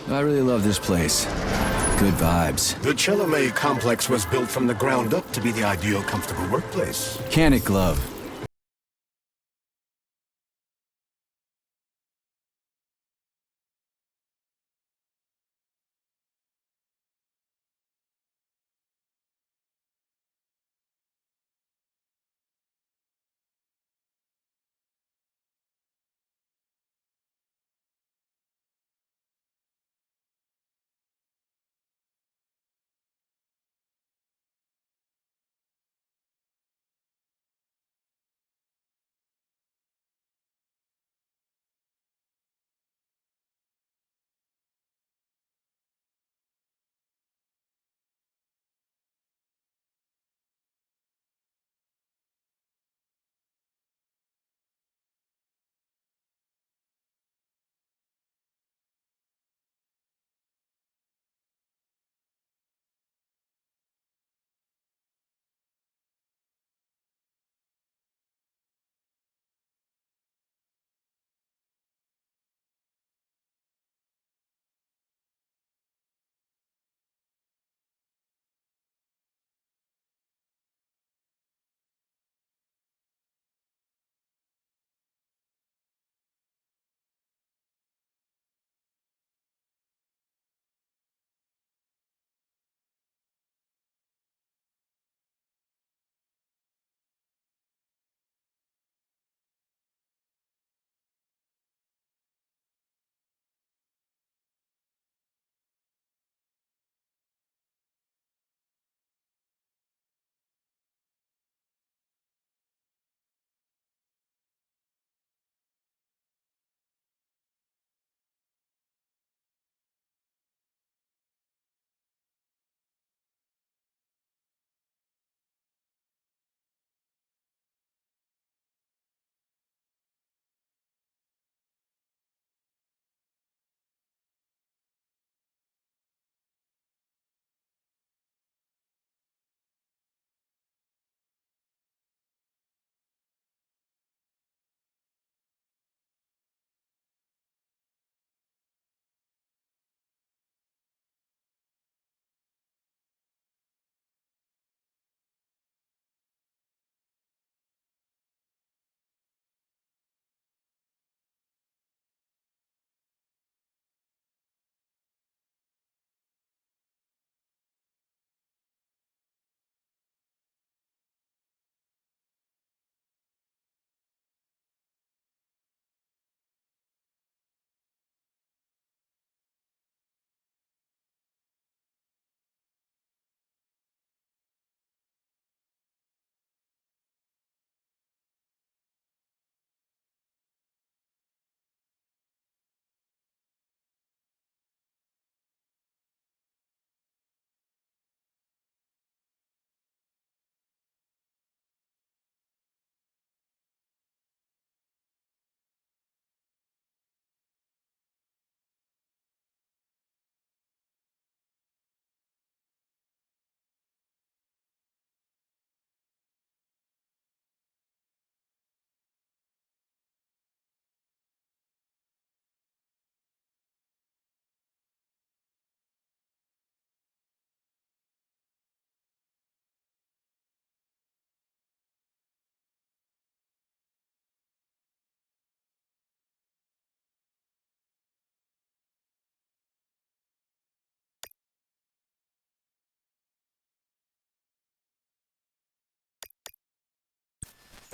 I really love this place. Good vibes. The Chelome complex was built from the ground up to be the ideal, comfortable workplace. Can it, Glove?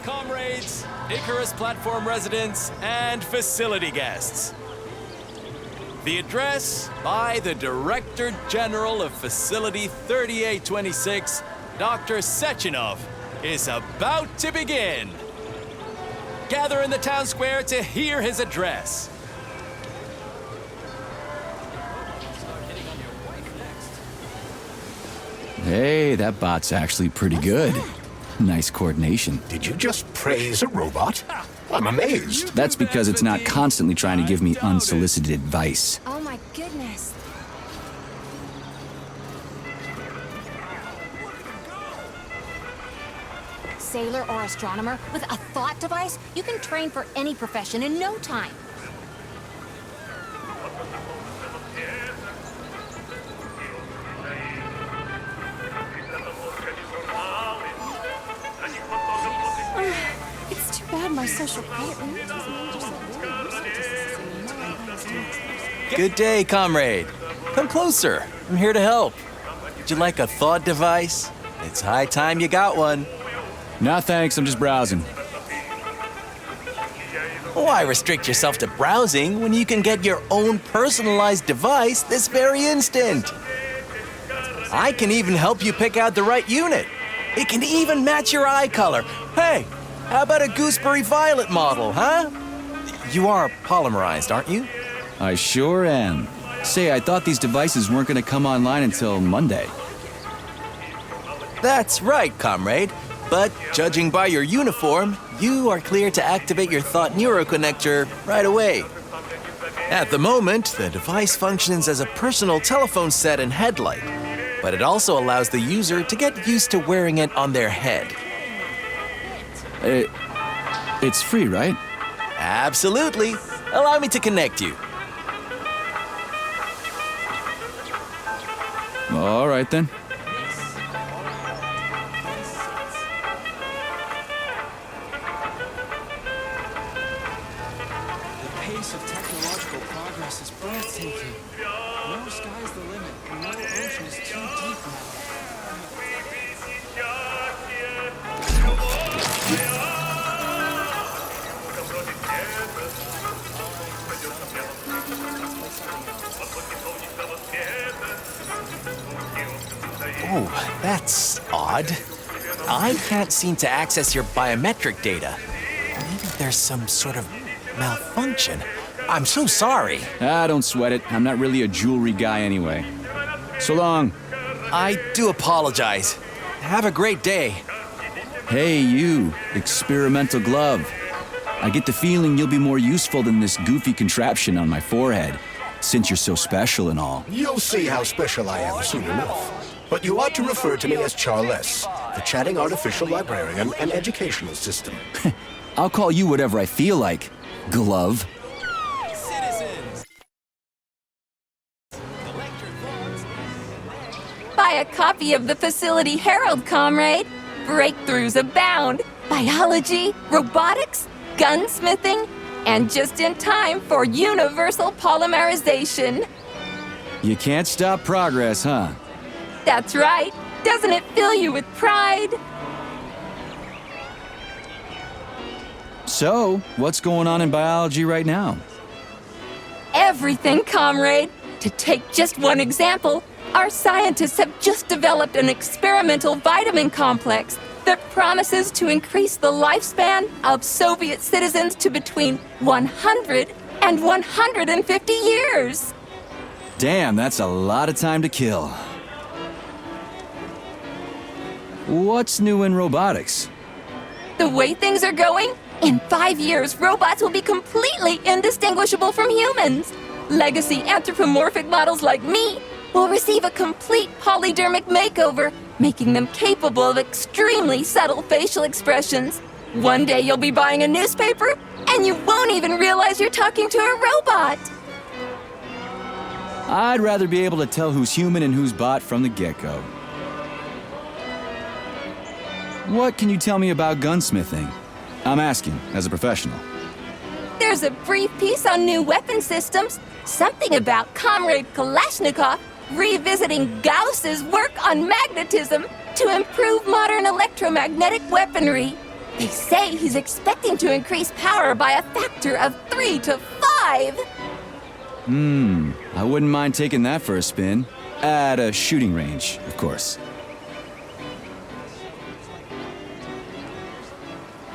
Comrades, Icarus platform residents, and facility guests. The address by the Director General of Facility 3826, Dr. Sechenov, is about to begin. Gather in the town square to hear his address. Hey, that bot's actually pretty good. Nice coordination. Did you just praise a robot? I'm amazed. That's because it's not constantly trying to give me unsolicited advice. Oh my goodness. Sailor or astronomer with a thought device, you can train for any profession in no time. had my social credit removed. Good day, comrade. Come closer. I'm here to help. Would you like a thought device? It's high time you got one. No thanks, I'm just browsing. Why restrict yourself to browsing when you can get your own personalized device this very instant? I can even help you pick out the right unit. It can even match your eye color. Hey, how about a gooseberry violet model, huh? You are polymerized, aren't you? I sure am. Say, I thought these devices weren't gonna come online until Monday. That's right, comrade. But judging by your uniform, you are clear to activate your thought neuroconnector right away. At the moment, the device functions as a personal telephone set and headlight, but it also allows the user to get used to wearing it on their head. It's free, right? Absolutely. Allow me to connect you. All right then. The pace of technological progress is breathtaking. No sky's the limit, and no ocean is too deep now. Oh, that's odd. I can't seem to access your biometric data. Maybe there's some sort of malfunction. I'm so sorry. Don't sweat it. I'm not really a jewelry guy anyway. So long. I do apologize. Have a great day. Hey, you, experimental glove. I get the feeling you'll be more useful than this goofy contraption on my forehead, since you're so special and all. You'll see how special I am soon enough. But you ought to refer to me as Charles, the chatting artificial librarian and educational system. I'll call you whatever I feel like, glove. Citizens! Buy a copy of the Facility Herald, comrade. Breakthroughs abound. Biology, robotics, gunsmithing, and just in time for universal polymerization. You can't stop progress, huh? That's right. Doesn't it fill you with pride? So, what's going on in biology right now? Everything, comrade. To take just one example, our scientists have just developed an experimental vitamin complex that promises to increase the lifespan of Soviet citizens to between 100 and 150 years. Damn, that's a lot of time to kill. What's new in robotics? The way things are going, in 5 years, robots will be completely indistinguishable from humans. Legacy anthropomorphic models like me will receive a complete polydermic makeover, making them capable of extremely subtle facial expressions. One day you'll be buying a newspaper, and you won't even realize you're talking to a robot. I'd rather be able to tell who's human and who's bot from the get-go. What can you tell me about gunsmithing? I'm asking, as a professional. There's a brief piece on new weapon systems, something about Comrade Kalashnikov revisiting Gauss's work on magnetism to improve modern electromagnetic weaponry. They say he's expecting to increase power by a factor of 3 to 5. I wouldn't mind taking that for a spin. At a shooting range, of course.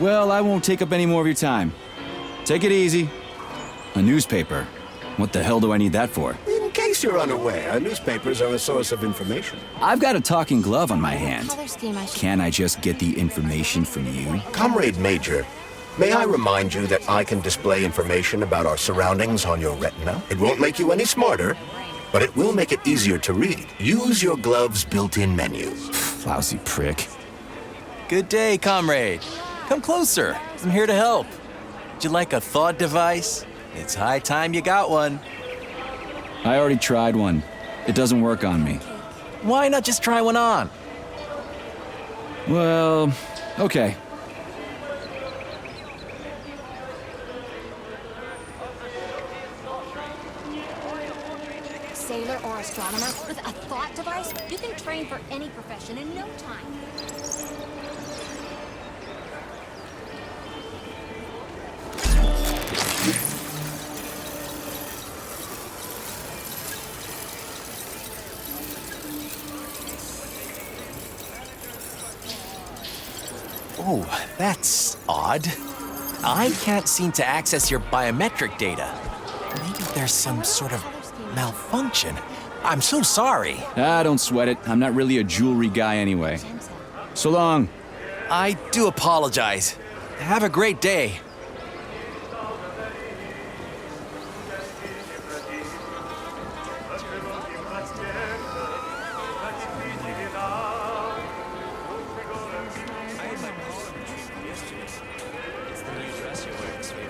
Well, I won't take up any more of your time. Take it easy. A newspaper. What the hell do I need that for? In case you're unaware, newspapers are a source of information. I've got a talking glove on my hand. Color scheme I should... Can't I just get the information from you? Comrade Major, may I remind you that I can display information about our surroundings on your retina? It won't make you any smarter, but it will make it easier to read. Use your glove's built-in menu. Lousy prick. Good day, comrade. Come closer. I'm here to help. Would you like a thought device? It's high time you got one. I already tried one. It doesn't work on me. Why not just try one on? Well, okay. astronomer with a thought device, you can train for any profession in no time. Oh, that's odd. I can't seem to access your biometric data. Maybe there's some sort of malfunction. I'm so sorry. Don't sweat it. I'm not really a jewelry guy anyway. So long. I do apologize. Have a great day.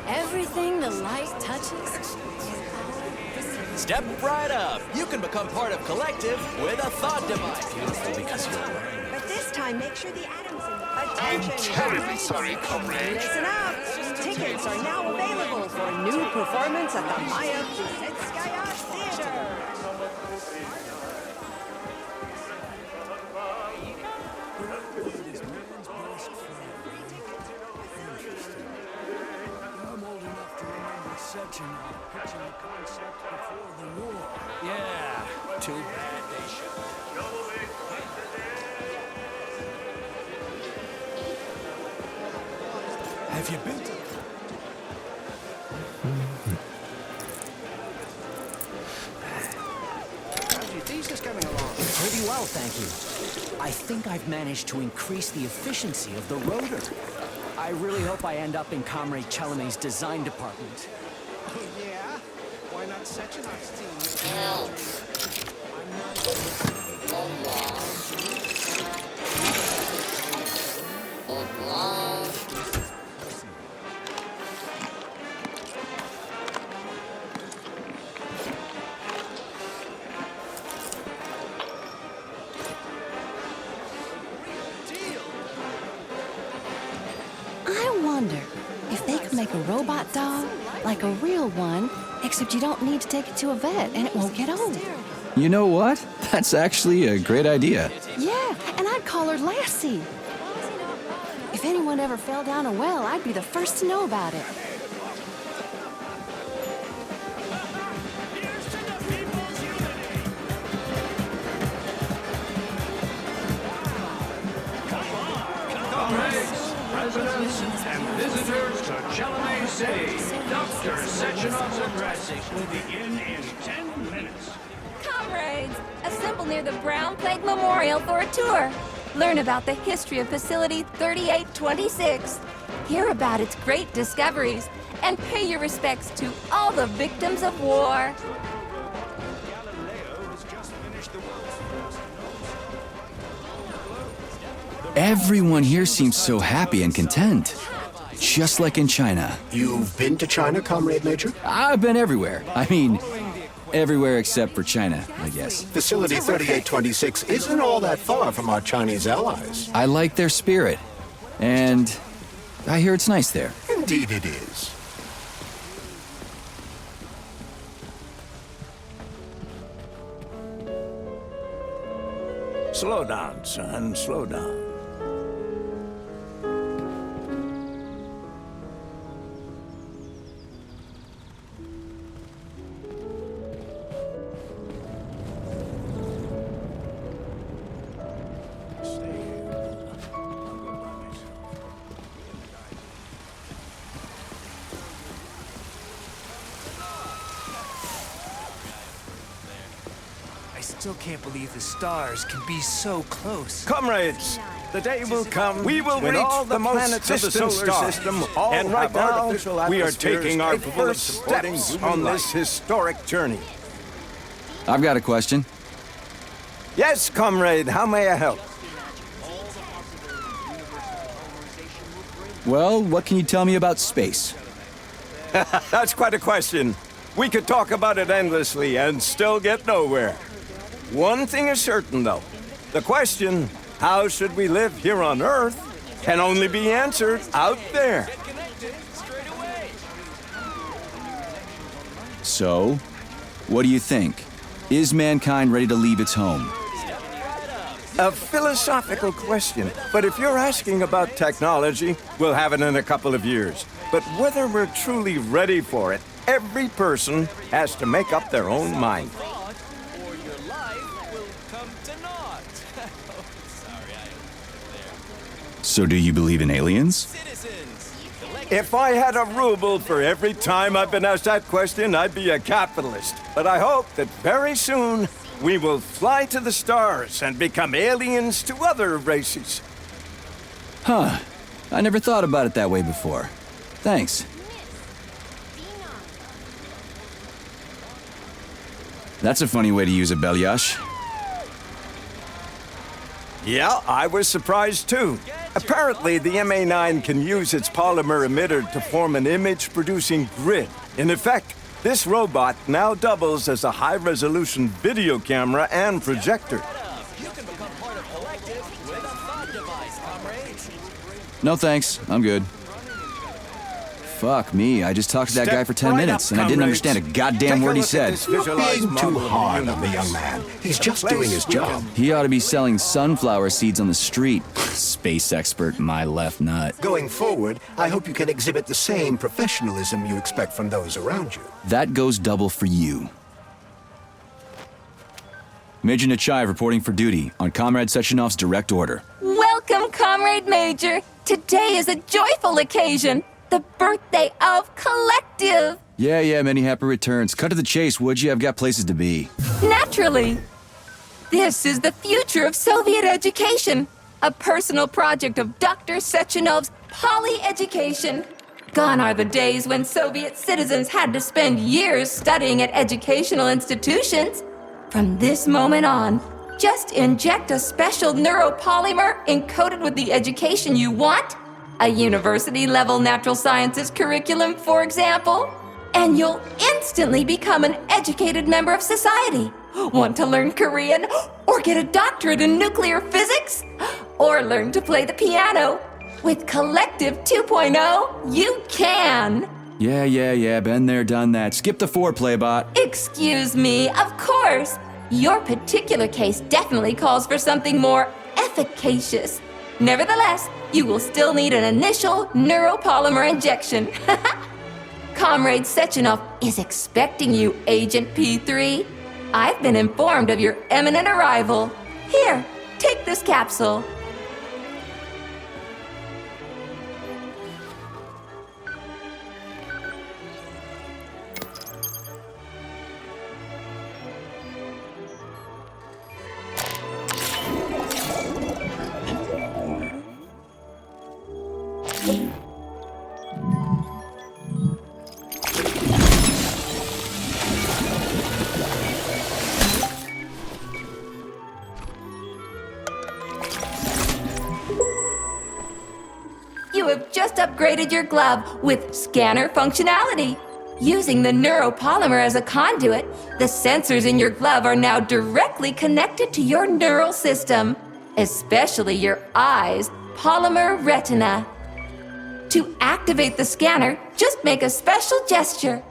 Everything the light touches. Step right up. You can become part of Collective with a thought device. Beautiful because you're wearing. But this time, make sure the atoms in the attention. terribly sorry, comrade. Listen up. Tickets are now available for a new performance at the Maya Plisetskaya Theater. I'm old enough to remember Sechenov pitching the concept before the war. Yeah, too bad they should. Have you been to... How's your thesis coming along? Pretty well, thank you. I think I've managed to increase the efficiency of the rotor. I really hope I end up in Comrade Chalamet's design department. Oh, yeah? Why not Sechenov's team? I wonder if they could make a robot dog, like a real one, except you don't need to take it to a vet and it won't get old. You know what? That's actually a great idea. Yeah, and I'd call her Lassie. If anyone ever fell down a well, I'd be the first to know about it. Residents and visitors to Chalamet City. Dr. Sechenov's address will begin in 10 minutes. Comrades, assemble near the Brown Plague Memorial for a tour. Learn about the history of Facility 3826. Hear about its great discoveries. And pay your respects to all the victims of war. Everyone here seems so happy and content. Just like in China. You've been to China, Comrade Major? I've been everywhere. I mean, everywhere except for China, I guess. Facility 3826 isn't all that far from our Chinese allies. I like their spirit. And I hear it's nice there. Indeed it is. Slow down, son, slow down. I still can't believe the stars can be so close. Comrades, the day will come We will when reach all the the most planets of the distant solar stars. system, All and right have now, artificial we are atmospheres taking our capable of first supporting steps human on life. this historic journey. I've got a question. Yes, comrade, how may I help? Well, what can you tell me about space? That's quite a question. We could talk about it endlessly and still get nowhere. One thing is certain, though. The question, how should we live here on Earth, can only be answered out there. So, what do you think? Is mankind ready to leave its home? A philosophical question, but if you're asking about technology, we'll have it in a couple of years. But whether we're truly ready for it, every person has to make up their own mind. Or your life will come to naught. Sorry, So do you believe in aliens? Citizens, If I had a ruble for every time I've been asked that question, I'd be a capitalist. But I hope that very soon we will fly to the stars and become aliens to other races. Huh. I never thought about it that way before. Thanks. That's a funny way to use a belyash. Yeah, I was surprised too. Apparently, the MA9 can use its polymer emitter to form an image-producing grid. In effect, this robot now doubles as a high-resolution video camera and projector. you can become part of Collective with a thought device, comrades. No thanks, I'm good. Fuck me, I just talked to that guy for 10 Step right minutes up, and I didn't comrades. understand a goddamn Take a word he look at said. this visualized Being too model of the hard on the universe. young man. He's A just place doing his we job. He ought to be selling sunflower seeds on the street. Space expert, my left nut. Going forward, I hope you can exhibit the same professionalism you expect from those around you. That goes double for you. Major Nechayev reporting for duty on Comrade Sechenov's direct order. Welcome, Comrade Major. Today is a joyful occasion. The birthday of Collective. Yeah, many happy returns. Cut to the chase, would you? I've got places to be. Naturally. This is the future of Soviet education. A personal project of Dr. Sechenov's poly-education. Gone are the days when Soviet citizens had to spend years studying at educational institutions. From this moment on, just inject a special neuropolymer encoded with the education you want, a university-level natural sciences curriculum, for example, and you'll instantly become an educated member of society. Want to learn Korean, or get a doctorate in nuclear physics, or learn to play the piano? With Collective 2.0, you can! Yeah, been there, done that. Skip the foreplay, bot. Excuse me, of course. Your particular case definitely calls for something more efficacious. Nevertheless, you will still need an initial neuropolymer injection. Comrade Sechenov is expecting you, Agent P3. I've been informed of your imminent arrival. Here, take this capsule. You have just upgraded your glove with scanner functionality. Using the neuropolymer as a conduit, the sensors in your glove are now directly connected to your neural system, especially your eyes' polymer retina. To activate the scanner, just make a special gesture.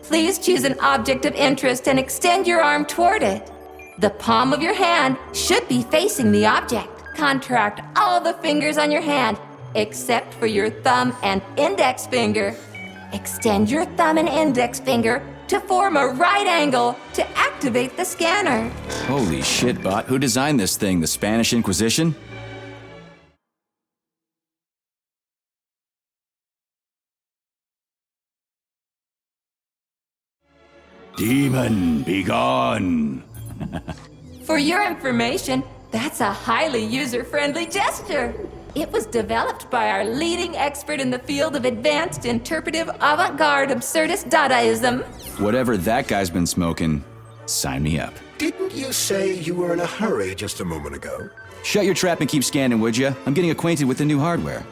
Please choose an object of interest and extend your arm toward it. The palm of your hand should be facing the object. Contract all the fingers on your hand, except for your thumb and index finger. Extend your thumb and index finger to form a right angle to activate the scanner. Holy shit, bot. Who designed this thing? The Spanish Inquisition? Demon, be gone! For your information, that's a highly user-friendly gesture. It was developed by our leading expert in the field of advanced interpretive avant-garde absurdist Dadaism. Whatever that guy's been smoking, sign me up. Didn't you say you were in a hurry just a moment ago? Shut your trap and keep scanning, would ya? I'm getting acquainted with the new hardware.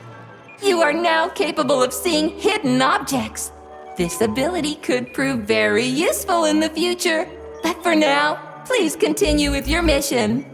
You are now capable of seeing hidden objects. This ability could prove very useful in the future. But for now, please continue with your mission.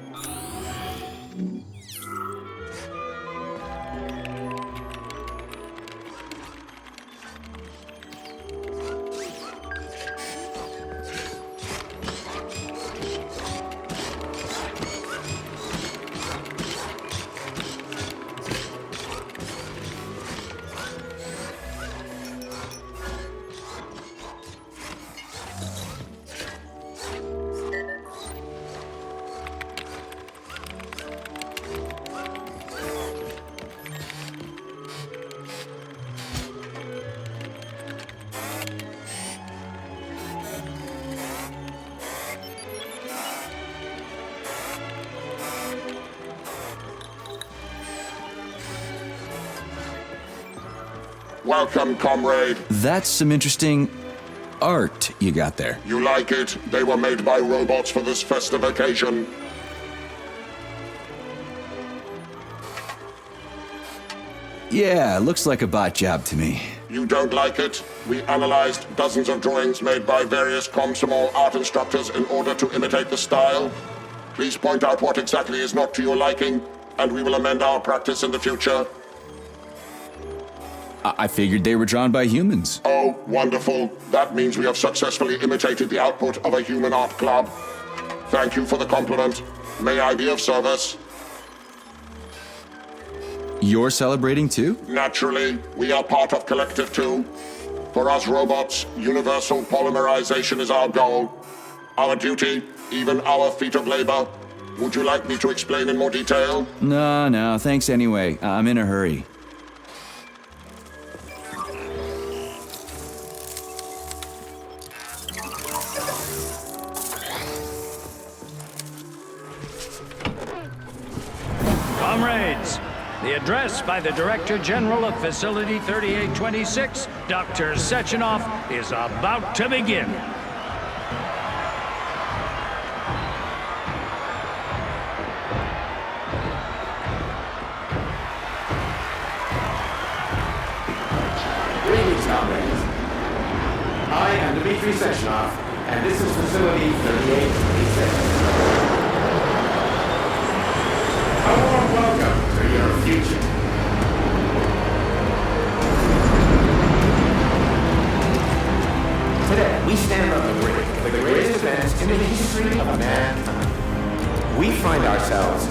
Welcome, comrade. That's some interesting art you got there. You like it? They were made by robots for this festive occasion. Yeah, looks like a bot job to me. You don't like it? We analyzed dozens of drawings made by various Komsomol art instructors in order to imitate the style. Please point out what exactly is not to your liking, and we will amend our practice in the future. I figured they were drawn by humans. Oh, wonderful. That means we have successfully imitated the output of a human art club. Thank you for the compliment. May I be of service? You're celebrating too? Naturally, we are part of Collective 2. For us robots, universal polymerization is our goal. Our duty, even our feat of labor. Would you like me to explain in more detail? No, thanks anyway. I'm in a hurry. Comrades, the address by the Director General of Facility 3826, Dr. Sechenov, is about to begin. Greetings, comrades. I am Dmitry Sechenov, and this is Facility 3826. A warm welcome to your future. Today, we stand on the brink of the greatest event in the history of mankind. We find ourselves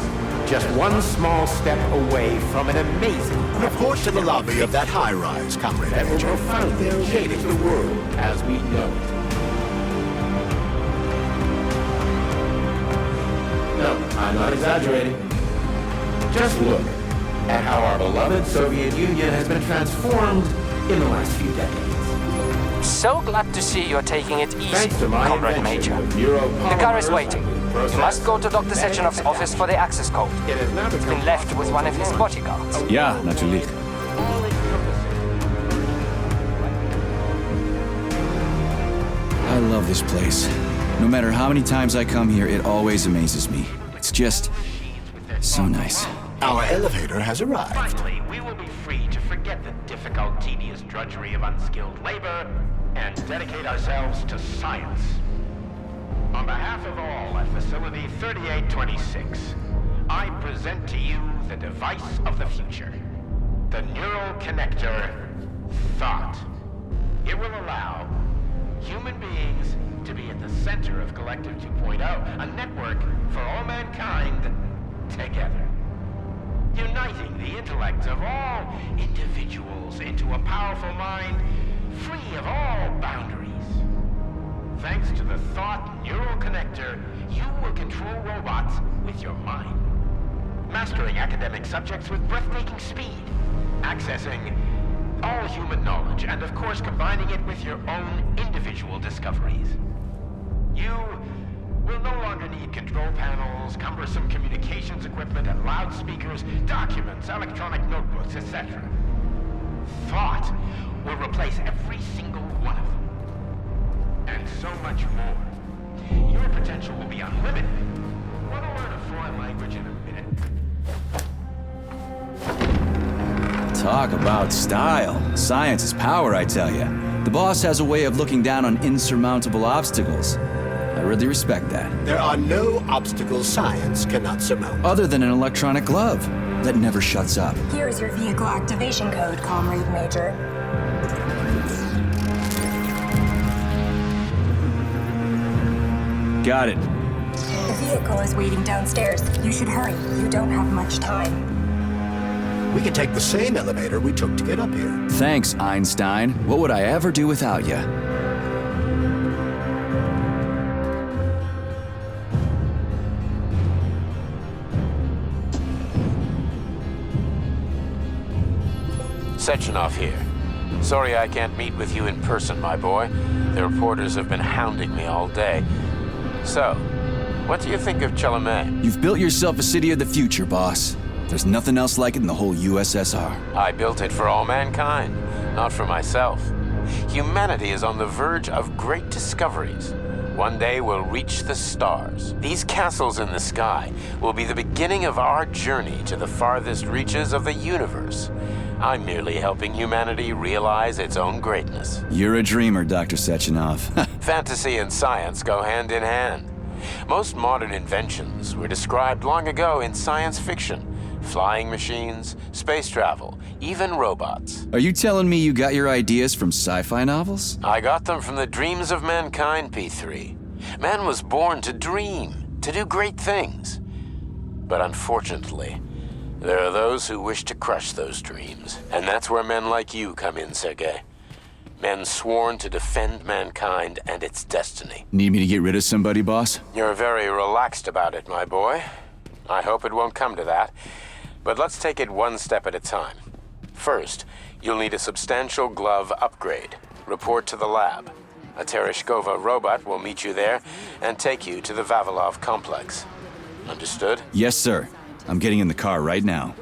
just one small step away from an amazing Report to the lobby of that high-rise, Comrade that will Major. profoundly change the world as we know it. No, I'm not exaggerating. Just look at how our beloved Soviet Union has been transformed in the last few decades. So glad to see you're taking it easy, Thanks to my Comrade Major. The car is waiting. You must go to Dr. Sechenov's office for the access code. It's been left with one of his bodyguards. Yeah, natürlich. I love this place. No matter how many times I come here, it always amazes me. It's just so nice. Our elevator has arrived. Finally, we will be free to forget the difficult, tedious drudgery of unskilled labor and dedicate ourselves to science. On behalf of all at Facility 3826, I present to you the device of the future, the neural connector, Thought. It will allow human beings to be at the center of Collective 2.0, a network for all mankind together, uniting the intellects of all individuals into a powerful mind free of all boundaries. Thanks to the Thought Neural Connector, you will control robots with your mind, mastering academic subjects with breathtaking speed, accessing all human knowledge, and of course combining it with your own individual discoveries. You will no longer need control panels, cumbersome communications equipment, and loudspeakers, documents, electronic notebooks, etc. Thought will replace every single one of them. And so much more. Your potential will be unlimited. Want to learn a foreign language in a minute? Talk about style. Science is power, I tell you. The boss has a way of looking down on insurmountable obstacles. I really respect that. There are no obstacles science cannot surmount. Other than an electronic glove that never shuts up. Here's your vehicle activation code, Comrade Major. Got it. The vehicle is waiting downstairs. You should hurry. You don't have much time. We can take the same elevator we took to get up here. Thanks, Einstein. What would I ever do without you? Sechenov here. Sorry I can't meet with you in person, my boy. The reporters have been hounding me all day. So, what do you think of Chalamet? You've built yourself a city of the future, boss. There's nothing else like it in the whole USSR. I built it for all mankind. not for myself. Humanity is on the verge of great discoveries. One day we'll reach the stars. These castles in the sky will be the beginning of our journey to the farthest reaches of the universe. I'm merely helping humanity realize its own greatness. You're a dreamer, Dr. Sechenov. Fantasy and science go hand in hand. Most modern inventions were described long ago in science fiction. Flying machines, space travel, even robots. Are you telling me you got your ideas from sci-fi novels? I got them from the dreams of mankind, P3. Man was born to dream, to do great things. But unfortunately, there are those who wish to crush those dreams. And that's where men like you come in, Sergei. Men sworn to defend mankind and its destiny. Need me to get rid of somebody, boss? You're very relaxed about it, my boy. I hope it won't come to that. But let's take it one step at a time. First, you'll need a substantial glove upgrade. Report to the lab. A Tereshkova robot will meet you there and take you to the Vavilov complex. Understood? Yes, sir. I'm getting in the car right now.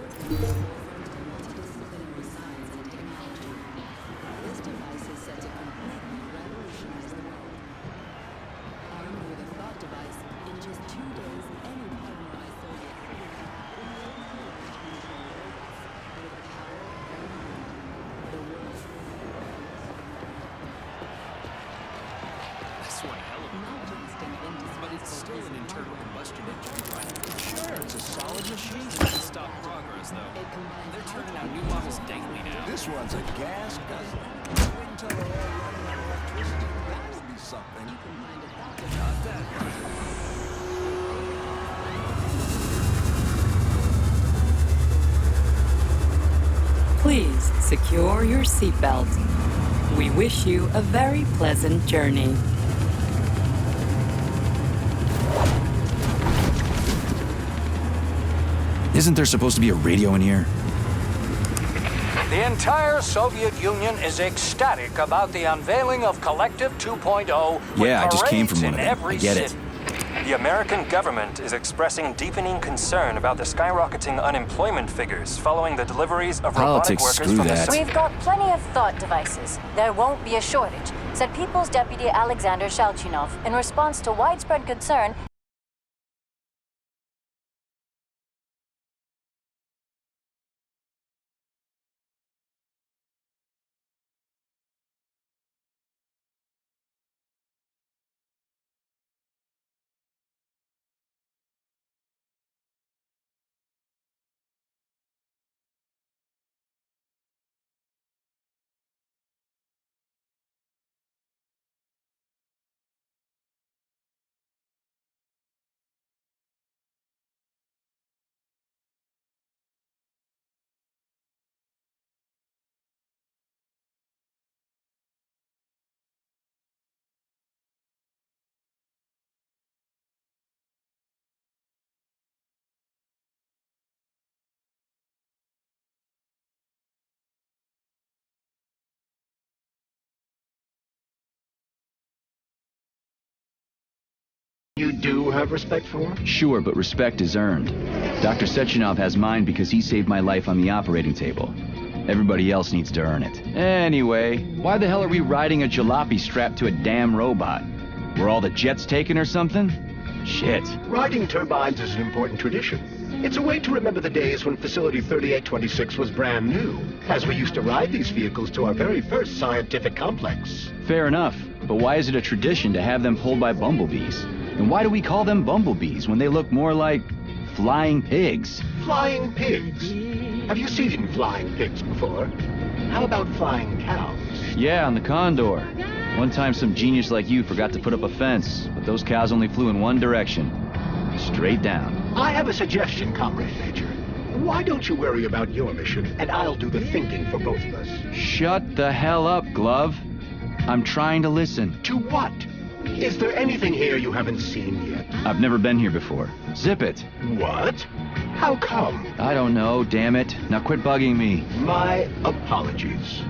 But it's still an internal combustion engine, right? Sure, it's a solid machine. Doesn't stop progress, though. They're turning out new models daily now. This one's a gas guzzler. Wait until they're all running on electricity. That would be something. Not that guy. Please secure your seatbelt. We wish you a very pleasant journey. Isn't there supposed to be a radio in here? The entire Soviet Union is ecstatic about the unveiling of Collective 2.0. Yeah, I just came from one of them. I get it. The American government is expressing deepening concern about the skyrocketing unemployment figures following the deliveries of robotic Politics, workers screw from that. We've got plenty of thought devices. There won't be a shortage, said People's Deputy Alexander Shalchinov in response to widespread concern. You do have respect for him? Sure, but respect is earned. Dr. Sechenov has mine because he saved my life on the operating table. Everybody else needs to earn it. Anyway, why the hell are we riding a jalopy strapped to a damn robot? Were all the jets taken or something? Shit. Riding turbines is an important tradition. It's a way to remember the days when Facility 3826 was brand new, as we used to ride these vehicles to our very first scientific complex. Fair enough, but why is it a tradition to have them pulled by bumblebees? And why do we call them bumblebees when they look more like flying pigs? Flying pigs? Have you seen flying pigs before? How about flying cows? Yeah, on the Condor. One time some genius like you forgot to put up a fence, but those cows only flew in one direction. Straight down. I have a suggestion, Comrade Major. Why don't you worry about your mission, and I'll do the thinking for both of us? Shut the hell up, Glove. I'm trying to listen. To what? Is there anything here you haven't seen yet? I've never been here before. Zip it. What? How come? I don't know, damn it. Now quit bugging me. My apologies.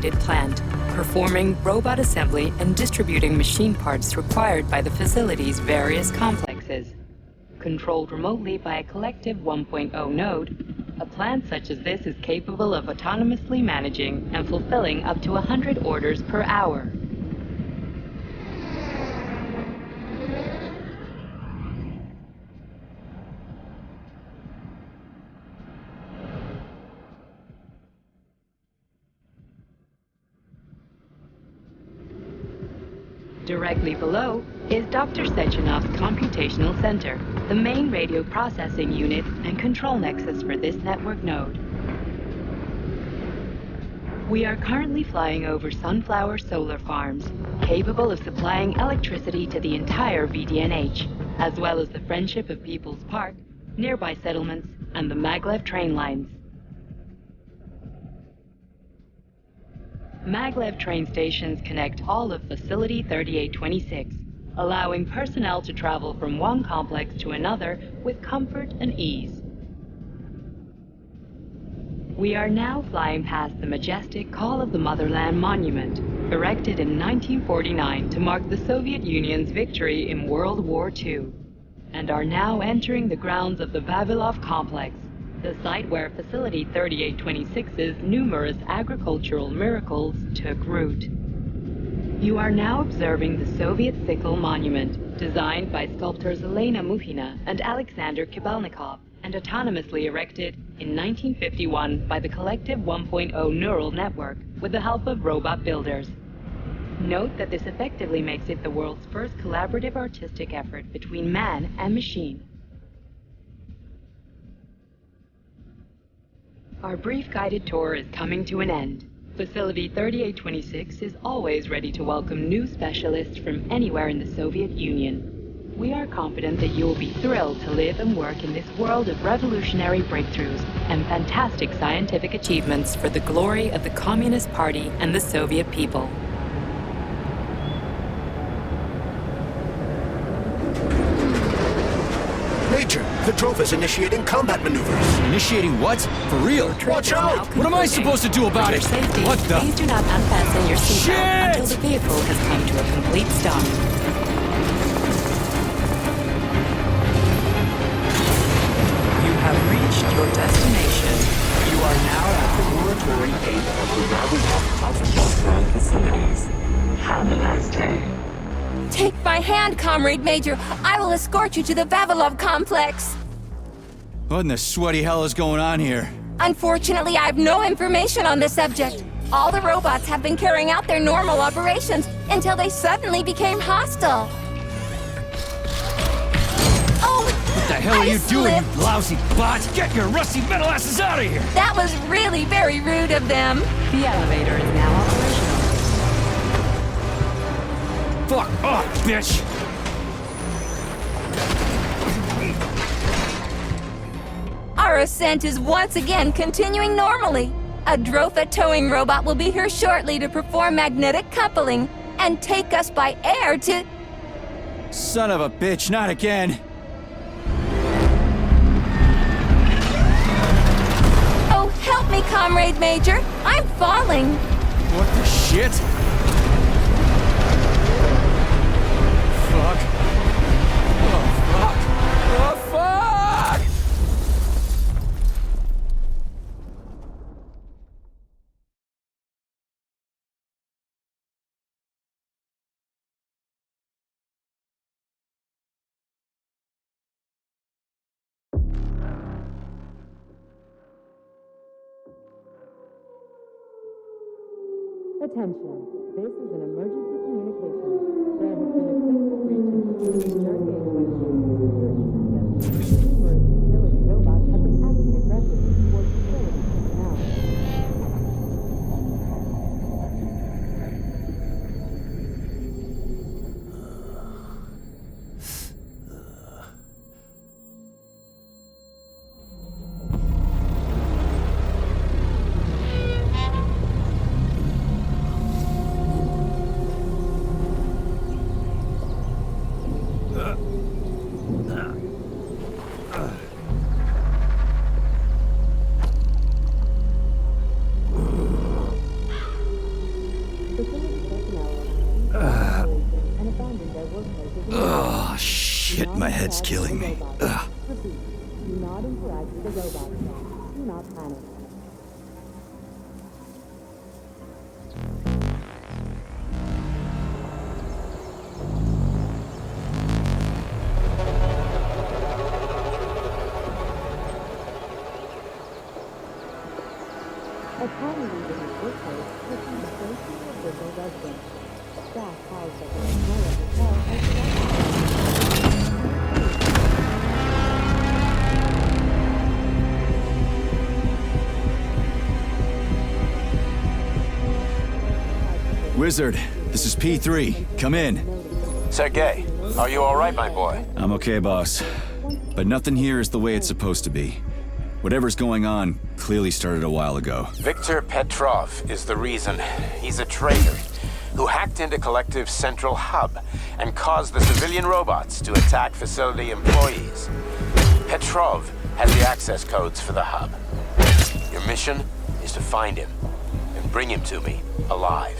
Plant, performing robot assembly and distributing machine parts required by the facility's various complexes. Controlled remotely by a collective 1.0 node, a plant such as this is capable of autonomously managing and fulfilling up to 100 orders per hour. Directly below is Dr. Sechenov's computational center, the main radio processing unit and control nexus for this network node. We are currently flying over sunflower solar farms, capable of supplying electricity to the entire VDNH, as well as the Friendship of People's Park, nearby settlements, and the maglev train lines. Maglev train stations connect all of Facility 3826, allowing personnel to travel from one complex to another with comfort and ease. We are now flying past the majestic Call of the Motherland monument, erected in 1949 to mark the Soviet Union's victory in World War II, and are now entering the grounds of the Vavilov complex, the site where Facility 3826's numerous agricultural miracles took root. You are now observing the Soviet Sickle Monument, designed by sculptors Elena Muhina and Alexander Kibalnikov, and autonomously erected in 1951 by the Collective 1.0 Neural Network with the help of robot builders. Note that this effectively makes it the world's first collaborative artistic effort between man and machine. Our brief guided tour is coming to an end. Facility 3826 is always ready to welcome new specialists from anywhere in the Soviet Union. We are confident that you will be thrilled to live and work in this world of revolutionary breakthroughs and fantastic scientific achievements for the glory of the Communist Party and the Soviet people. Major, the Drove is initiating combat maneuvers. Initiating what? For real? Watch out! What am I supposed to do about it? Safety, What the? please do not unfasten your seatbelt until the vehicle has come to a complete stop. You have reached your destination. You are now at the Laboratory 8 of the Vavilov Concentrated Facilities. Have a nice day. Take my hand, Comrade Major. I will escort you to the Vavilov complex. What in the sweaty hell is going on here? Unfortunately, I have no information on the subject. All the robots have been carrying out their normal operations until they suddenly became hostile. Oh! What the hell are you doing, you lousy bot? Get your rusty metal asses out of here! That was really very rude of them. The elevator is now operational. Fuck off, bitch! Our ascent is once again continuing normally. A Drofa towing robot will be here shortly to perform magnetic coupling and take us by air to... Son of a bitch, not again! Help me, Comrade Major. I'm falling. What the shit? Fuck. Oh, fuck. Oh, fuck! Attention. This is an emergency communication. There has been a critical breach in facility Stargate by the security system. Numerous facility robots have been acting aggressively towards facility personnel. Oh, shit, my head's killing me. Ugh. Do not interact with the robots. Do not panic. Upon leaving his workplace, Ricky was placed in a visual residence. Staff housed at the Hotel Wizard, this is P3. Come in. Sergei, are you all right, my boy? I'm okay, boss. But nothing here is the way it's supposed to be. Whatever's going on clearly started a while ago. Victor Petrov is the reason. He's a traitor who hacked into Collective's central hub and caused the civilian robots to attack facility employees. Petrov has the access codes for the hub. Your mission is to find him and bring him to me alive.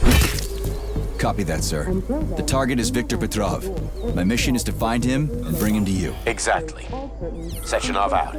Copy that, sir. The target is Victor Petrov. My mission is to find him and bring him to you. Exactly. Sechenov out.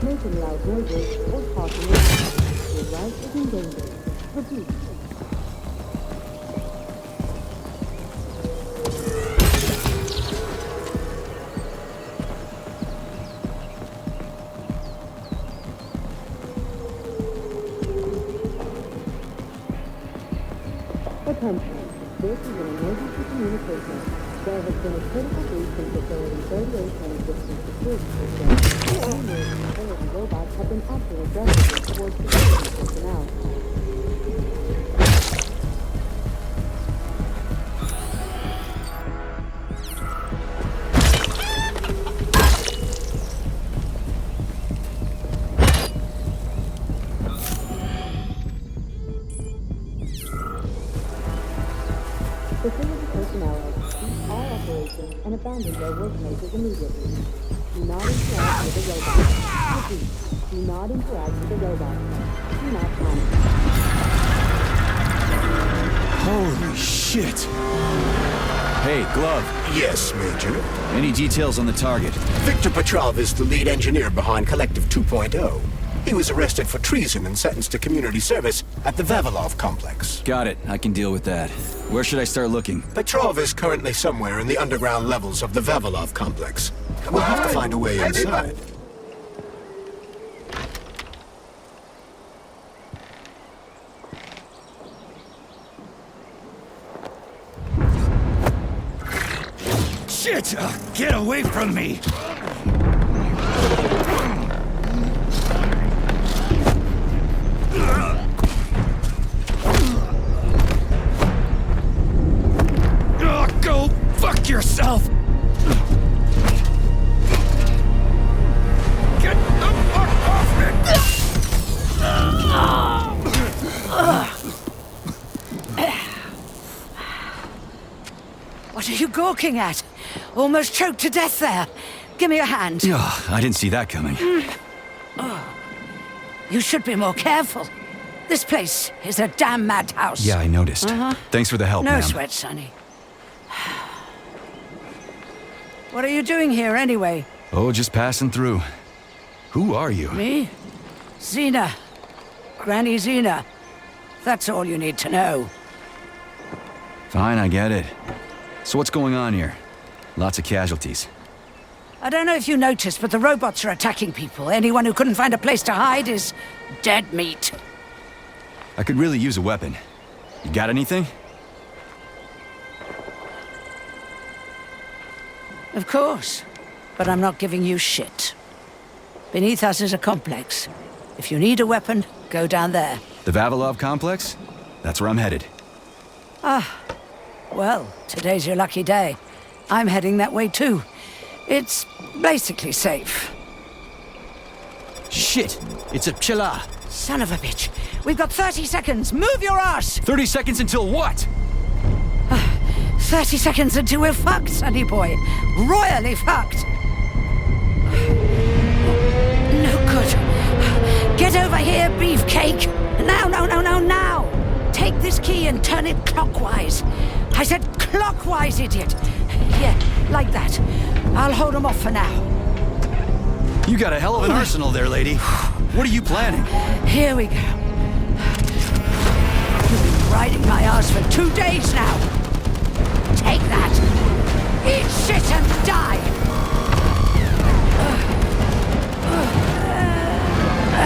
making loud noises, or talking loud. Your life is in danger. Repeat. Attention. This is an emergency communication. There has been a critical breach in facility 3826 security system. Numerous facility robots have been acting aggressively towards security personnel. Facility personnel have ceased all operations and abandoned their workplaces immediately. Do not interact with the robots. Repeat, do not interact with the robots. Do not panic. Holy shit! Hey, Glove. Yes, Major? Any details on the target? Victor Petrov is the lead engineer behind Collective 2.0. He was arrested for treason and sentenced to community service at the Vavilov complex. Got it. I can deal with that. Where should I start looking? Petrov is currently somewhere in the underground levels of the Vavilov complex. We'll have to find a way inside. Shit! Get away from me! yourself! Get the fuck off me! What are you gawking at? Almost choked to death there. Give me your hand. Oh, I didn't see that coming. Oh. You should be more careful. This place is a damn madhouse. Yeah, I noticed. Thanks for the help, No ma'am. sweat, Sonny. What are you doing here, anyway? Oh, just passing through. Who are you? Me? Xena. Granny Xena. That's all you need to know. Fine, I get it. So what's going on here? Lots of casualties. I don't know if you noticed, but the robots are attacking people. Anyone who couldn't find a place to hide is dead meat. I could really use a weapon. You got anything? Of course. But I'm not giving you shit. Beneath us is a complex. If you need a weapon, go down there. The Vavilov complex? That's where I'm headed. Ah. Well, today's your lucky day. I'm heading that way too. It's basically safe. Shit! It's a chilla! Son of a bitch. We've got 30 seconds. Move your ass! 30 seconds until what? 30 seconds until we're fucked, sonny boy. Royally fucked. No good. Get over here, beefcake. Now, now. Take this key and turn it clockwise. I said clockwise, idiot. Yeah, like that. I'll hold them off for now. You got a hell of an arsenal there, lady. What are you planning? Here we go. You've been riding my ass for 2 days now. Take that. Eat shit and die.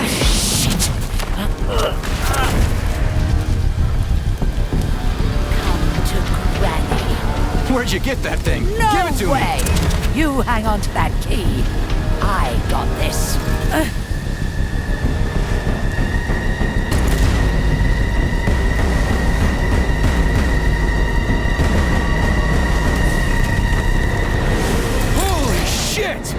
Shit. Where'd you get that thing? No Give it to way! me! You hang on to that key. I got this. Holy shit!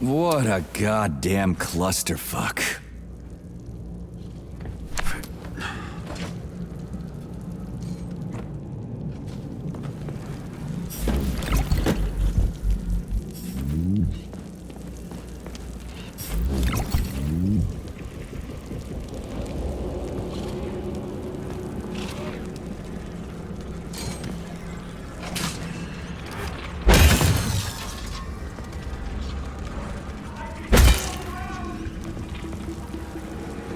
What a goddamn clusterfuck.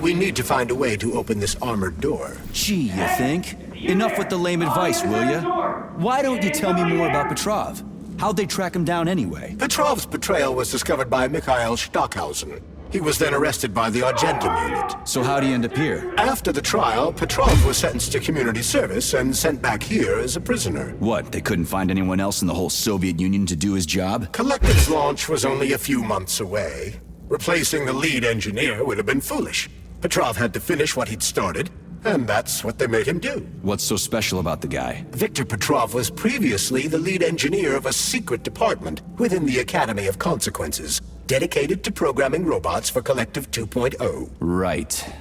We need to find a way to open this armored door. Gee, you think? Enough with the lame advice, will ya? Why don't you tell me more about Petrov? How'd they track him down anyway? Petrov's betrayal was discovered by Mikhail Stockhausen. He was then arrested by the Argentum unit. So how'd he end up here? After the trial, Petrov was sentenced to community service and sent back here as a prisoner. What, they couldn't find anyone else in the whole Soviet Union to do his job? Collective's launch was only a few months away. Replacing the lead engineer would have been foolish. Petrov had to finish what he'd started, and that's what they made him do. What's so special about the guy? Victor Petrov was previously the lead engineer of a secret department within the Academy of Consequences, dedicated to programming robots for Collective 2.0. Right.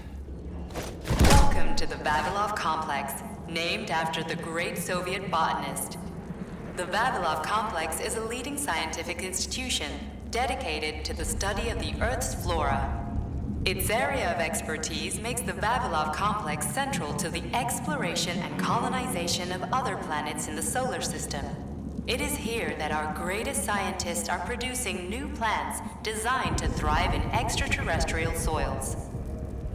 Welcome to the Vavilov Complex, named after the great Soviet botanist. The Vavilov Complex is a leading scientific institution dedicated to the study of the Earth's flora. Its area of expertise makes the Vavilov Complex central to the exploration and colonization of other planets in the solar system. It is here that our greatest scientists are producing new plants designed to thrive in extraterrestrial soils.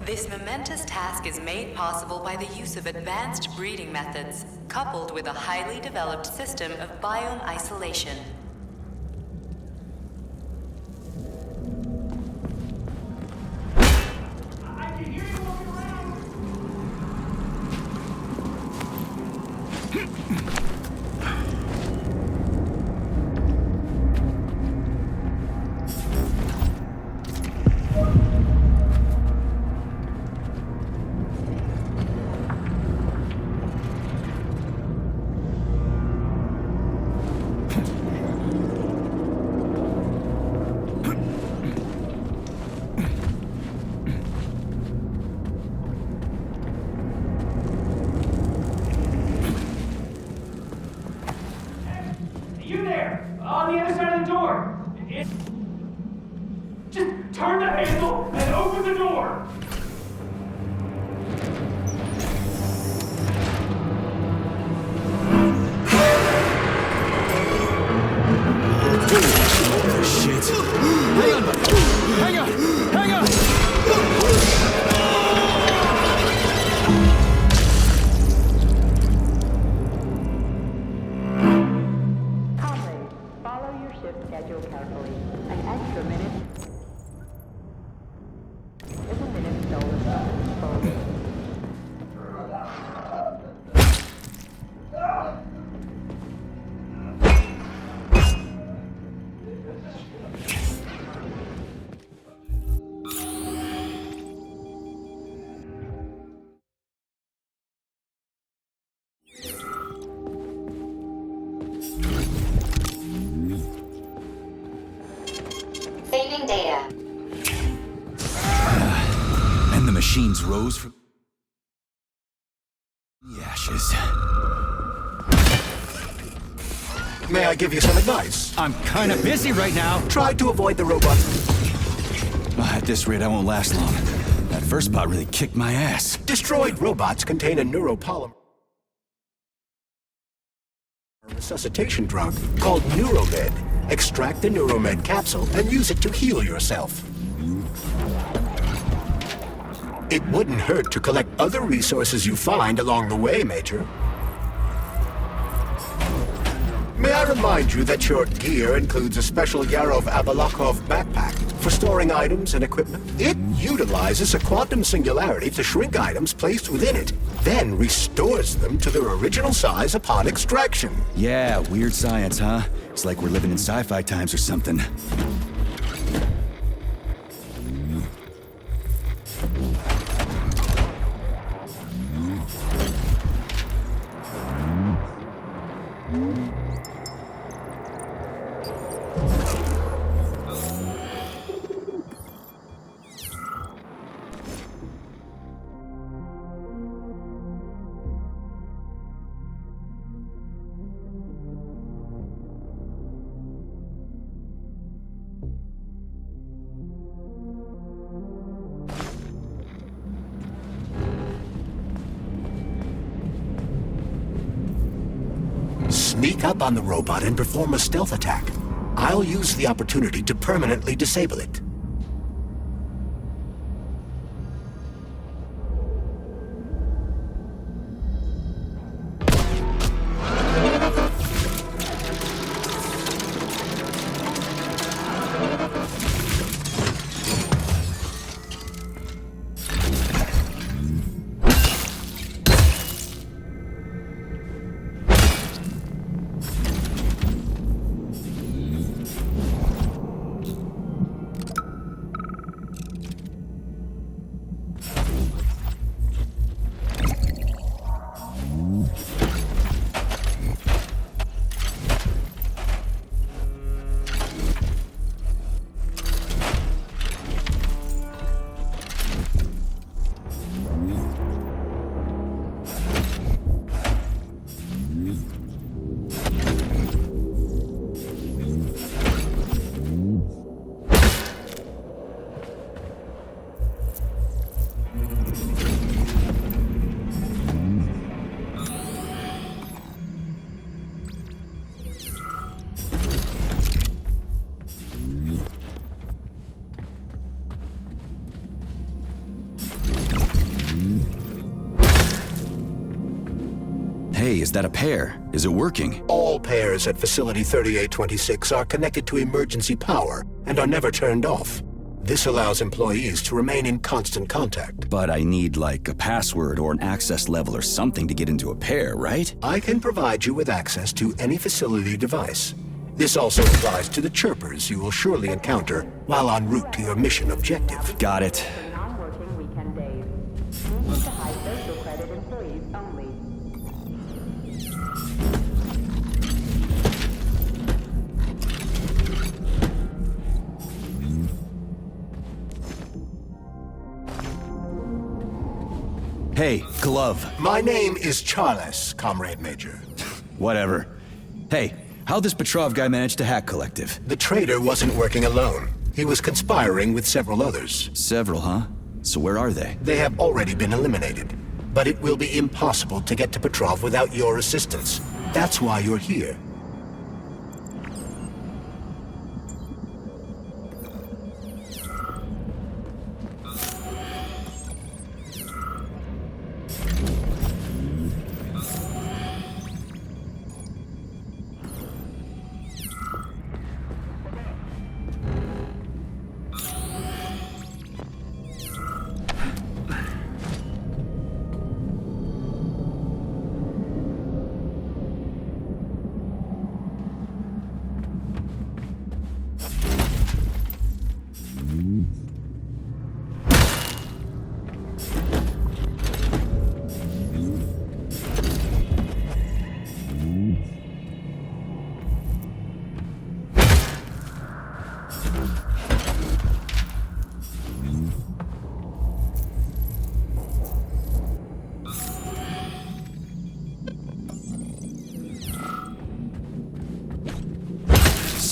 This momentous task is made possible by the use of advanced breeding methods, coupled with a highly developed system of biome isolation. You there! On the other side of the door! Just turn the handle and open the door! Shit. Hang on, buddy. Hang on! Hang on! Follow your ship's schedule carefully. An extra minute is a minute stolen from the disposal. Saving data. And the machines rose from the ashes. May I give you some advice? I'm kind of busy right now. Try to avoid the robots. At this rate, I won't last long. That first bot really kicked my ass. Destroyed robots contain a neuropolymer resuscitation drug called Neuromed. Extract the Neuromed capsule and use it to heal yourself. It wouldn't hurt to collect other resources you find along the way, Major. May I remind you that your gear includes a special Yarov Abalakov backpack for storing items and equipment? It utilizes a quantum singularity to shrink items placed within it, then restores them to their original size upon extraction. Yeah, weird science, huh? It's like we're living in sci-fi times or something. Sneak up on the robot and perform a stealth attack. I'll use the opportunity to permanently disable it. Is that a pair? Is it working? All pairs at Facility 3826 are connected to emergency power and are never turned off. This allows employees to remain in constant contact. But I need, like, a password or an access level or something to get into a pair, right? I can provide you with access to any facility device. This also applies to the chirpers you will surely encounter while en route to your mission objective. Got it. Non-working weekend days. Use the high social credit employees only. Hey, glove. My name is Charles, Comrade Major. Whatever. Hey, how'd this Petrov guy manage to hack Collective? The traitor wasn't working alone. He was conspiring with several others. Several, huh? So where are they? They have already been eliminated. But it will be impossible to get to Petrov without your assistance. That's why you're here.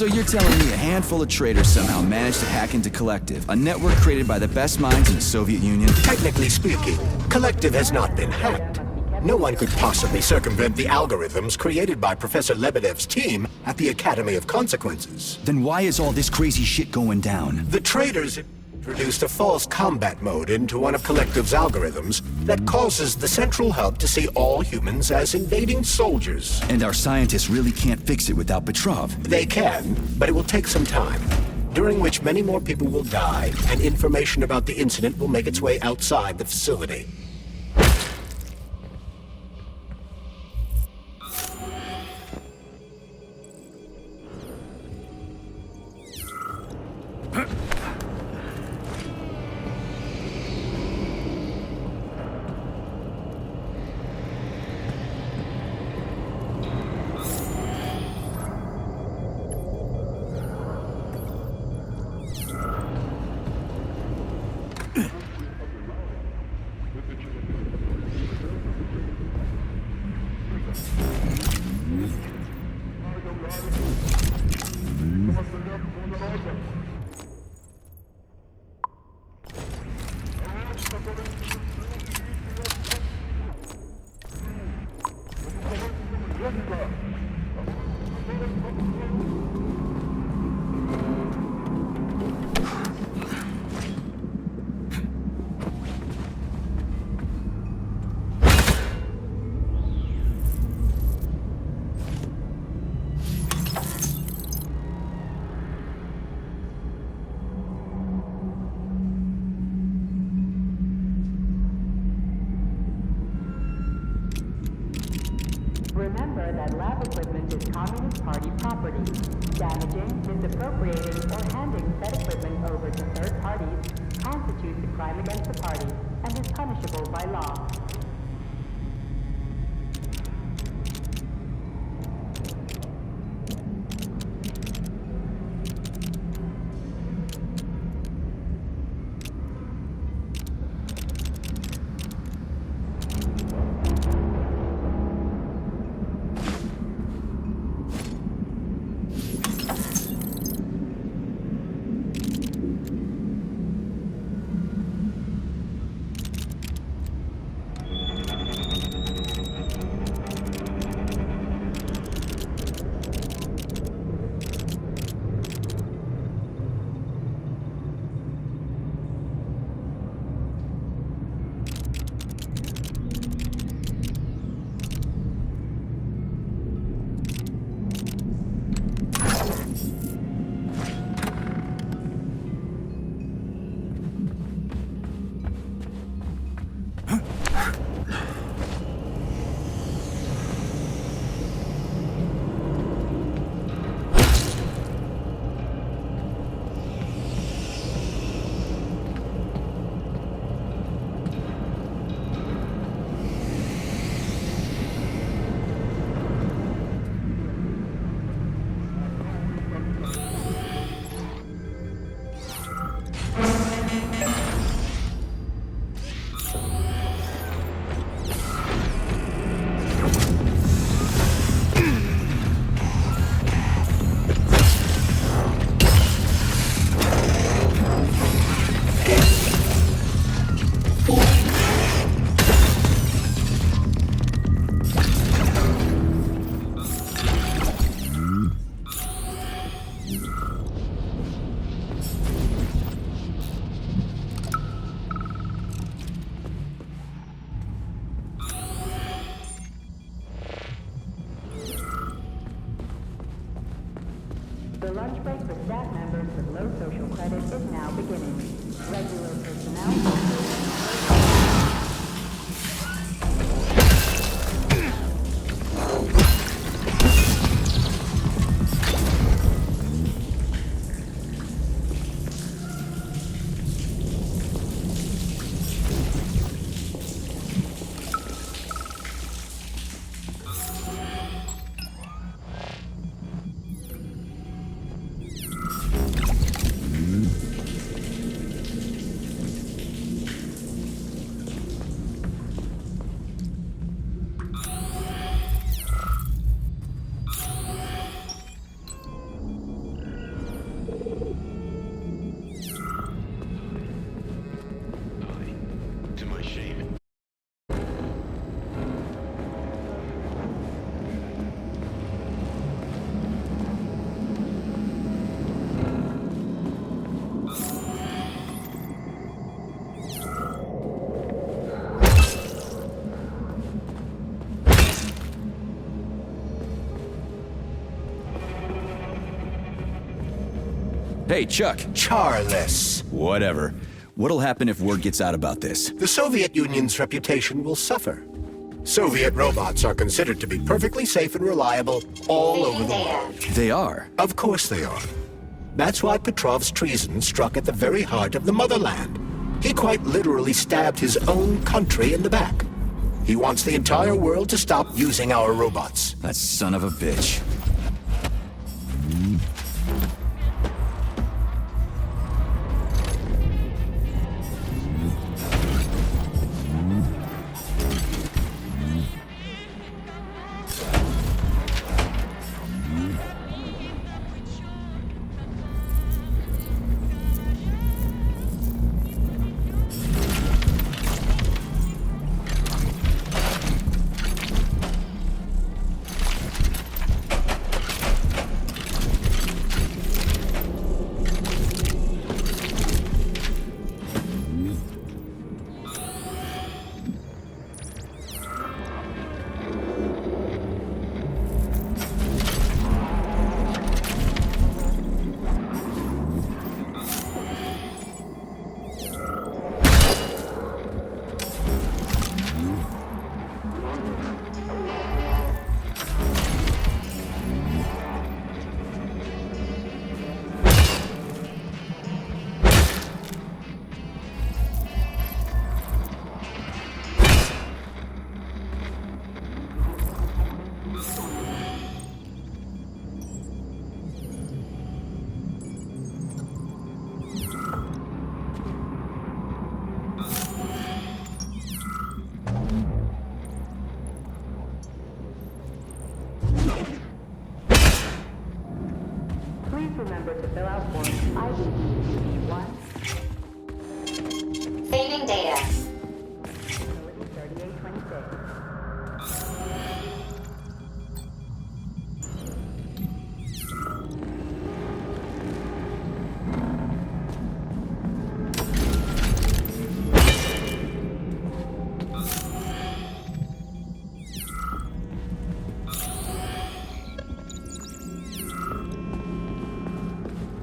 So you're telling me a handful of traitors somehow managed to hack into Collective, a network created by the best minds in the Soviet Union? Technically speaking, Collective has not been hacked. No one could possibly circumvent the algorithms created by Professor Lebedev's team at the Academy of Consequences. Then why is all this crazy shit going down? The traitors introduced a false combat mode into one of Collective's algorithms that causes the central hub to see all humans as invading soldiers. And our scientists really can't fix it without Petrov. They can, but it will take some time, during which many more people will die, and information about the incident will make its way outside the facility. Remember that lab equipment is Communist Party property. Damaging, misappropriating, or handing said equipment over to third parties constitutes a crime against the party and is punishable by law. staff members with low social credit is now beginning. Regular personnel... Hey, Chuck. Charles. Whatever. What'll happen if word gets out about this? The Soviet Union's reputation will suffer. Soviet robots are considered to be perfectly safe and reliable all over the world. They are? Of course they are. That's why Petrov's treason struck at the very heart of the motherland. He quite literally stabbed his own country in the back. He wants the entire world to stop using our robots. That son of a bitch. Remember to fill out form IDD-1. Saving data. Facility 3826.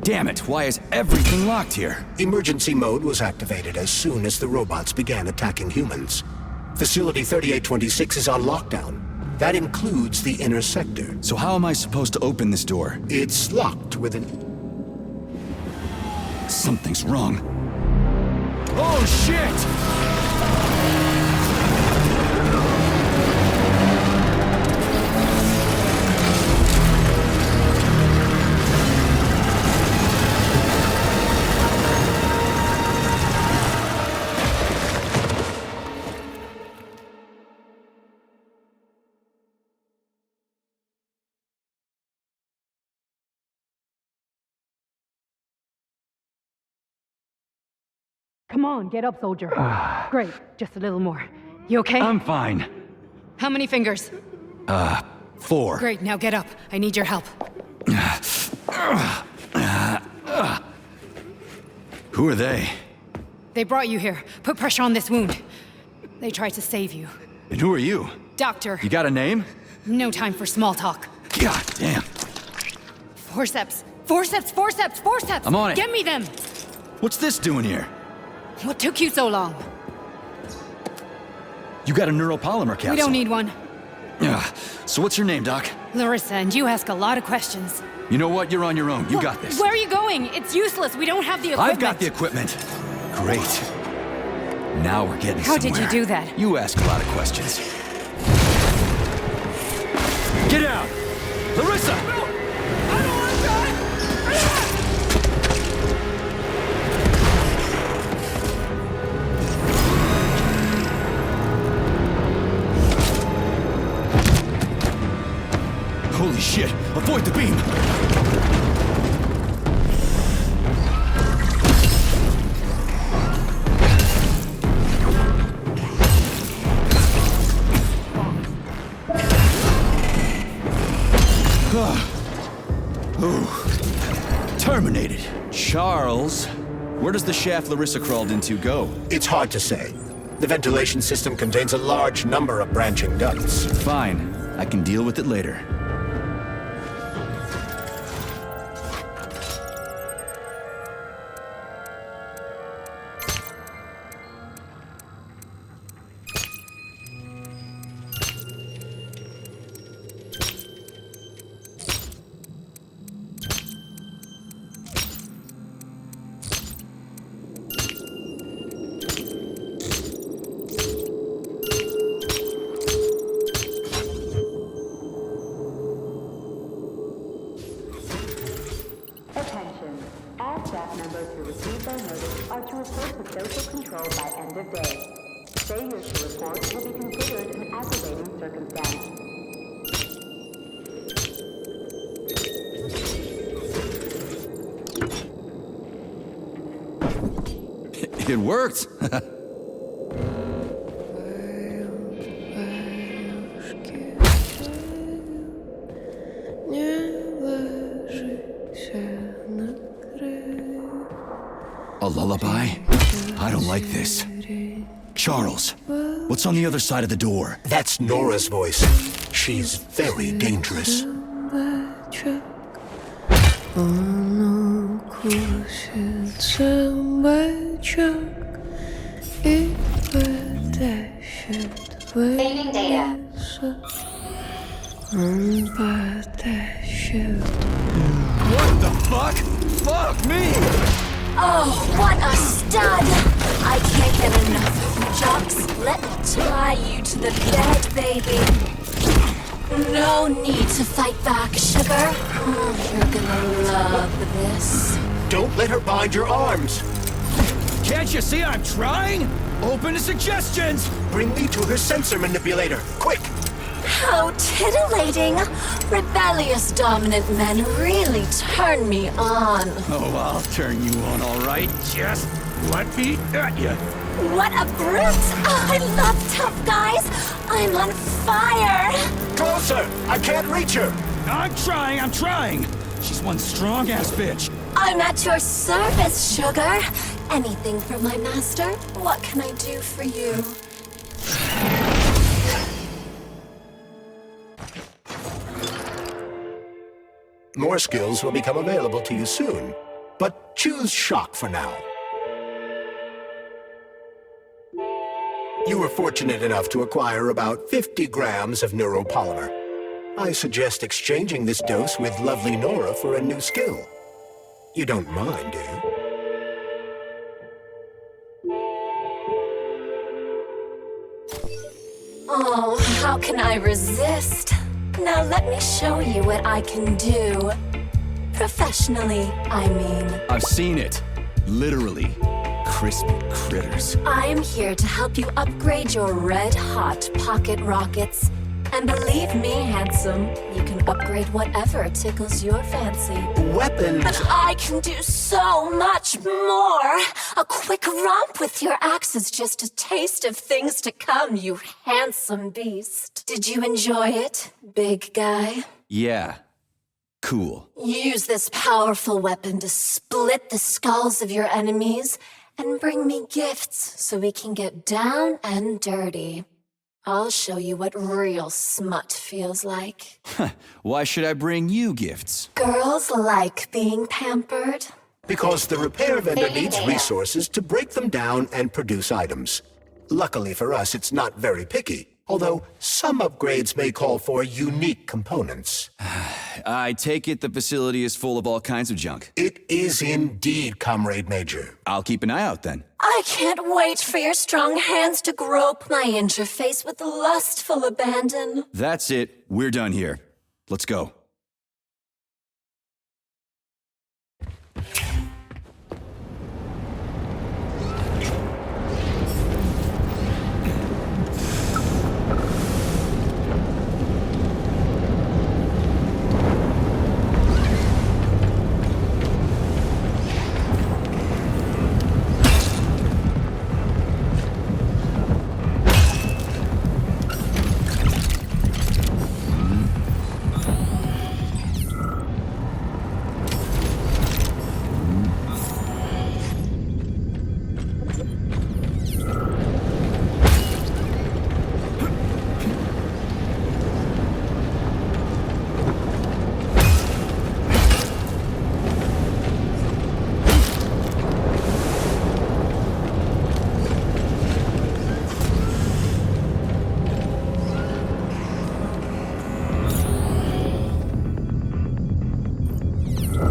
Damn it, why is everything locked here? Emergency mode was activated as soon as the robots began attacking humans. Facility 3826 is on lockdown. That includes the inner sector. So how am I supposed to open this door? It's locked with an... Something's wrong. Oh, shit! Come on, get up, soldier. Great, just a little more. You okay? I'm fine. How many fingers? 4. Great, now get up. I need your help. Who are they? They brought you here. Put pressure on this wound. They tried to save you. And who are you? Doctor. You got a name? No time for small talk. God damn. Forceps. Forceps, forceps, forceps! I'm on it. Get me them! What's this doing here? What took you so long? You got a neuropolymer capsule. We don't need one. Ugh. So what's your name, Doc? Larissa, and you ask a lot of questions. You know what? You're on your own. You got this. Where are you going? It's useless. We don't have the equipment. I've got the equipment. Great. Now we're getting How somewhere. did you do that? You ask a lot of questions. Get out! Larissa! No! I don't want to die! Holy shit! Avoid the beam! Ooh. Terminated. Charles, where does the shaft Larissa crawled into go? It's hard to say. The ventilation system contains a large number of branching ducts. Fine. I can deal with it later. Attention. All staff members who receive their notice are to report to social control by end of day. Failures to report will be considered an aggravating circumstance. It worked! A lullaby? I don't like this. Charles, what's on the other side of the door? That's Nora's voice. She's very dangerous. Fading data. What the fuck? Fuck me! Oh, what a stud! I can't get enough of you, Jocks. Let me tie you to the bed, baby. No need to fight back, sugar. You're gonna love this. Don't let her bind your arms. Can't you see I'm trying? Open to suggestions! Bring me to her sensor manipulator, quick! How titillating! Rebellious dominant men really turn me on. Oh, I'll turn you on, all right. Just let me at you. What a brute! Oh, I love tough guys. I'm on fire. Closer! I can't reach her! I'm trying! She's one strong-ass bitch. I'm at your service, sugar. Anything for my master? What can I do for you? More skills will become available to you soon, but choose shock for now. You were fortunate enough to acquire about 50 grams of neuropolymer. I suggest exchanging this dose with lovely Nora for a new skill. You don't mind, do you? Oh, how can I resist? Now let me show you what I can do. Professionally, I mean. I've seen it. Literally. Crispy critters. I am here to help you upgrade your red-hot pocket rockets. And believe me, handsome, you can upgrade whatever tickles your fancy. Weapons! But I can do so much more! A quick romp with your axe is just a taste of things to come, you handsome beast. Did you enjoy it, big guy? Yeah. Cool. Use this powerful weapon to split the skulls of your enemies and bring me gifts so we can get down and dirty. I'll show you what real smut feels like. Why should I bring you gifts? Girls like being pampered. Because the repair vendor needs resources to break them down and produce items. Luckily for us, it's not very picky, although some upgrades may call for unique components. I take it the facility is full of all kinds of junk. It is indeed, Comrade Major. I'll keep an eye out then. I can't wait for your strong hands to grope my interface with lustful abandon. That's it. We're done here. Let's go.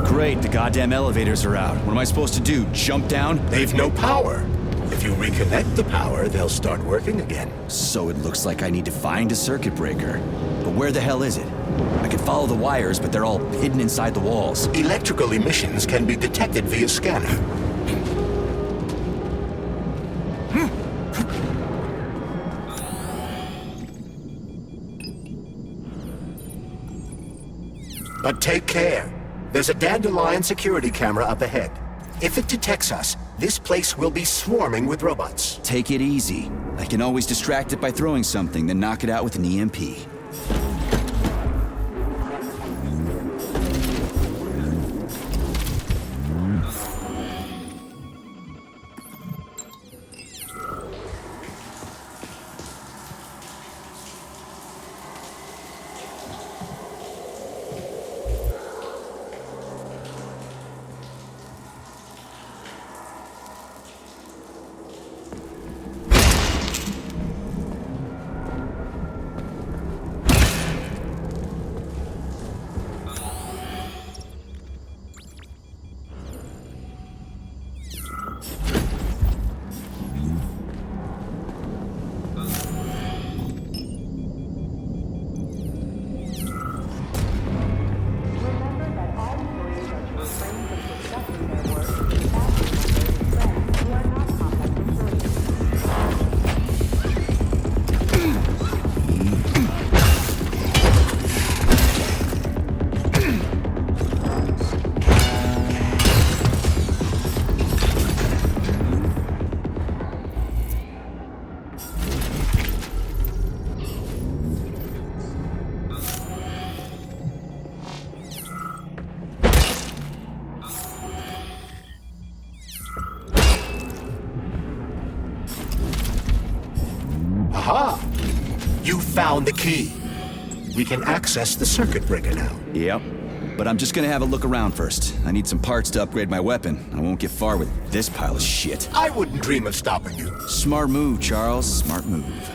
Great, the goddamn elevators are out. What am I supposed to do, jump down? They've no power. If you reconnect the power, they'll start working again. So it looks like I need to find a circuit breaker. But where the hell is it? I can follow the wires, but they're all hidden inside the walls. Electrical emissions can be detected via scanner. But take care. There's a dandelion security camera up ahead. If it detects us, this place will be swarming with robots. Take it easy. I can always distract it by throwing something, then knock it out with an EMP. Aha! You found the key. We can access the circuit breaker now. Yep. But I'm just gonna have a look around first. I need some parts to upgrade my weapon. I won't get far with this pile of shit. I wouldn't dream of stopping you. Smart move, Charles. Smart move.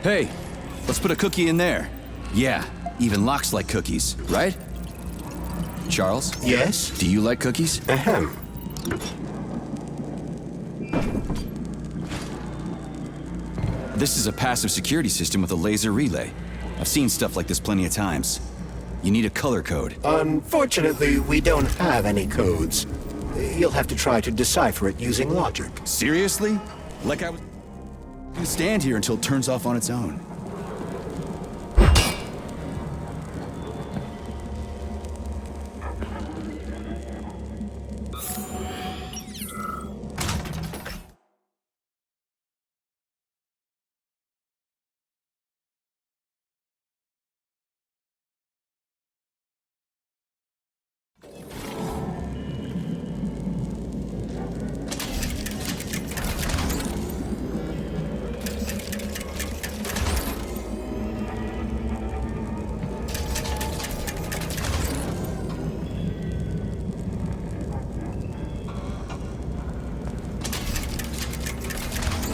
Hey, let's put a cookie in there. Yeah, even locks like cookies, right? Charles? Yes? Do you like cookies? Ahem. This is a passive security system with a laser relay. I've seen stuff like this plenty of times. You need a color code. Unfortunately, we don't have any codes. You'll have to try to decipher it using logic. Seriously? Like I was gonna stand here until it turns off on its own.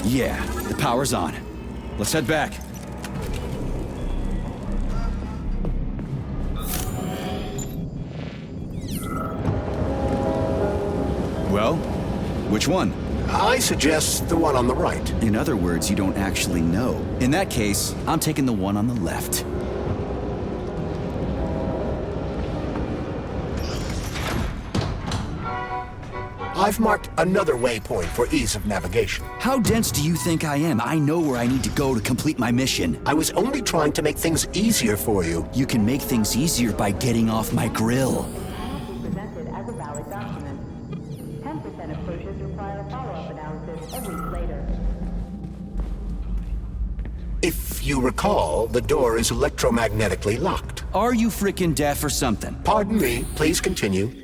Yeah, the power's on. Let's head back. Well, which one? I suggest the one on the right. In other words, you don't actually know. In that case, I'm taking the one on the left. I've marked another waypoint for ease of navigation. How dense do you think I am? I know where I need to go to complete my mission. I was only trying to make things easier for you. You can make things easier by getting off my grill. Presented as a valid document. 10% of pushers require a follow-up analysis a week later. If you recall, the door is electromagnetically locked. Are you frickin' deaf or something? Pardon me, please continue.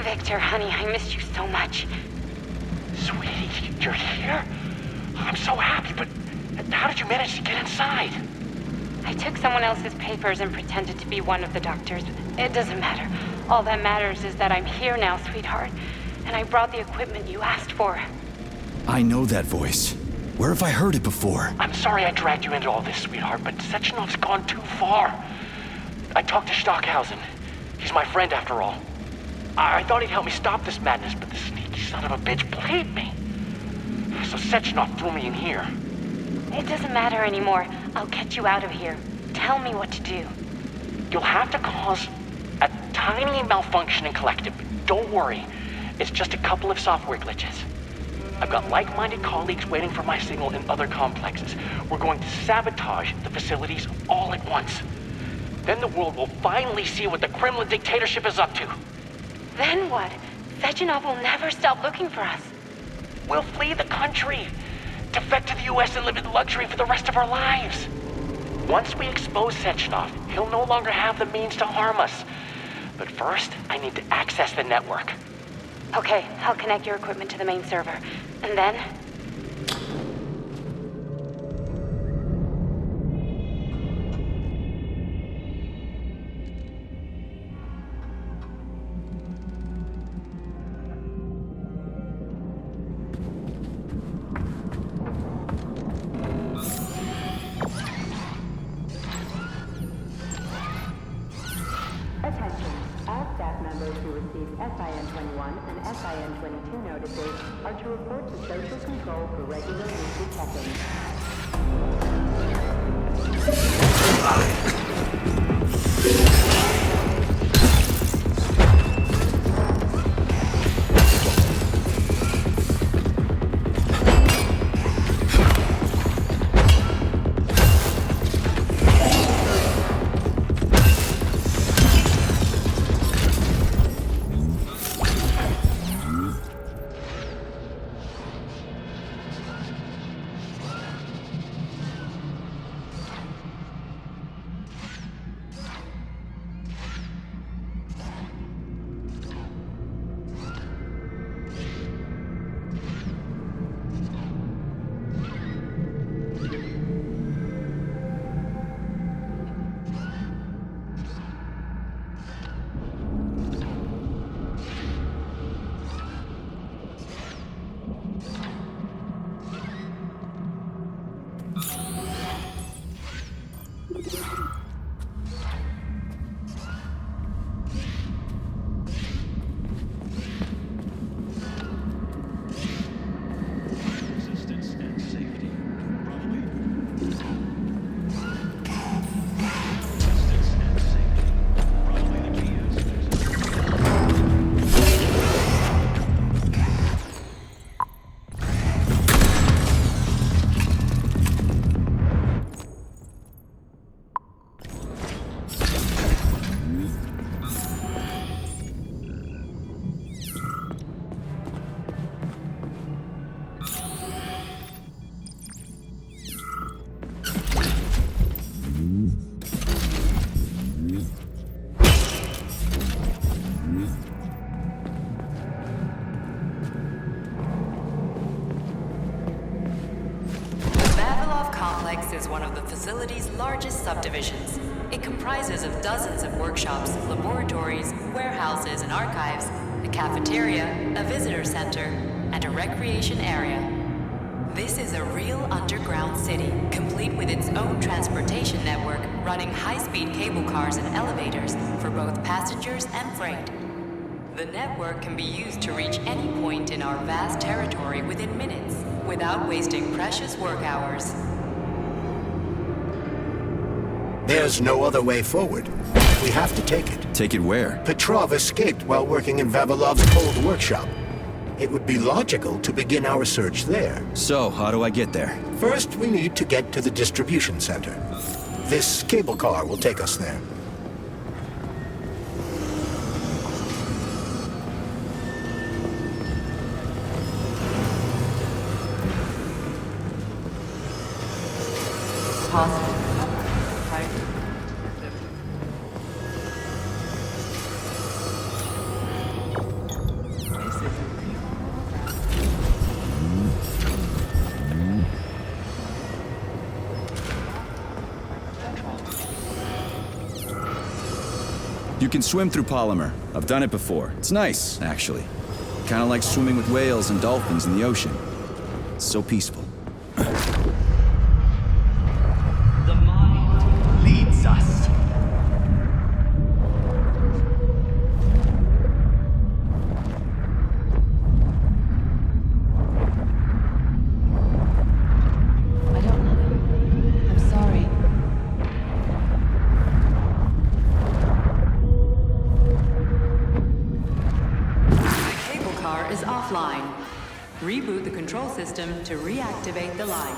Victor, honey, I missed you so much. Sweetie, you're here? I'm so happy, but how did you manage to get inside? I took someone else's papers and pretended to be one of the doctors. It doesn't matter. All that matters is that I'm here now, sweetheart. And I brought the equipment you asked for. I know that voice. Where have I heard it before? I'm sorry I dragged you into all this, sweetheart, but Sechenov's gone too far. I talked to Stockhausen. He's my friend after all. I thought he'd help me stop this madness, but the sneaky son of a bitch played me. So Sechenov threw me in here. It doesn't matter anymore. I'll get you out of here. Tell me what to do. You'll have to cause a tiny malfunction in Collective. Don't worry. It's just a couple of software glitches. I've got like-minded colleagues waiting for my signal in other complexes. We're going to sabotage the facilities all at once. Then the world will finally see what the Kremlin dictatorship is up to. Then what? Sechenov will never stop looking for us. We'll flee the country, defect to the US and live in luxury for the rest of our lives. Once we expose Sechenov, he'll no longer have the means to harm us. But first, I need to access the network. Okay, I'll connect your equipment to the main server. And then... Attention, all staff members who receive SIN-21 and SIN-22 notices are to report to social control for regular weekly check-ins. Is one of the facility's largest subdivisions. It comprises of dozens of workshops, laboratories, warehouses and archives, a cafeteria, a visitor center, and a recreation area. This is a real underground city, complete with its own transportation network, running high-speed cable cars and elevators for both passengers and freight. The network can be used to reach any point in our vast territory within minutes, without wasting precious work hours. There's no other way forward. We have to take it. Take it where? Petrov escaped while working in Vavilov's cold workshop. It would be logical to begin our search there. So, how do I get there? First, we need to get to the distribution center. This cable car will take us there. Positive. You can swim through polymer. I've done it before. It's nice, actually. Kind of like swimming with whales and dolphins in the ocean. It's so peaceful. The mind leads us. I don't know. I'm sorry. Is offline. Reboot the control system to reactivate the line.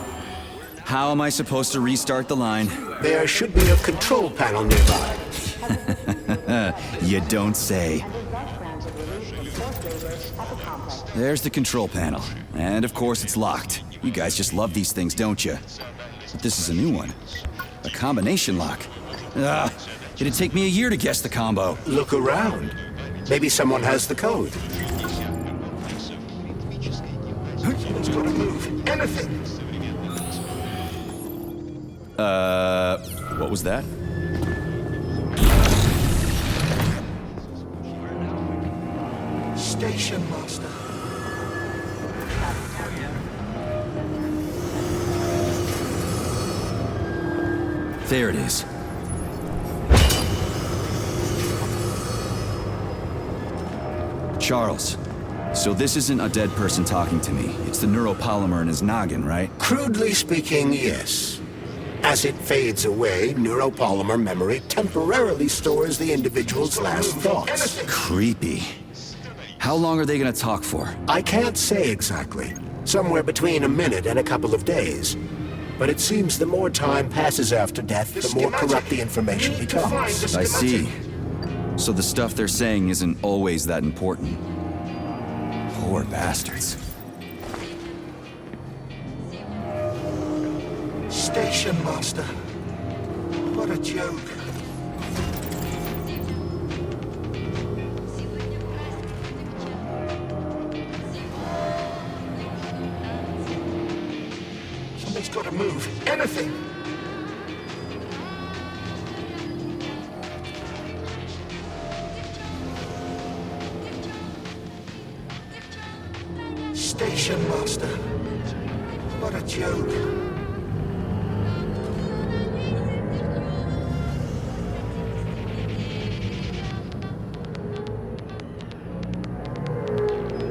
How am I supposed to restart the line? There should be a control panel nearby. You don't say. There's the control panel. And of course it's locked. You guys just love these things, don't you? But this is a new one. A combination lock. It'd take me a year to guess the combo. Look around. Maybe someone has the code. It's gonna move. Anything. What was that? Station master. There it is. Charles, so this isn't a dead person talking to me. It's the neuropolymer in his noggin, right? Crudely speaking, yes. As it fades away, neuropolymer memory temporarily stores the individual's last thoughts. Creepy. How long are they gonna talk for? I can't say exactly. Somewhere between a minute and a couple of days. But it seems the more time passes after death, the more corrupt the information becomes. I see. So the stuff they're saying isn't always that important. Poor bastards. Station Master. What a joke. Something's got to move. Anything. Station Master. What a joke.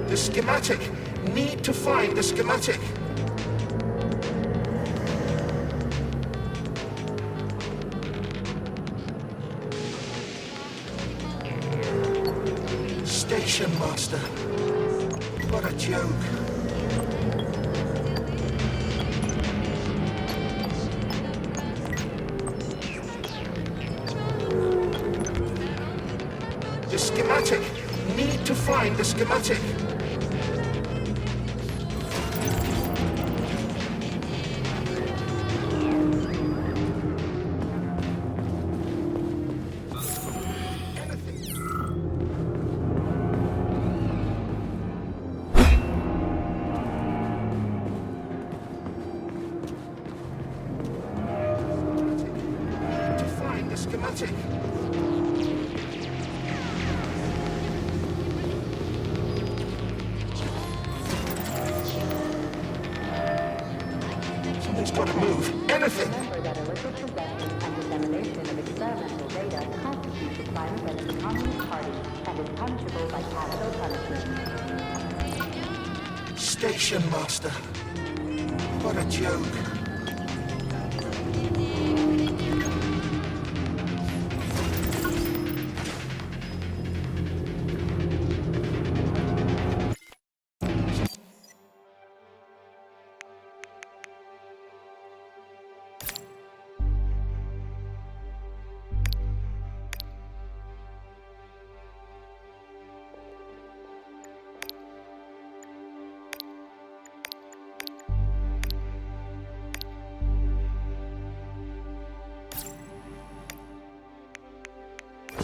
The schematic. Need to find the schematic. Station Master. What a joke. The schematic. Need to find the schematic. Schematic. Something's got to move. Anything. Remember that illicit possession and dissemination of experimental data constitutes a crime against the Communist Party and is punishable by capital punishment. Station Master. What a joke.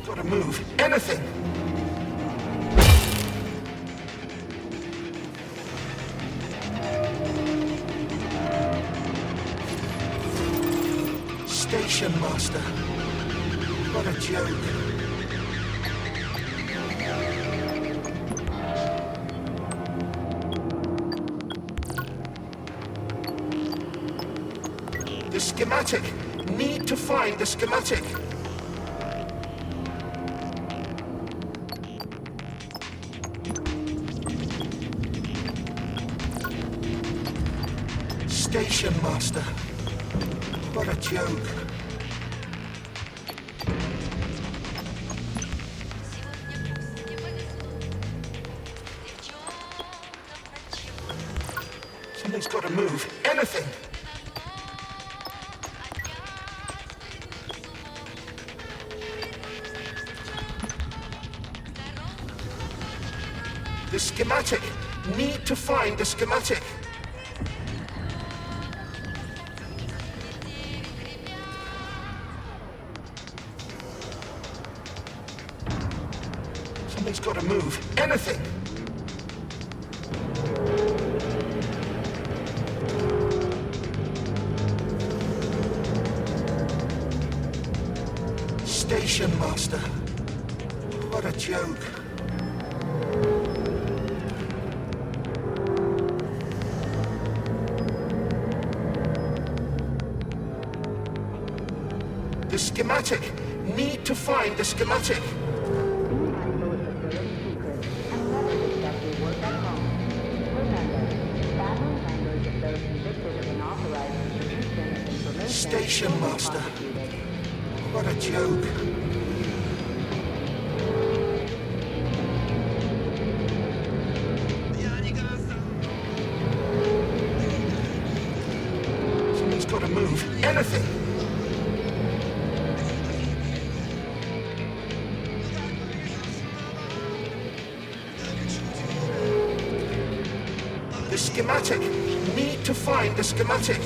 Got to move. Anything. Station Master. What a joke. The schematic. Need to find the schematic. Station Master. What a joke. Something's got to move. Anything. The schematic. Need to find the schematic. Something's got to move. Anything. Station Master. What a joke. The schematic. Need to find the schematic. Be mindful of facility secrets and let Station Master. What a joke. Someone's got to move. Anything. The schematic. Need to find the schematic.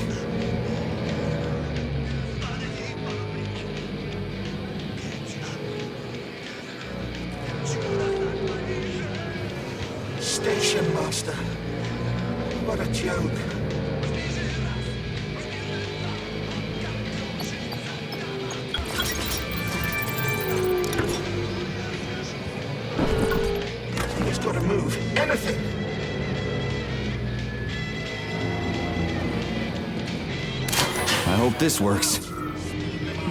Station Master. What a joke. He's got to move. Anything. I hope this works.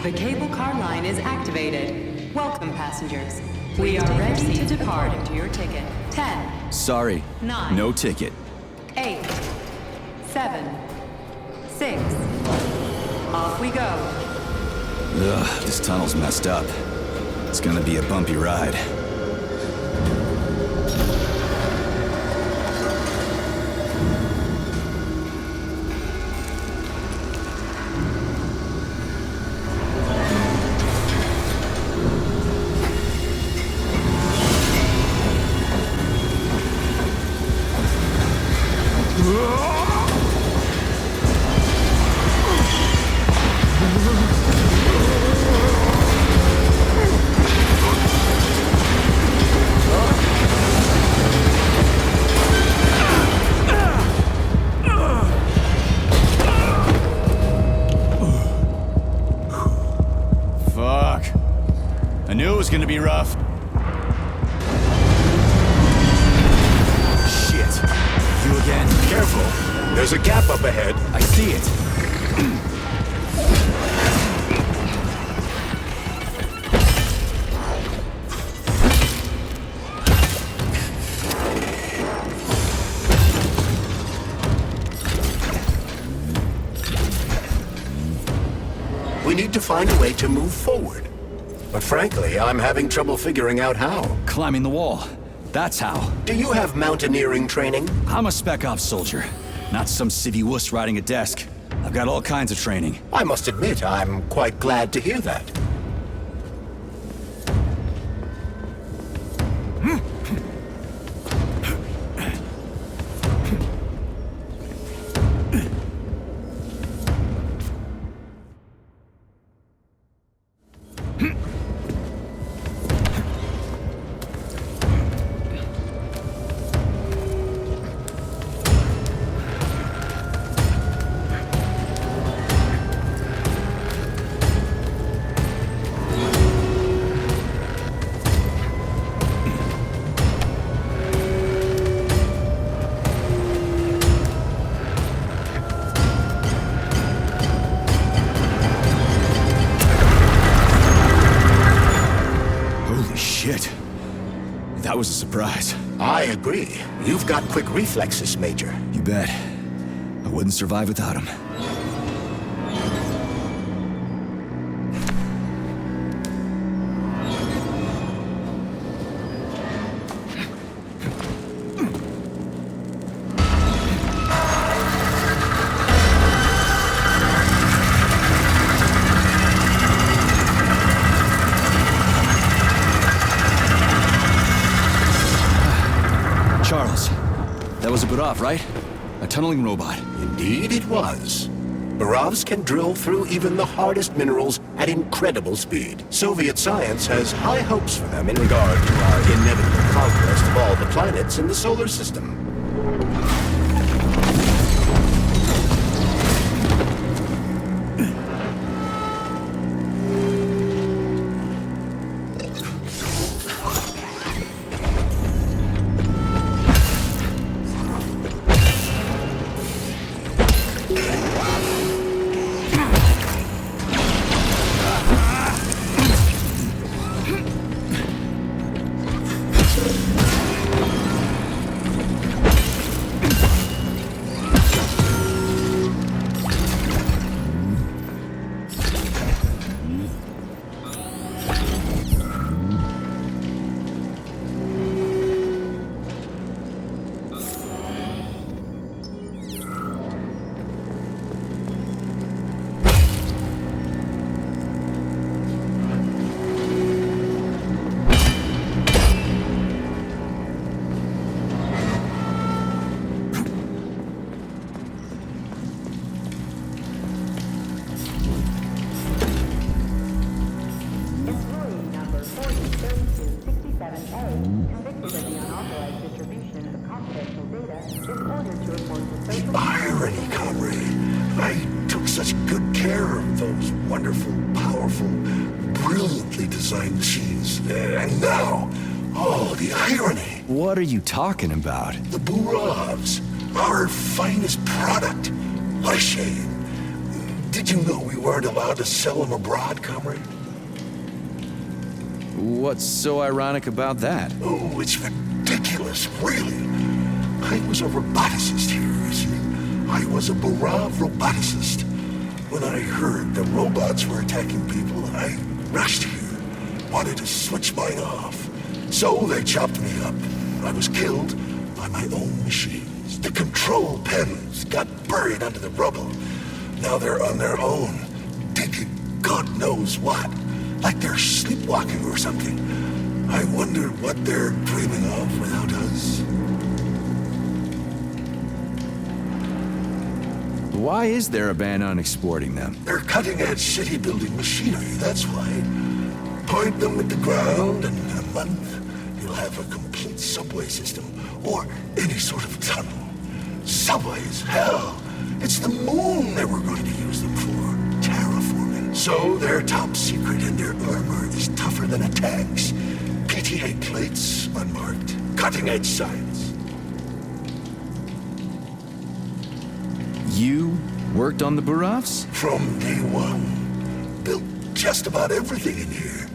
The cable car line is activated. Welcome, passengers. We are ready to depart into your ticket. 10, Sorry, 9. no ticket. 8, 7, 6. Off we go. Ugh, this tunnel's messed up. It's gonna be a bumpy ride. Fuck. I knew it was gonna be rough. Shit. You again? Careful. There's a gap up ahead. I see it. We need to find a way to move forward. But frankly, I'm having trouble figuring out how. Climbing the wall. That's how. Do you have mountaineering training? I'm a spec ops soldier, not some civvy wuss riding a desk. I've got all kinds of training. I must admit, I'm quite glad to hear that. Shit. That was a surprise. I agree. You've got quick reflexes, Major. You bet. I wouldn't survive without him. Charles, that was a Barav, right? A tunneling robot. Indeed it was. Baravs can drill through even the hardest minerals at incredible speed. Soviet science has high hopes for them in regard to our inevitable conquest of all the planets in the solar system. care of those wonderful, powerful, brilliantly designed machines. And now, oh, the irony. What are you talking about? The Burovs, our finest product. What a shame. Did you know we weren't allowed to sell them abroad, comrade? What's so ironic about that? Oh, it's ridiculous, really. I was a roboticist here, you see. I was a Burov roboticist. When I heard the robots were attacking people, I rushed here. Wanted to switch mine off. So they chopped me up. I was killed by my own machines. The control panels got buried under the rubble. Now they're on their own, digging God knows what. Like they're sleepwalking or something. I wonder what they're dreaming of without us. Why is there a ban on exporting them? They're cutting-edge city-building machinery, that's why. Point them at the ground, and in a month, you'll have a complete subway system, or any sort of tunnel. Subways, hell! It's the moon they were going to use them for. Terraforming. So they're top secret, and their armor is tougher than a tank's. PTA plates, unmarked. Cutting-edge science. You worked on the Burovs? From day one. Built just about everything in here.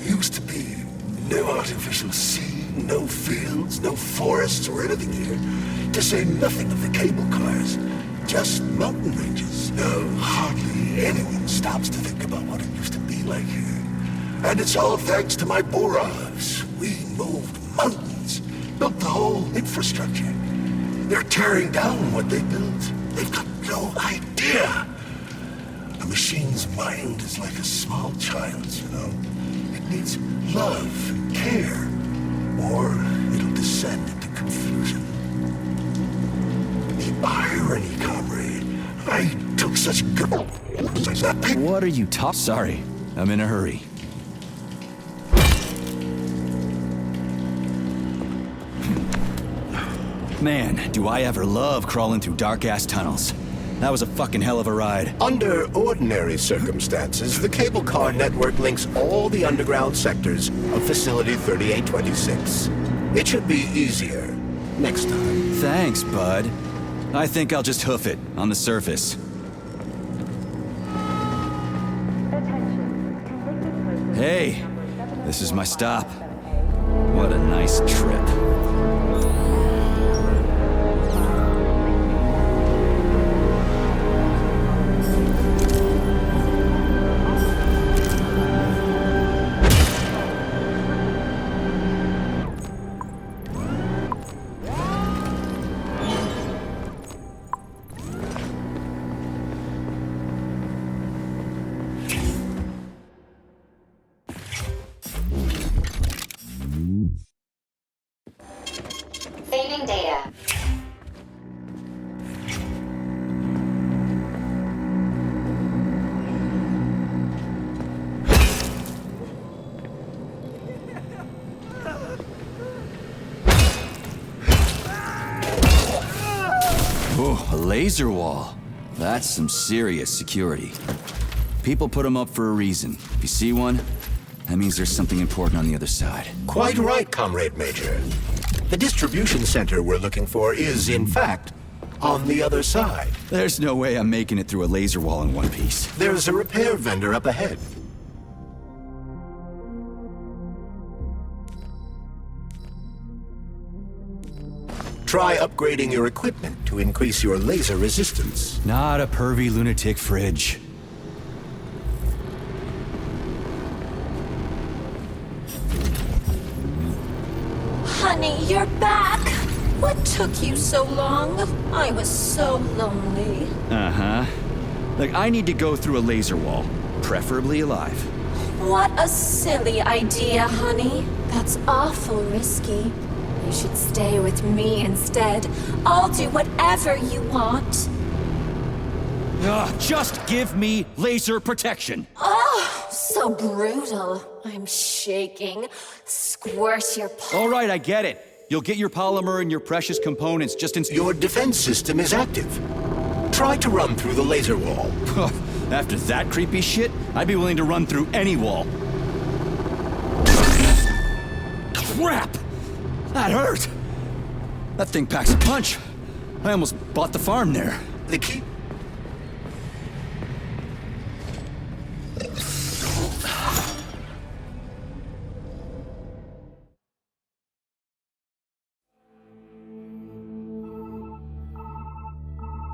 Used to be no artificial sea, no fields, no forests or anything here. To say nothing of the cable cars. Just mountain ranges. No, hardly anyone stops to think about what it used to be like here. And it's all thanks to my Burovs. We moved mountains, built the whole infrastructure. They're tearing down what they built. They've got no idea. A machine's mind is like a small child's, you know. It needs love and care, or it'll descend into confusion. The irony, comrade. I took such good... What are you talking? Sorry, I'm in a hurry. Man, do I ever love crawling through dark-ass tunnels. That was a fucking hell of a ride. Under ordinary circumstances, the cable car network links all the underground sectors of Facility 3826. It should be easier next time. Thanks, bud. I think I'll just hoof it on the surface. Hey, this is my stop. What a nice trip. Saving data. Oh, a laser wall. That's some serious security. People put them up for a reason. If you see one, that means there's something important on the other side. Quite right, Comrade Major. The distribution center we're looking for is, in fact, on the other side. There's no way I'm making it through a laser wall in one piece. There's a repair vendor up ahead. Try upgrading your equipment to increase your laser resistance. Not a pervy lunatic fridge. Honey, you're back. What took you so long? I was so lonely. Uh-huh. Like, I need to go through a laser wall, preferably alive. What a silly idea, honey. That's awful risky. You should stay with me instead. I'll do whatever you want. Just give me laser protection. Oh, so brutal. I'm shaking. Squirt your All right, I get it. You'll get your polymer and your precious components just in... Your defense system is active. Try to run through the laser wall. After that creepy shit, I'd be willing to run through any wall. Crap! That hurt! That thing packs a punch. I almost bought the farm there. The key...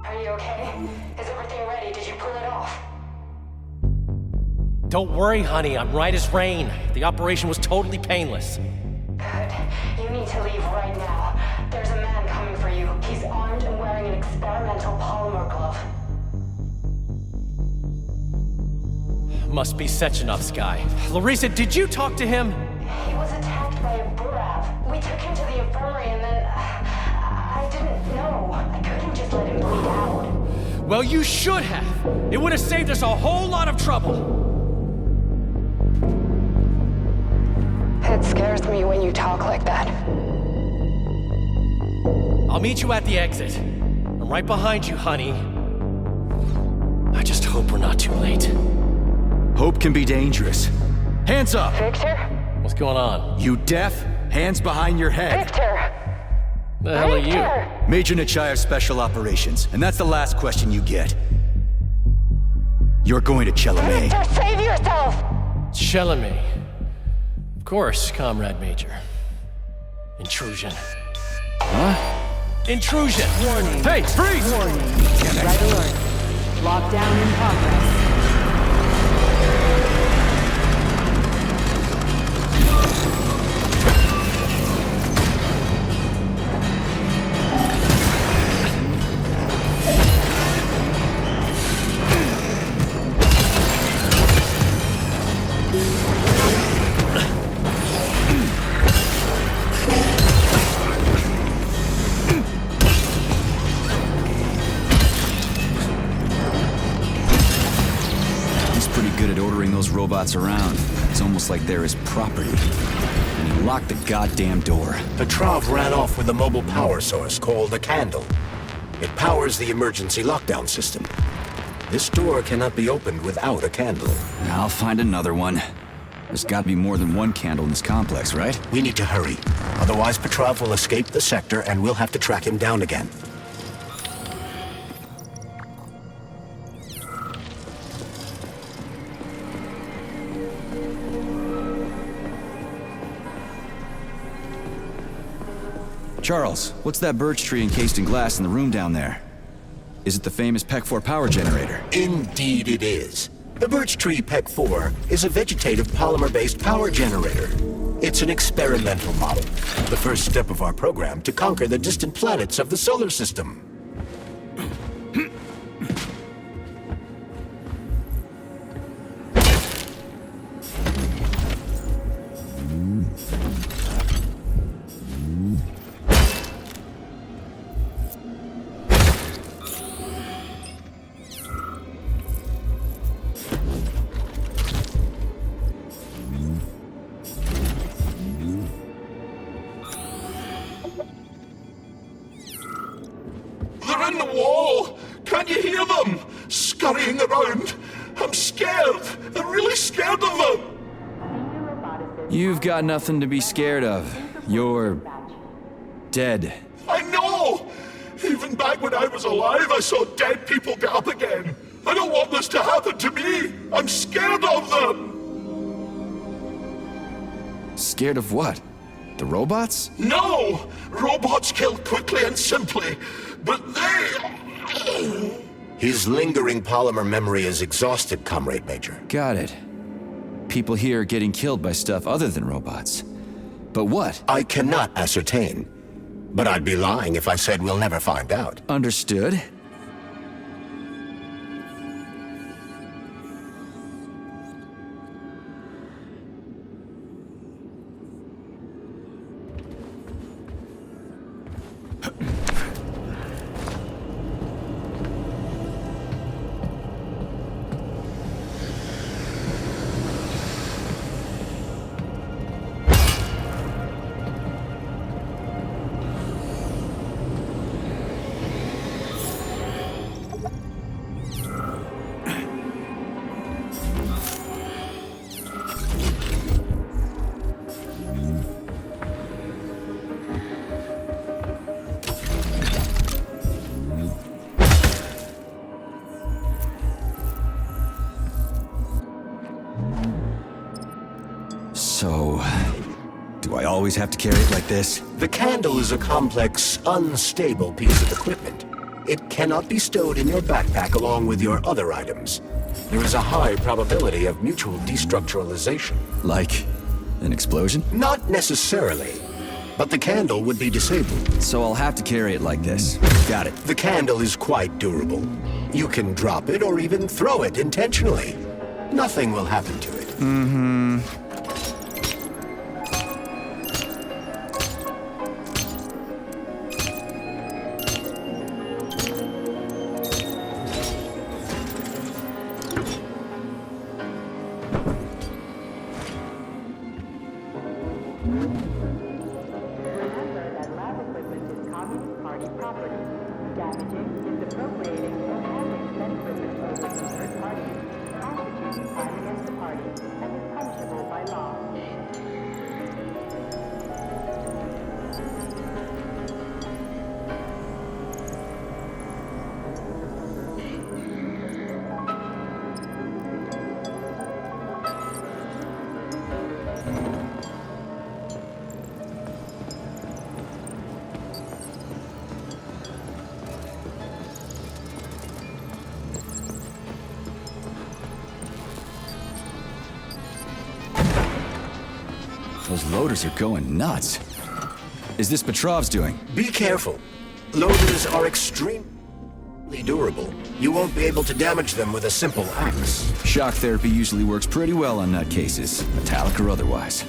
Are you okay? Is everything ready? Did you pull it off? Don't worry, honey. I'm right as rain. The operation was totally painless. Good. You need to leave right now. There's a man coming for you. He's armed and wearing an experimental polymer glove. Must be Sechenov's guy. Larissa, did you talk to him? He was attacked by a Burav. We took him to the infirmary and then... I didn't know. I couldn't just let him bleed out. Well, you should have. It would have saved us a whole lot of trouble. It scares me when you talk like that. I'll meet you at the exit. I'm right behind you, honey. I just hope we're not too late. Hope can be dangerous. Hands up! Victor? What's going on? You deaf? Hands behind your head. Victor! The hell are you? Major Nechayev Special Operations, and that's the last question you get. You're going to Chalamet. Victor, save yourself! Chalamet. Of course, Comrade Major. Intrusion. Huh? Intrusion! Warning. Hey, freeze! Warning. Red alert. Lockdown in progress. Robots around. It's almost like they're his property. And he locked the goddamn door. Petrov ran off with a mobile power source called a candle. It powers the emergency lockdown system. This door cannot be opened without a candle. I'll find another one. There's got to be more than one candle in this complex, right? We need to hurry. Otherwise, Petrov will escape the sector and we'll have to track him down again. Charles, what's that birch tree encased in glass in the room down there? Is it the famous PEC 4 power generator? Indeed it is. The birch tree PEC 4 is a vegetative polymer-based power generator. It's an experimental model, the first step of our program to conquer the distant planets of the solar system. They're in the wall! Can't you hear them? Scurrying around. I'm scared. I'm really scared of them. You've got nothing to be scared of. You're... dead. I know! Even back when I was alive, I saw dead people get up again. I don't want this to happen to me. I'm scared of them. Scared of what? The robots? No! Robots kill quickly and simply, but they... His lingering polymer memory is exhausted, Comrade Major. Got it. People here are getting killed by stuff other than robots. But what? I cannot ascertain. But I'd be lying if I said we'll never find out. Understood. So, do I always have to carry it like this? The candle is a complex, unstable piece of equipment. It cannot be stowed in your backpack along with your other items. There is a high probability of mutual destructuralization. Like an explosion? Not necessarily, but the candle would be disabled. So I'll have to carry it like this. Got it. The candle is quite durable. You can drop it or even throw it intentionally. Nothing will happen to it. Mm-hmm. Those loaders are going nuts. Is this Petrov's doing? Be careful. Loaders are extremely durable. You won't be able to damage them with a simple axe. Shock therapy usually works pretty well on nutcases, metallic or otherwise.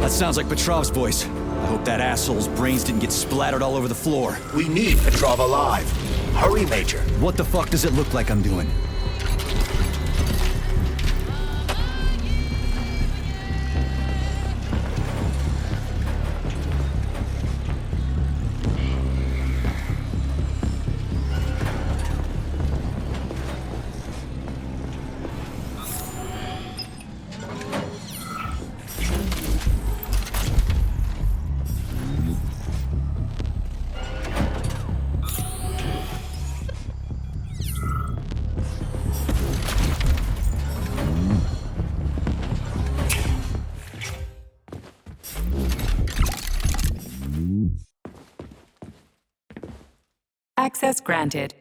That sounds like Petrov's voice. I hope that asshole's brains didn't get splattered all over the floor. We need Petrov alive. Hurry, Major. What the fuck does it look like I'm doing? Access granted.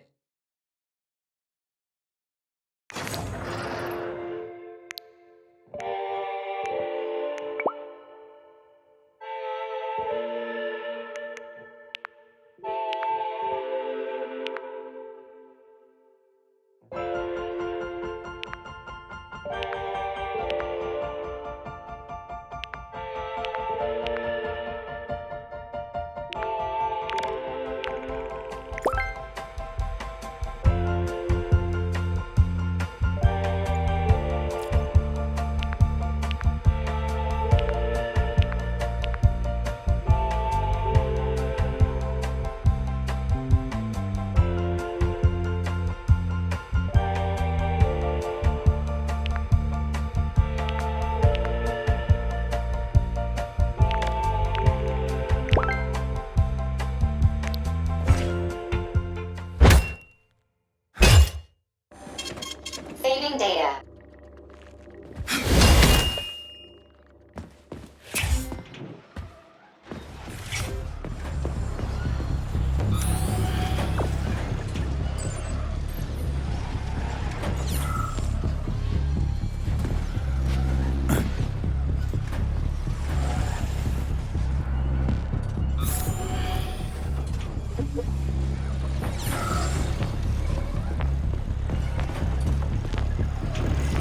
Saving data.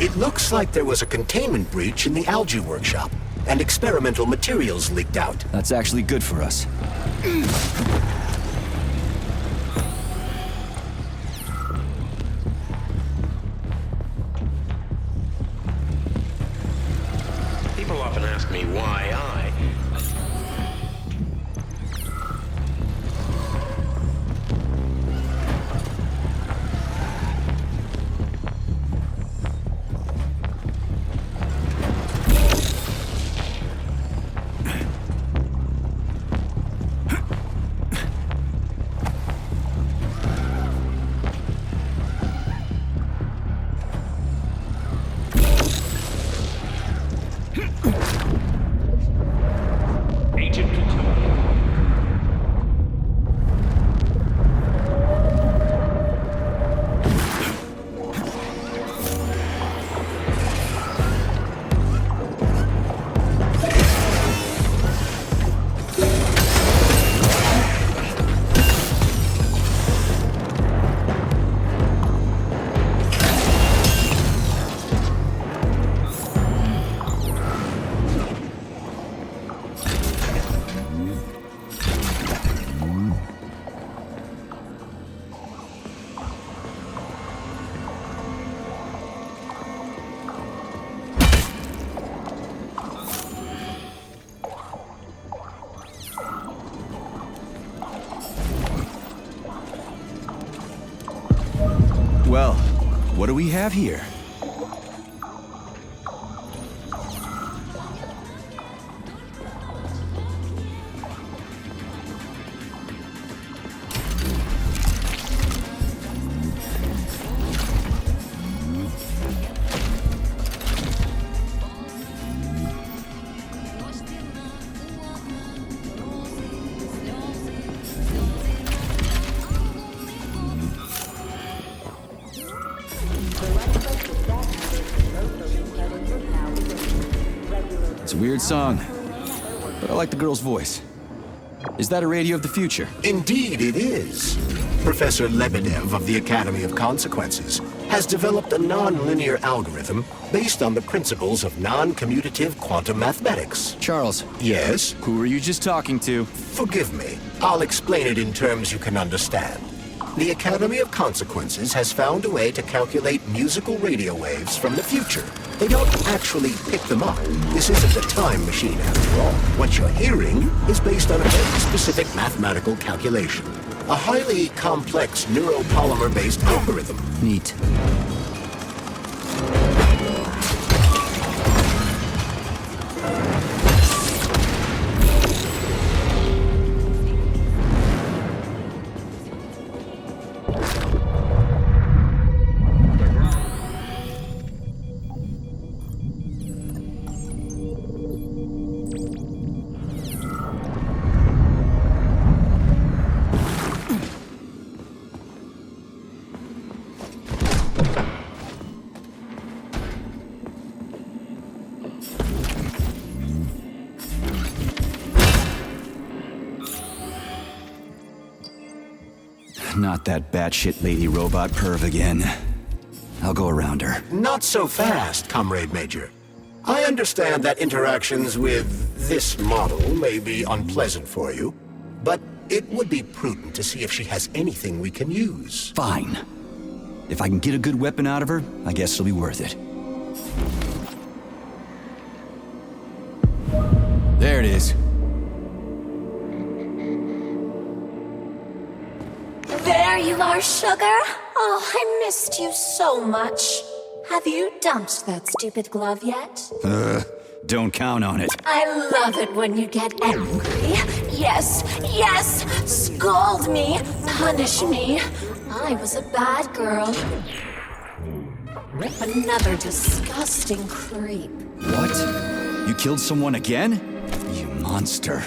It looks like there was a containment breach in the algae workshop, and experimental materials leaked out. That's actually good for us. People often ask me why I. Well, what do we have here? It's a weird song, but I like the girl's voice. Is that a radio of the future? Indeed it is. Professor Lebedev of the Academy of Consequences has developed a non-linear algorithm based on the principles of non-commutative quantum mathematics. Charles. Yes? Who were you just talking to? Forgive me. I'll explain it in terms you can understand. The Academy of Consequences has found a way to calculate musical radio waves from the future. They don't actually pick them up. This isn't a time machine after all. What you're hearing is based on a very specific mathematical calculation. A highly complex neuropolymer-based algorithm. Neat. Not that batshit lady robot perv again. I'll go around her. Not so fast, Comrade Major. I understand that interactions with this model may be unpleasant for you, but it would be prudent to see if she has anything we can use. Fine. If I can get a good weapon out of her, I guess it'll be worth it. There it is. There you are, sugar. Oh, I missed you so much. Have you dumped that stupid glove yet? Don't count on it. I love it when you get angry. Yes, yes! Scold me, punish me. I was a bad girl. Another disgusting creep. What? You killed someone again? You monster.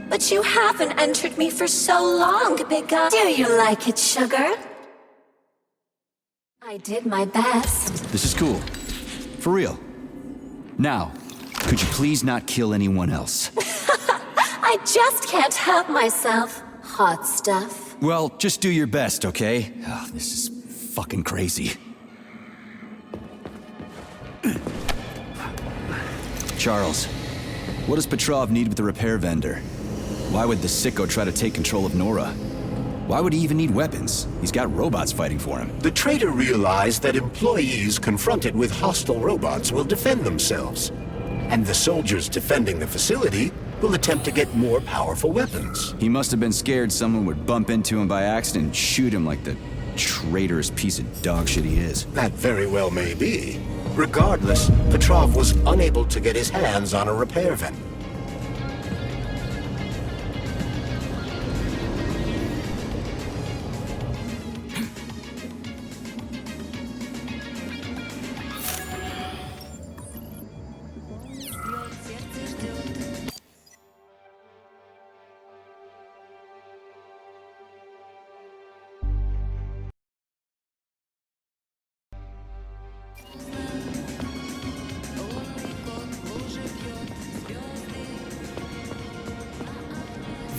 But you haven't entered me for so long, big guy. Do you like it, sugar? I did my best. This is cool. For real. Now, could you please not kill anyone else? I just can't help myself. Hot stuff. Well, just do your best, okay? Oh, this is fucking crazy. Charles, what does Petrov need with the repair vendor? Why would the sicko try to take control of Nora? Why would he even need weapons? He's got robots fighting for him. The traitor realized that employees confronted with hostile robots will defend themselves. And the soldiers defending the facility will attempt to get more powerful weapons. He must have been scared someone would bump into him by accident and shoot him like the traitorous piece of dog shit he is. That very well may be. Regardless, Petrov was unable to get his hands on a repair vendor.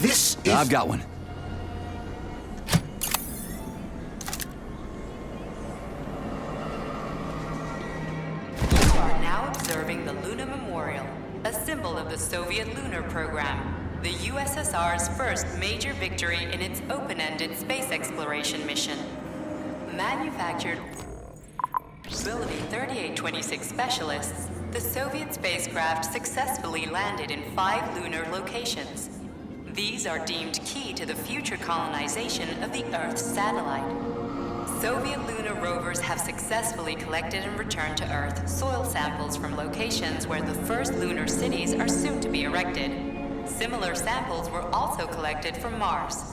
This is... I've got one. You are now observing the Luna Memorial, a symbol of the Soviet lunar program, the USSR's first major victory in its open-ended space exploration mission. Manufactured Ability 3826 specialists, the Soviet spacecraft successfully landed in 5 lunar locations. These are deemed key to the future colonization of the Earth's satellite. Soviet lunar rovers have successfully collected and returned to Earth soil samples from locations where the first lunar cities are soon to be erected. Similar samples were also collected from Mars.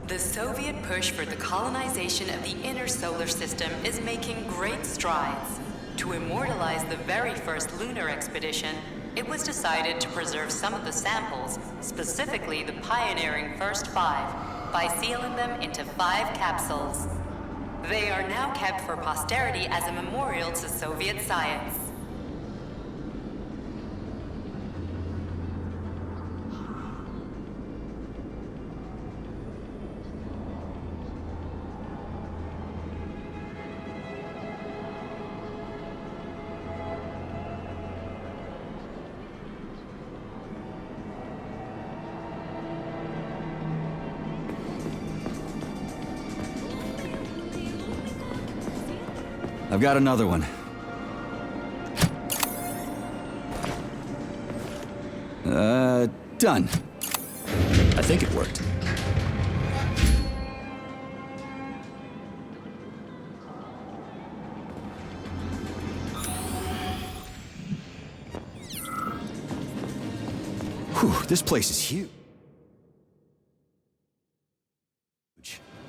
The Soviet push for the colonization of the inner solar system is making great strides. To immortalize the very first lunar expedition, it was decided to preserve some of the samples, specifically the pioneering first 5, by sealing them into 5 capsules. They are now kept for posterity as a memorial to Soviet science. I've got another one. Done. I think it worked. Whew, this place is huge.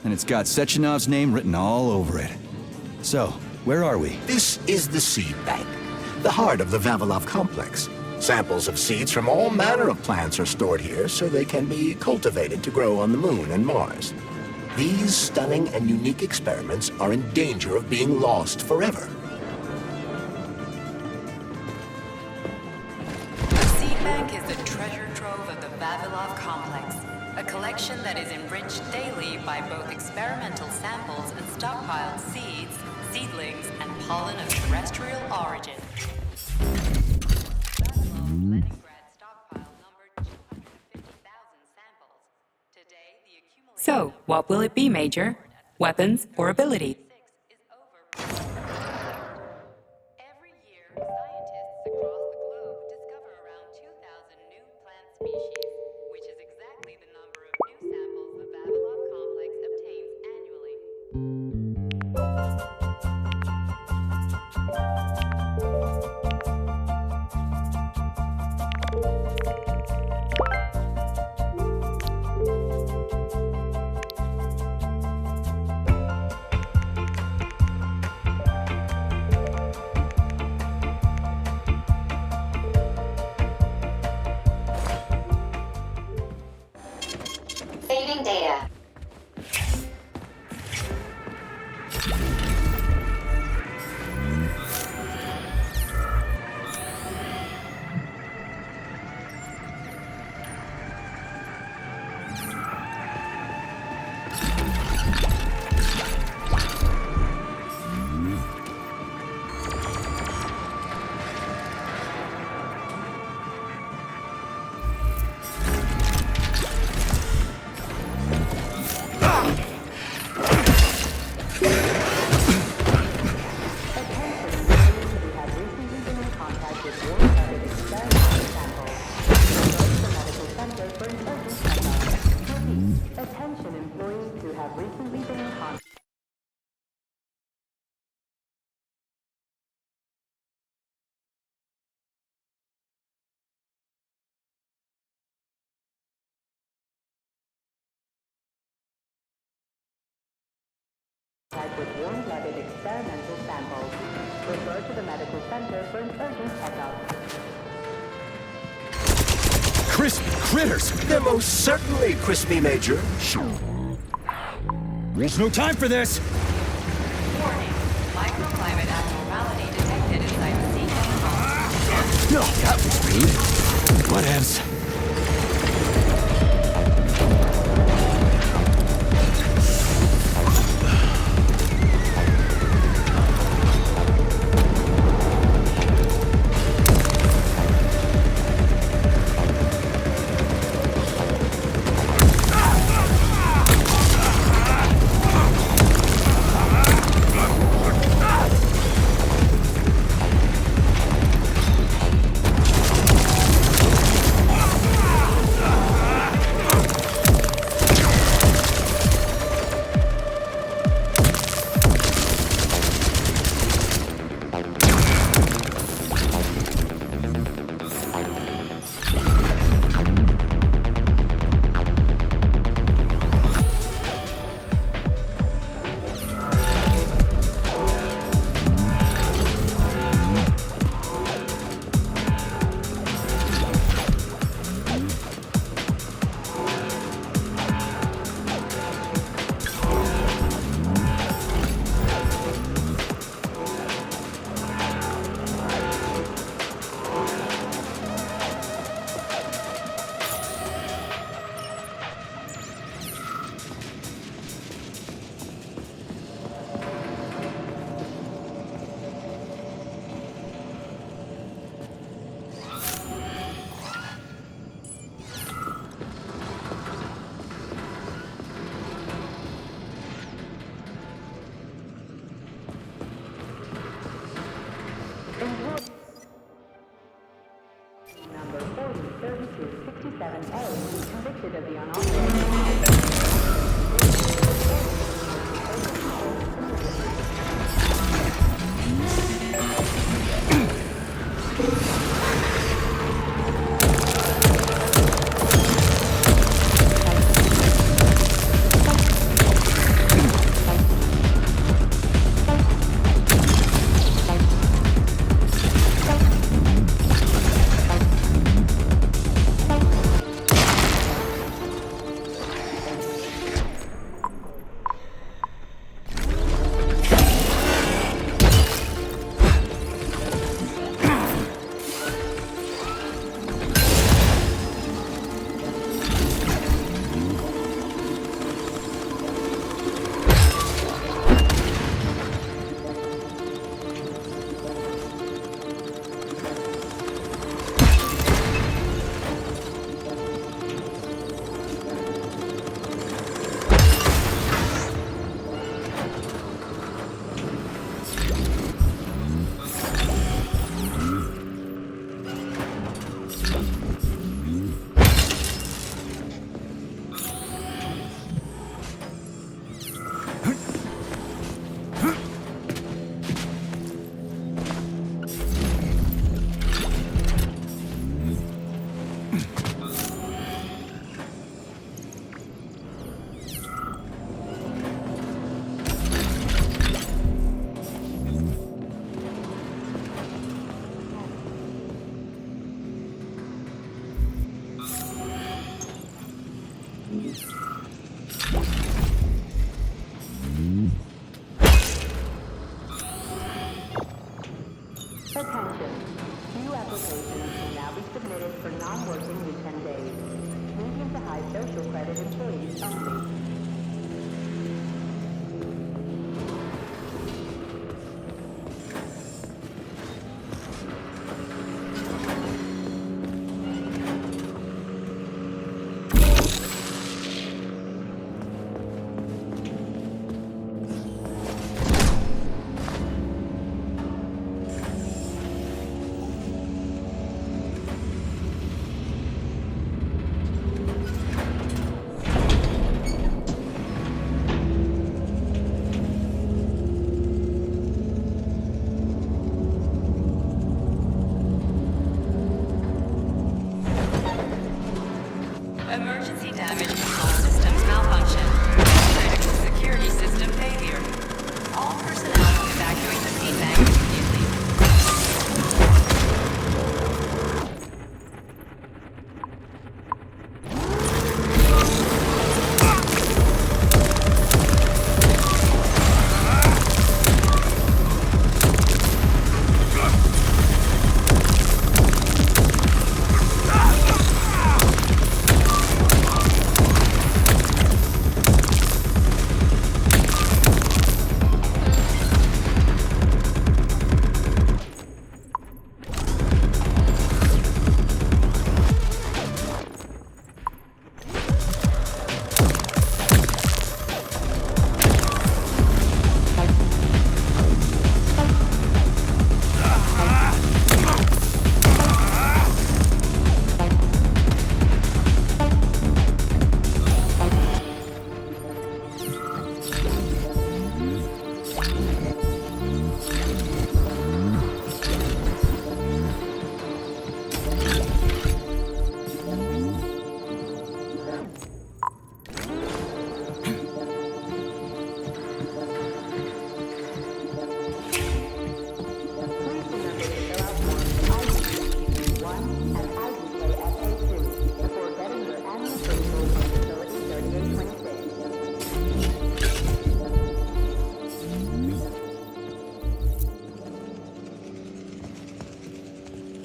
And it's got Sechenov's name written all over it. So, where are we? This is the seed bank, the heart of the Vavilov complex. Samples of seeds from all manner of plants are stored here so they can be cultivated to grow on the Moon and Mars. These stunning and unique experiments are in danger of being lost forever. The seed bank is the treasure trove of the Vavilov complex, a collection that is enriched daily by both experimental samples and stockpiled seeds, seedlings, and pollen of terrestrial origin. So, what will it be, Major? Weapons or ability? Every year, scientists across the globe discover around 2,000 new plant species, which is exactly the number of new samples the Vavilov complex obtains annually. with warm-blooded experimental samples. Refer to the medical center for an urgent checkup. Crispy critters! They're most certainly crispy, Major. There's no time for this! Warning. Microclimate abnormality detected inside the sea. No, that was rude. Whatevs. Number 403267A, convicted of the unauthorized. Attention. New applications can now be submitted for non-working weekend days. Medium to high social credit employees only.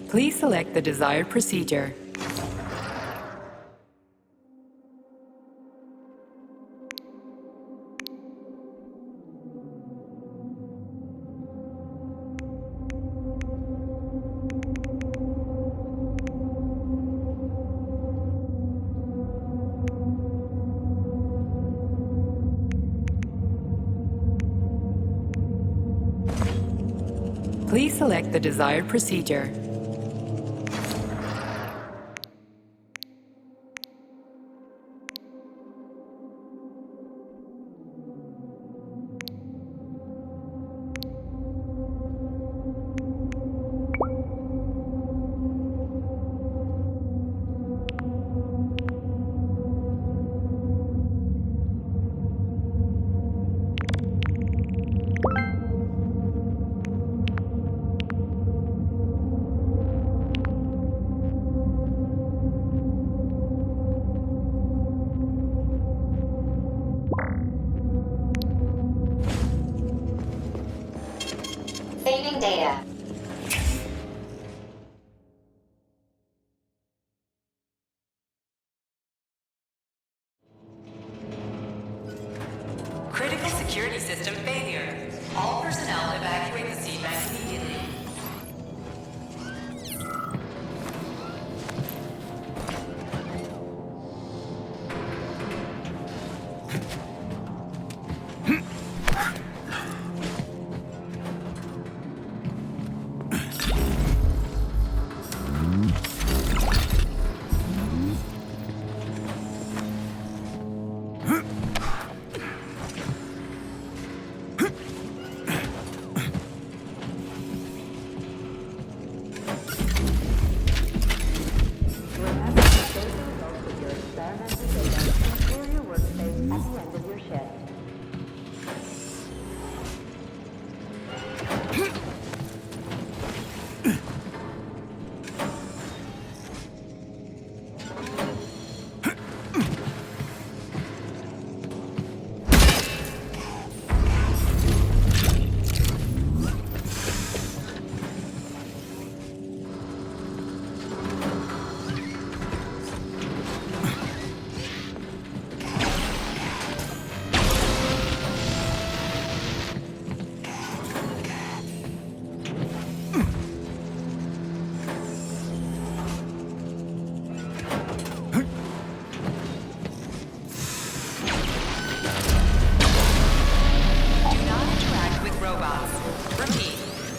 Please select the desired procedure. Please select the desired procedure. Saving data. Critical security system failure. All personnel evacuate the seed bank immediately.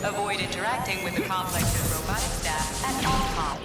Avoid interacting with the complex's robotic staff at all costs.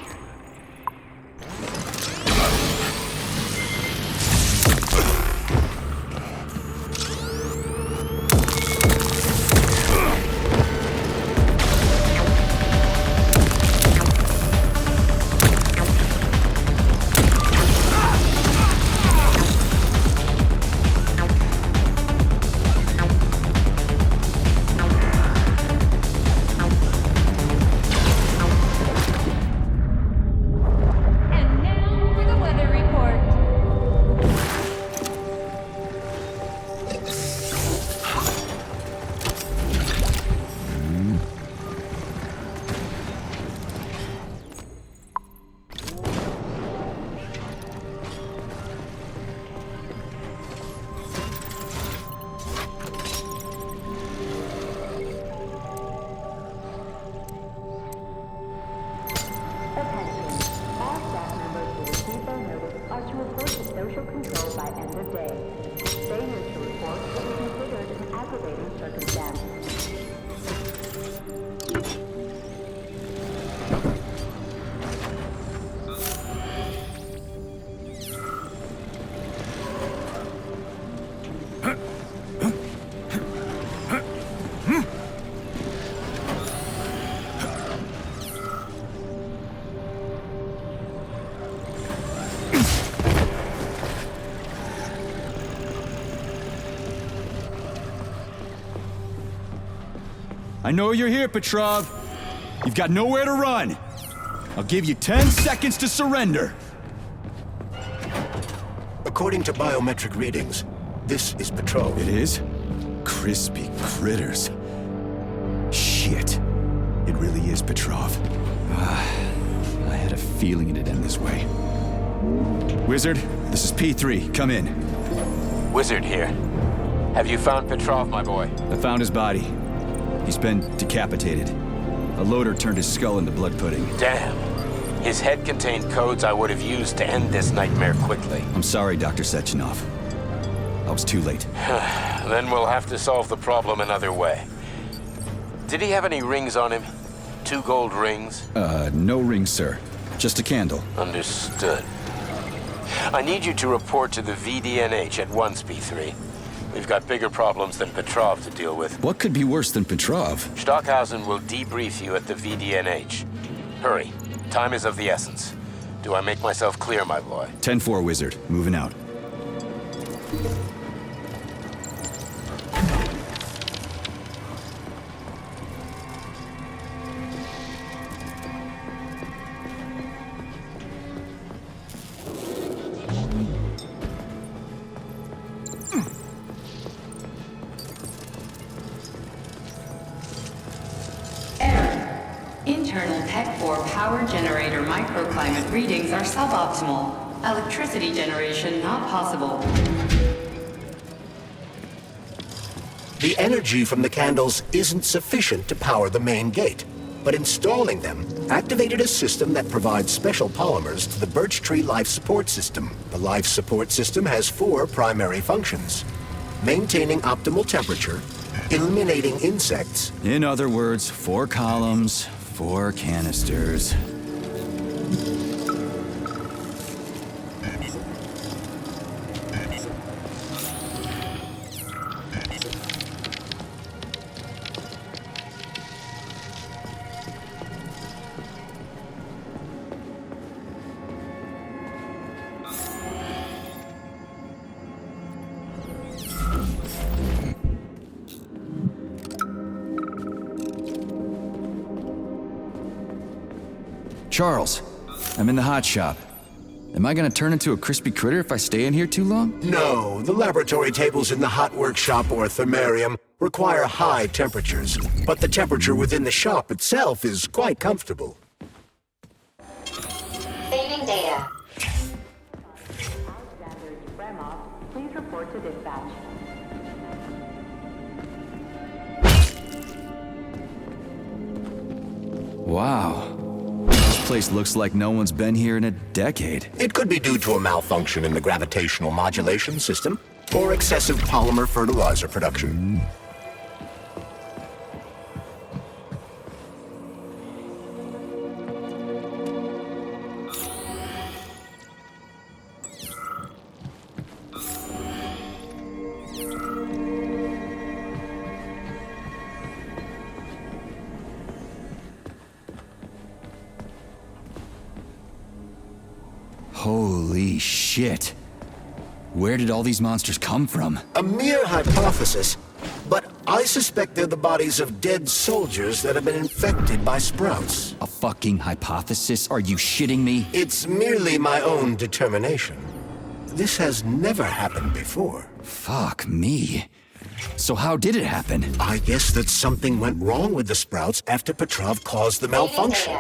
I know you're here, Petrov. You've got nowhere to run. I'll give you 10 seconds to surrender. According to biometric readings, this is Petrov. It is? Crispy critters. Shit. It really is Petrov. I had a feeling it'd end this way. Wizard, this is P3. Come in. Wizard here. Have you found Petrov, my boy? I found his body. He's been decapitated. A loader turned his skull into blood pudding. Damn. His head contained codes I would have used to end this nightmare quickly. I'm sorry, Dr. Sechenov. I was too late. Then we'll have to solve the problem another way. Did he have any rings on him? 2 gold rings? No rings, sir. Just a candle. Understood. I need you to report to the VDNH at once, P3. We've got bigger problems than Petrov to deal with. What could be worse than Petrov? Stockhausen will debrief you at the VDNH. Hurry. Time is of the essence. Do I make myself clear, my boy? 10-4, Wizard. Moving out. Internal Tech 4 power generator microclimate readings are suboptimal. Electricity generation not possible. The energy from the candles isn't sufficient to power the main gate, but installing them activated a system that provides special polymers to the birch tree life support system. The life support system has 4 primary functions: maintaining optimal temperature, eliminating insects. In other words, 4 columns, 4 canisters. Charles, I'm in the hot shop. Am I gonna turn into a crispy critter if I stay in here too long? No, the laboratory tables in the hot workshop or thermarium require high temperatures, but the temperature within the shop itself is quite comfortable. Saving data. Please report to dispatch. Wow. This place looks like no one's been here in a decade. It could be due to a malfunction in the gravitational modulation system or excessive polymer fertilizer production. Holy shit. Where did all these monsters come from? A mere hypothesis, but I suspect they're the bodies of dead soldiers that have been infected by sprouts. A fucking hypothesis? Are you shitting me? It's merely my own determination. This has never happened before. Fuck me. So how did it happen? I guess that something went wrong with the sprouts after Petrov caused the malfunction.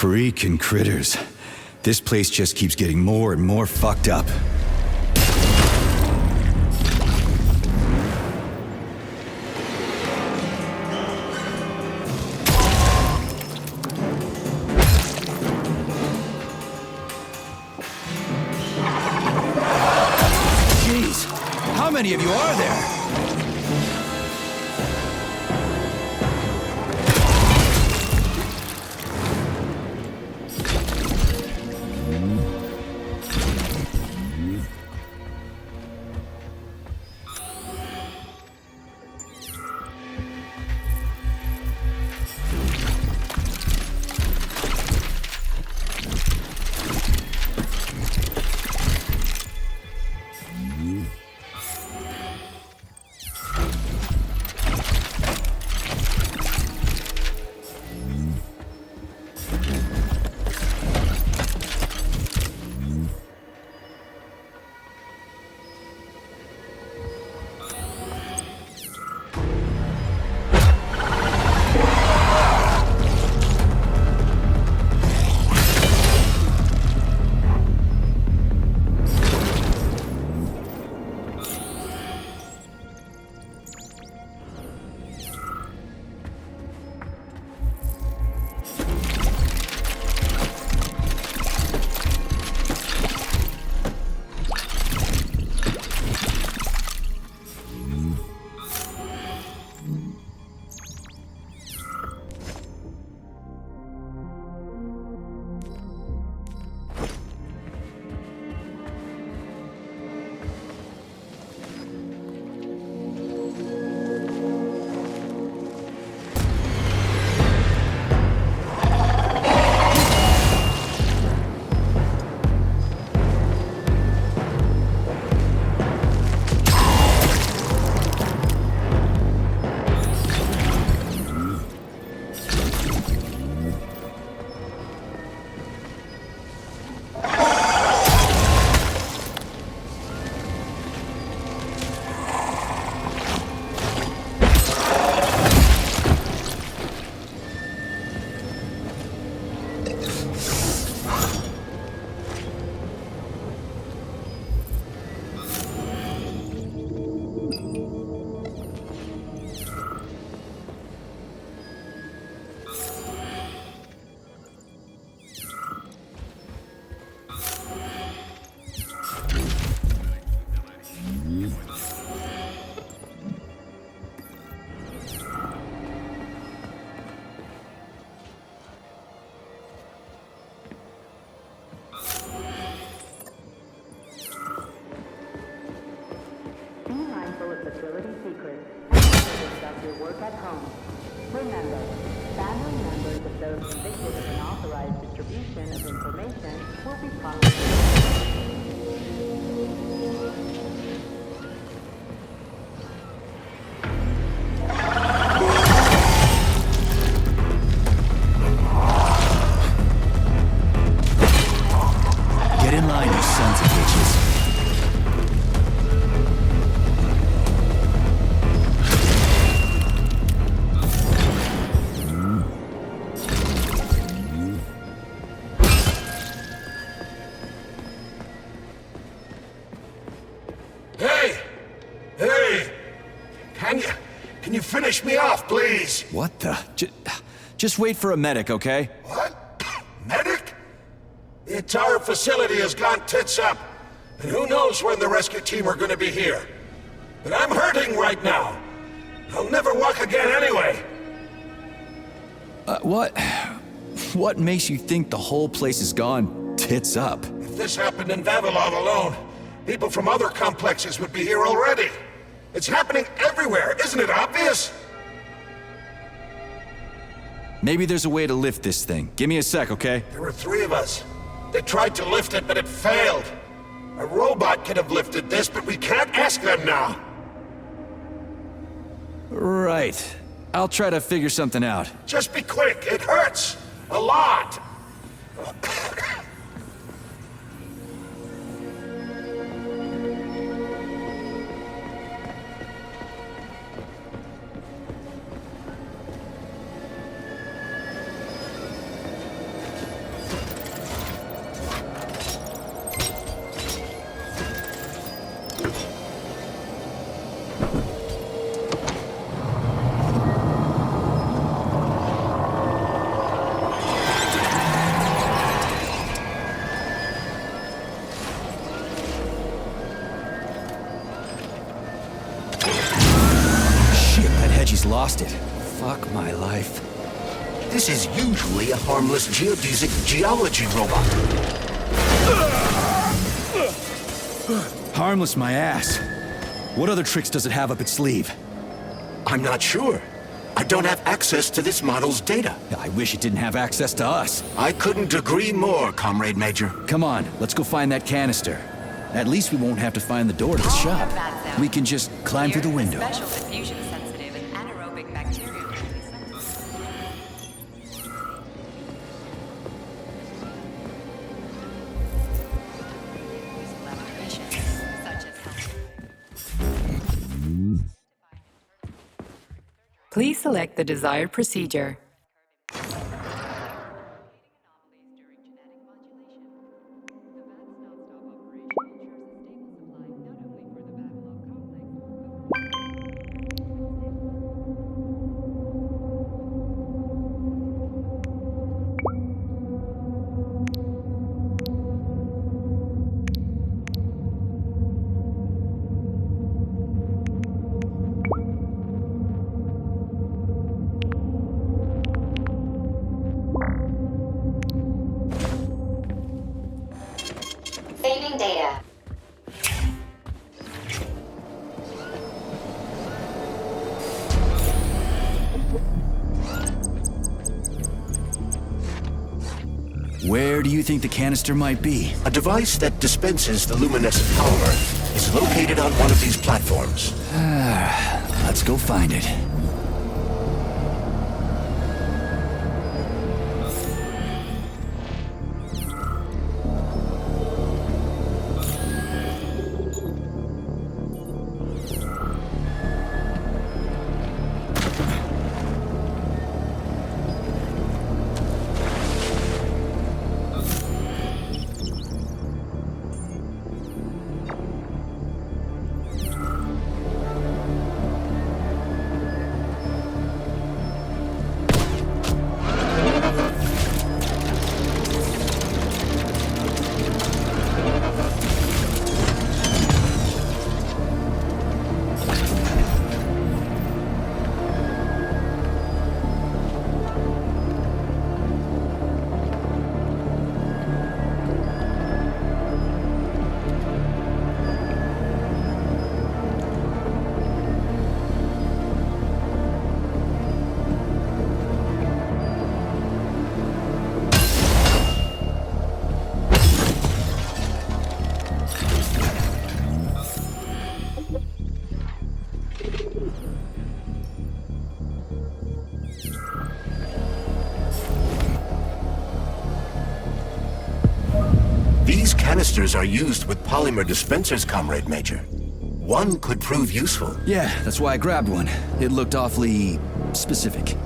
Freaking critters. This place just keeps getting more and more fucked up. Jeez, how many of you are there? facility secrets and discuss your work at home. Remember, family members of those convicted of unauthorized distribution of information will be prosecuted. Get in line, you sons of bitches. Can you finish me off, please? What the? Just wait for a medic, okay? What? Medic? The entire facility has gone tits up. And who knows when the rescue team are gonna be here. But I'm hurting right now. I'll never walk again anyway. What makes you think the whole place has gone tits up? If this happened in Vavilov alone, people from other complexes would be here already. It's happening everywhere, isn't it obvious? Maybe there's a way to lift this thing. Give me a sec, okay? There were 3 of us. They tried to lift it, but it failed. A robot could have lifted this, but we can't ask them now. Right. I'll try to figure something out. Just be quick. It hurts. A lot. lost it. Fuck my life. This is usually a harmless geodesic geology robot. Harmless my ass. What other tricks does it have up its sleeve? I'm not sure. I don't have access to this model's data. I wish it didn't have access to us. I couldn't agree more, Comrade Major. Come on, let's go find that canister. At least we won't have to find the door to the shop. We can just climb through the window. Special diffusion sensitive and anaerobic bacteria. Please select the desired procedure. Saving data. Where do you think the canister might be? A device that dispenses the luminescent power is located on one of these platforms. Let's go find it. These canisters are used with polymer dispensers, Comrade Major. One could prove useful. Yeah, that's why I grabbed one. It looked awfully specific.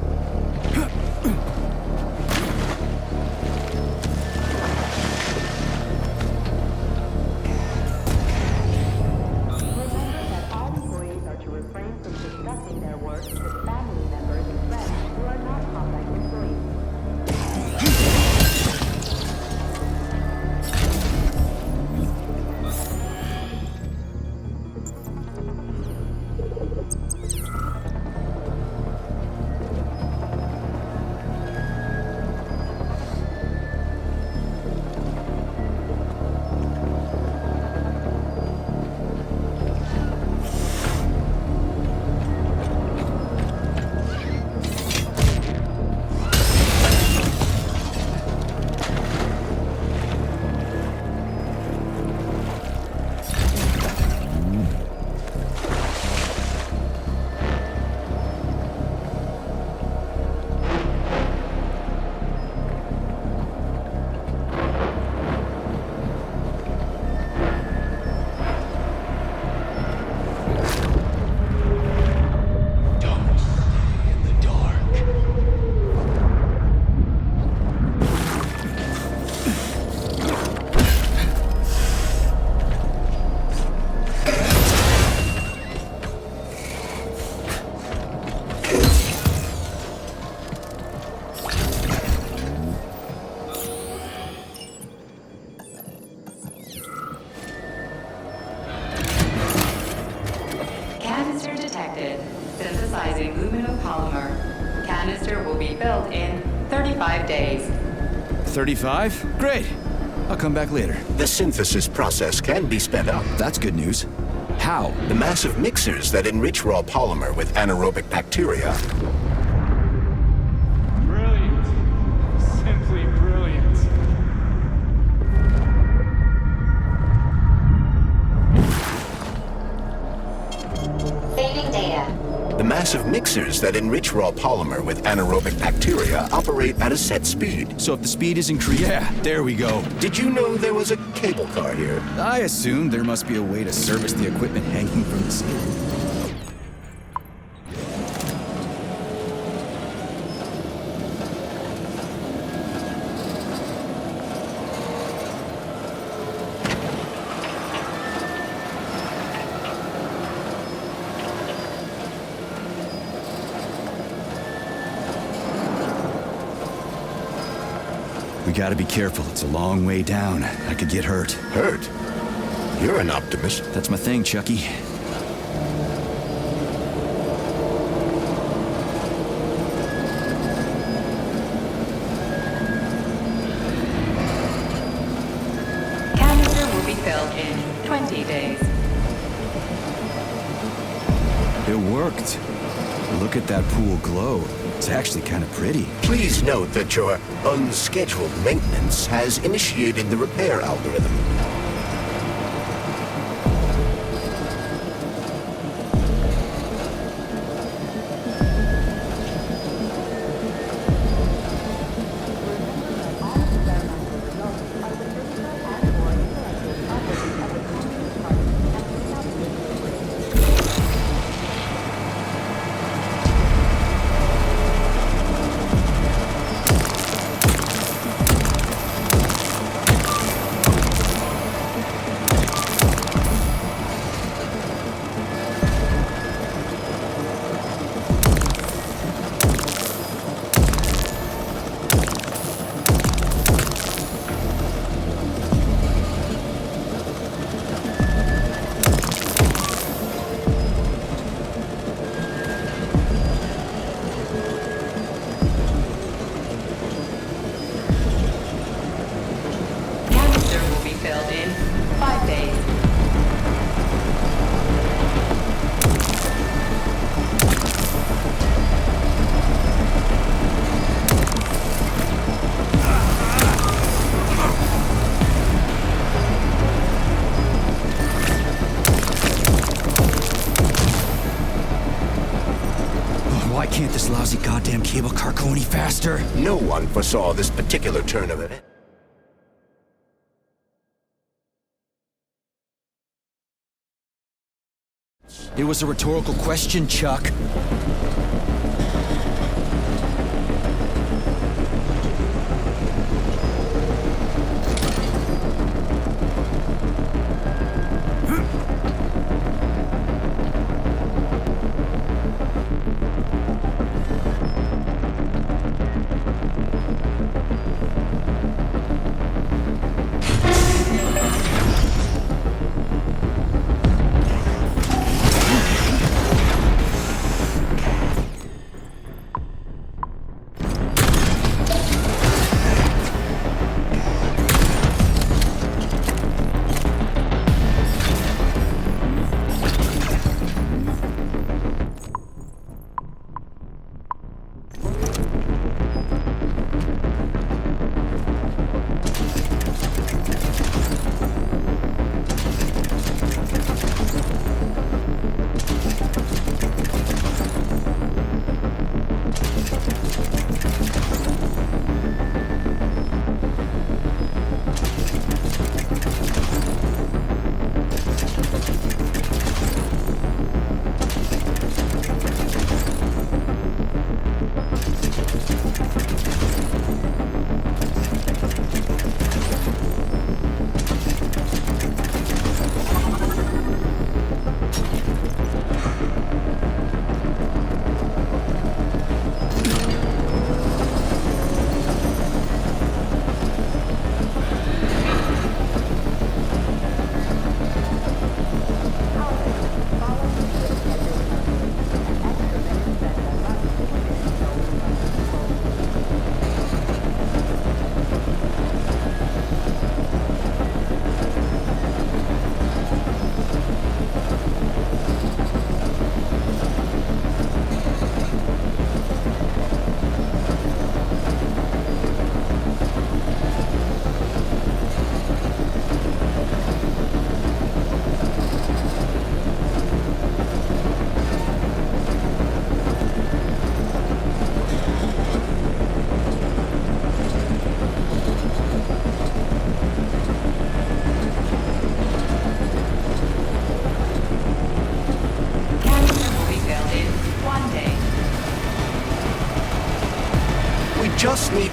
Canister detected. Synthesizing lumino filled in 35 days. 35? Great. I'll come back later. The synthesis process can be sped up. That's good news. How? The massive mixers that enrich raw polymer with anaerobic bacteria. Brilliant. Simply brilliant. Saving data. The massive mixers that enrich raw polymer with anaerobic bacteria operate at a set speed. So if the speed is increased... Yeah, there we go. Did you know there was a cable car here? I assumed there must be a way to service the equipment hanging from the ceiling. We gotta be careful. It's a long way down. I could get hurt. Hurt? You're an optimist. That's my thing, Chucky. Canister will be filled in 20 days. It worked. Look at that pool glow. It's actually kind of pretty. Please note that your unscheduled maintenance has initiated the repair algorithm. Filled in 5 days. Why can't this lousy goddamn cable car go any faster? No one foresaw this particular turn of events. It was a rhetorical question, Chuck.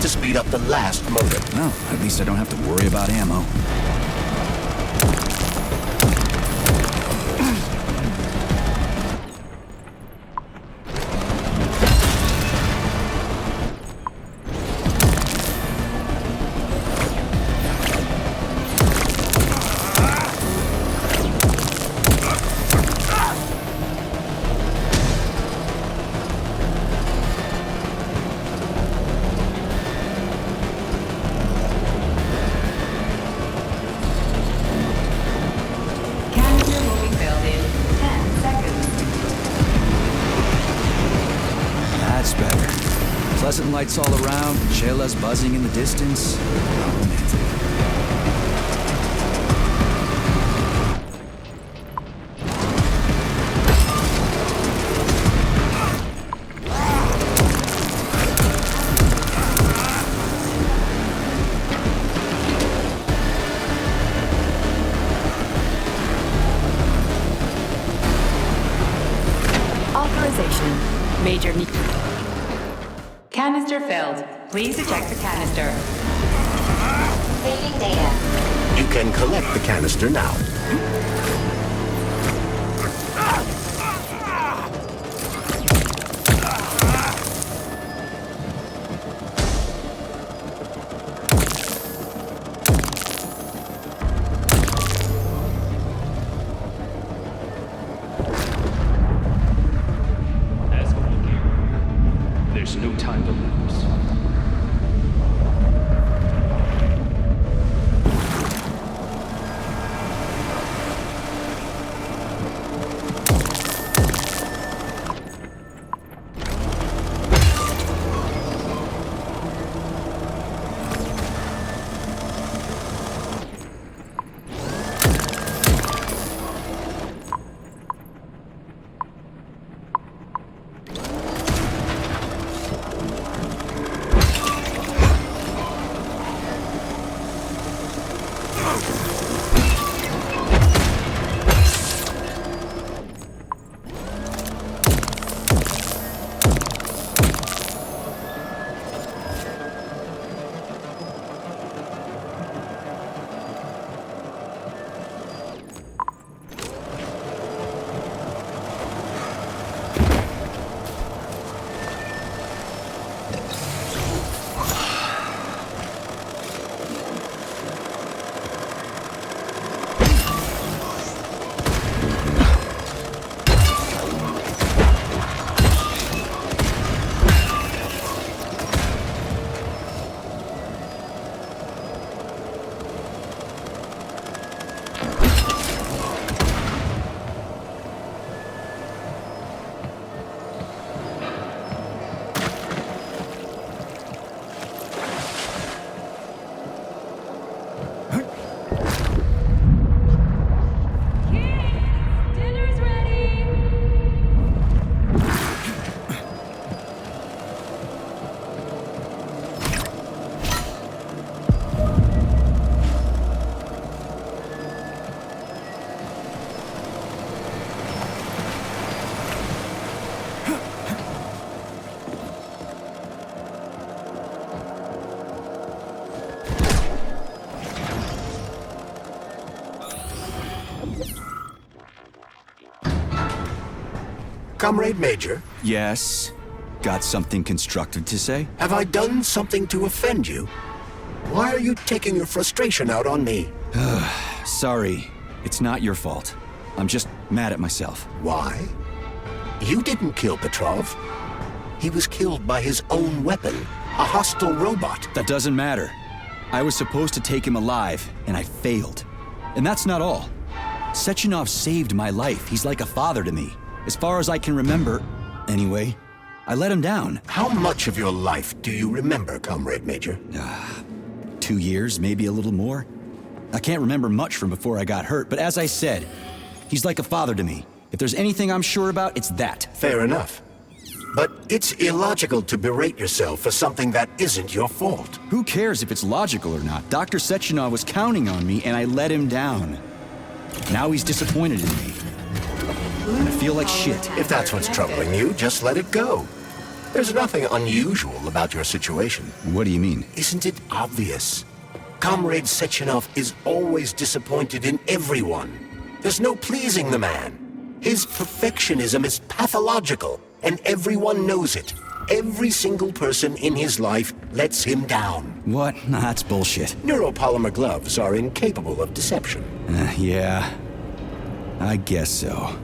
to speed up the last motor. Well, at least I don't have to worry about ammo. Pleasant lights all around, Shayla's buzzing in the distance. Romantic. Authorization. Major need. Canister filled. Please eject the canister. Saving data. You can collect the canister now. There's no time to lose. Comrade Major? Yes? Got something constructive to say? Have I done something to offend you? Why are you taking your frustration out on me? Sorry. It's not your fault. I'm just mad at myself. Why? You didn't kill Petrov. He was killed by his own weapon, a hostile robot. That doesn't matter. I was supposed to take him alive, and I failed. And that's not all. Sechenov saved my life. He's like a father to me. As far as I can remember, anyway, I let him down. How much of your life do you remember, Comrade Major? 2 years, maybe a little more. I can't remember much from before I got hurt, but as I said, he's like a father to me. If there's anything I'm sure about, it's that. Fair enough. But it's illogical to berate yourself for something that isn't your fault. Who cares if it's logical or not? Dr. Sechenov was counting on me, and I let him down. Now he's disappointed in me. And I feel like shit. If that's what's troubling you, just let it go. There's nothing unusual about your situation. What do you mean? Isn't it obvious? Comrade Sechenov is always disappointed in everyone. There's no pleasing the man. His perfectionism is pathological, and everyone knows it. Every single person in his life lets him down. What? Nah, that's bullshit. Neuropolymer gloves are incapable of deception. Yeah, I guess so.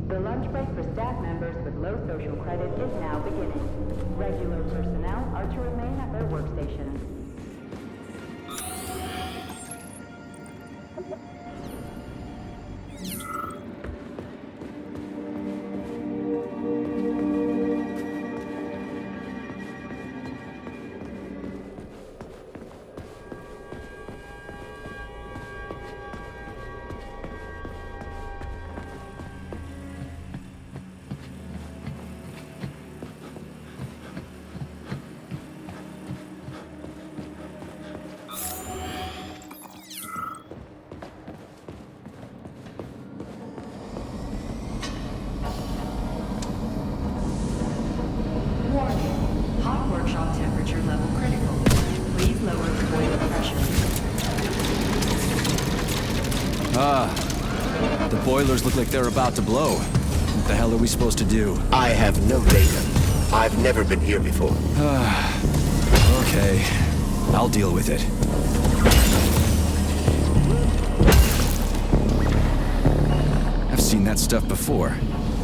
The lunch break for staff members with low social credit is now beginning. Regular personnel are to remain at their workstations. Hot workshop temperature level critical. Please lower the boiler pressure. The boilers look like they're about to blow. What the hell are we supposed to do? I have no data. I've never been here before. Okay, I'll deal with it. I've seen that stuff before.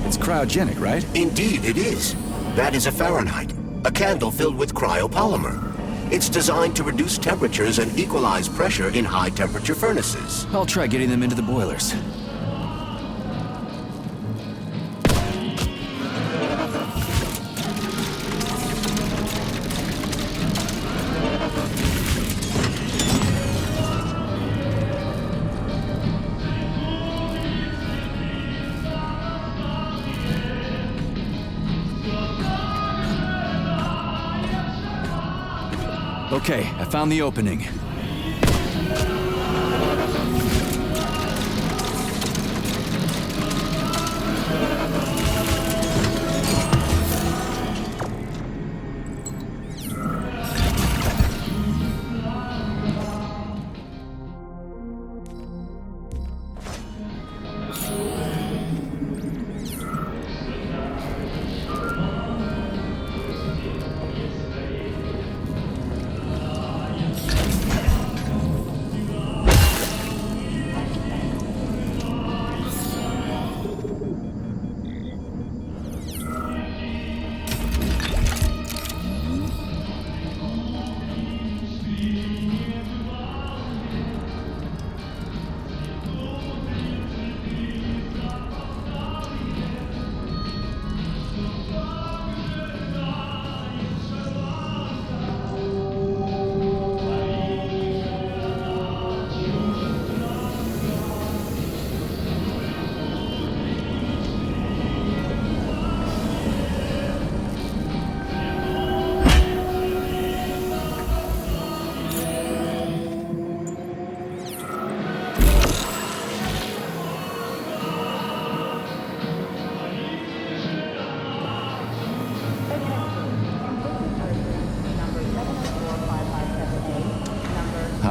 It's cryogenic, right? Indeed, it is. That is a Fahrenheit, a candle filled with cryopolymer. It's designed to reduce temperatures and equalize pressure in high-temperature furnaces. I'll try getting them into the boilers. Okay, I found the opening.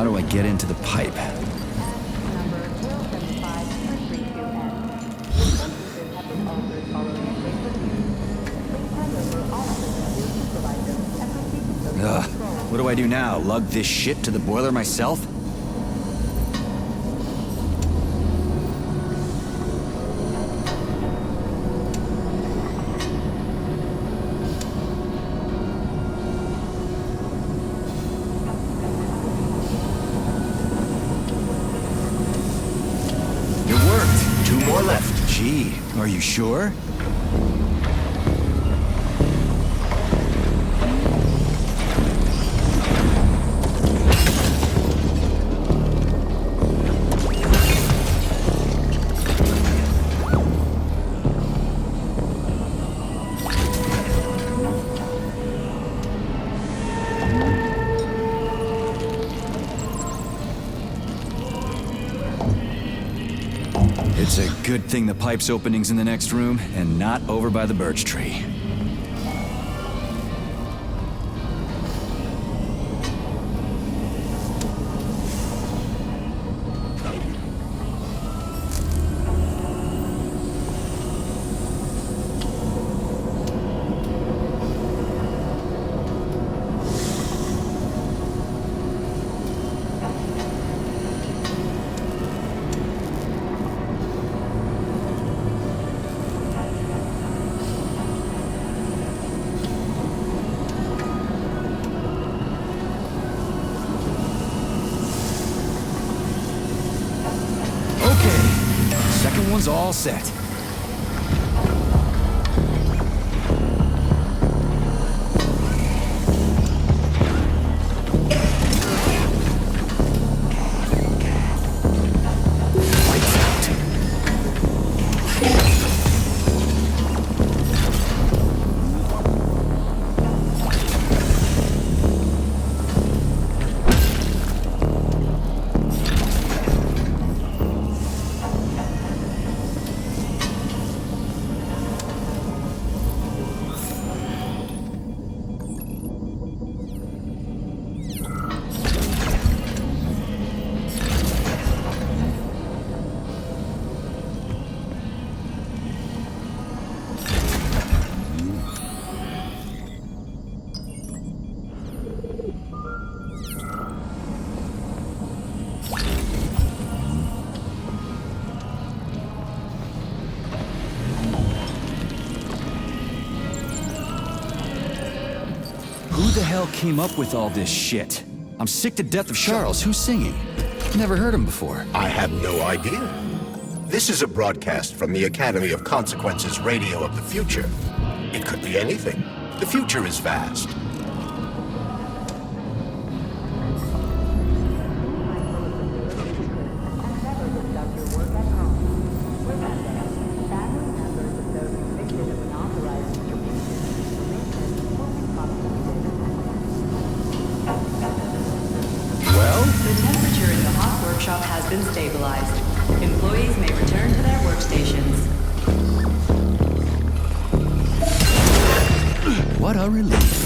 do I get into the pipe? Number 075-332N. Sentences have been altered following a quick review. Please hand over all of the security devices and proceed to social Ugh. control. What do I do now? Lug this shit to the boiler myself? Gee, are you sure? It's a good thing the pipe's opening's in the next room and not over by the birch tree. Second one's all set. Who the hell came up with all this shit? I'm sick to death of Charles. Who's singing? Never heard him before. I have no idea. This is a broadcast from the Academy of Consequences Radio of the Future. It could be anything. The future is vast. Has been stabilized. Employees may return to their workstations. What a relief.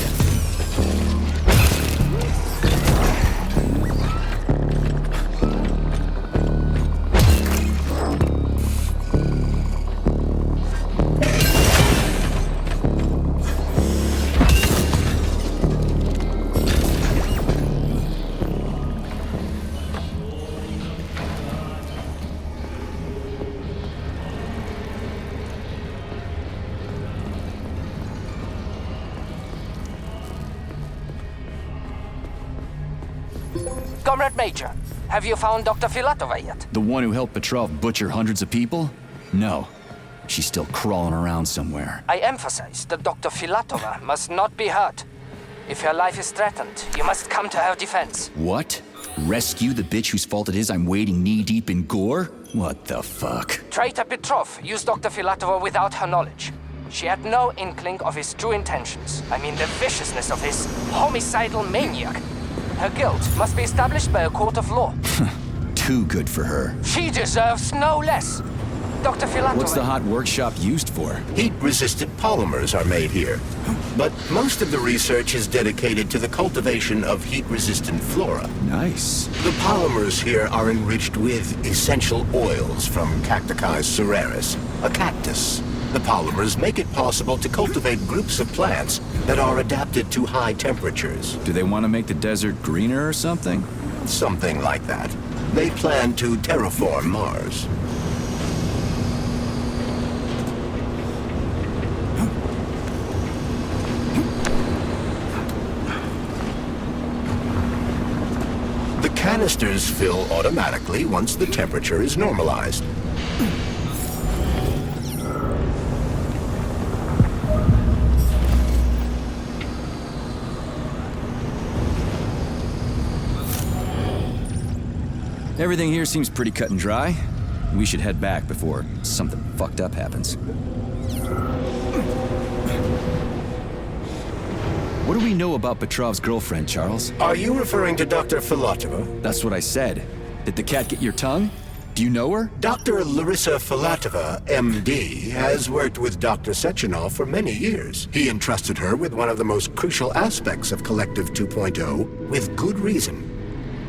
Comrade Major, have you found Dr. Filatova yet? The one who helped Petrov butcher hundreds of people? No. She's still crawling around somewhere. I emphasize that Dr. Filatova must not be hurt. If her life is threatened, you must come to her defense. What? Rescue the bitch whose fault it is I'm wading knee-deep in gore? What the fuck? Traitor Petrov used Dr. Filatova without her knowledge. She had no inkling of his true intentions. I mean the viciousness of his homicidal maniac. Her guilt must be established by a court of law. Too good for her. She deserves no less. Dr. Filatova... What's the hot workshop used for? Heat-resistant polymers are made here. But most of the research is dedicated to the cultivation of heat-resistant flora. Nice. The polymers here are enriched with essential oils from Cacticus cereris, a cactus. The polymers make it possible to cultivate groups of plants that are adapted to high temperatures. Do they want to make the desert greener or something? Something like that. They plan to terraform Mars. The canisters fill automatically once the temperature is normalized. Everything here seems pretty cut and dry. We should head back before something fucked up happens. What do we know about Petrov's girlfriend, Charles? Are you referring to Dr. Filatova? That's what I said. Did the cat get your tongue? Do you know her? Dr. Larissa Filatova, MD, has worked with Dr. Sechenov for many years. He entrusted her with one of the most crucial aspects of Collective 2.0, with good reason.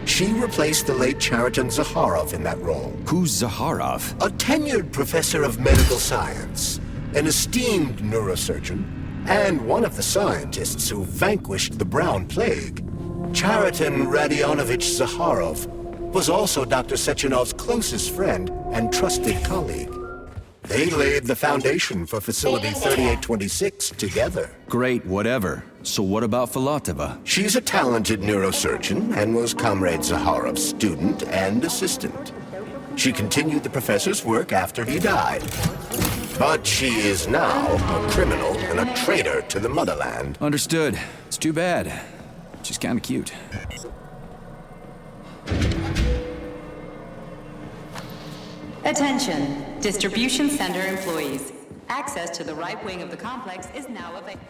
She replaced the late Chariton Zakharov in that role. Who's Zakharov? A tenured professor of medical science, an esteemed neurosurgeon, and one of the scientists who vanquished the Brown Plague. Chariton Radionovich Zakharov was also Dr. Sechenov's closest friend and trusted colleague. They laid the foundation for Facility 3826 together. Great, whatever. So what about Filatova? She's a talented neurosurgeon and was Comrade Zakharov's student and assistant. She continued the professor's work after he died. But she is now a criminal and a traitor to the motherland. Understood. It's too bad. She's kinda cute. Attention, distribution center employees. Access to the right wing of the complex is now available.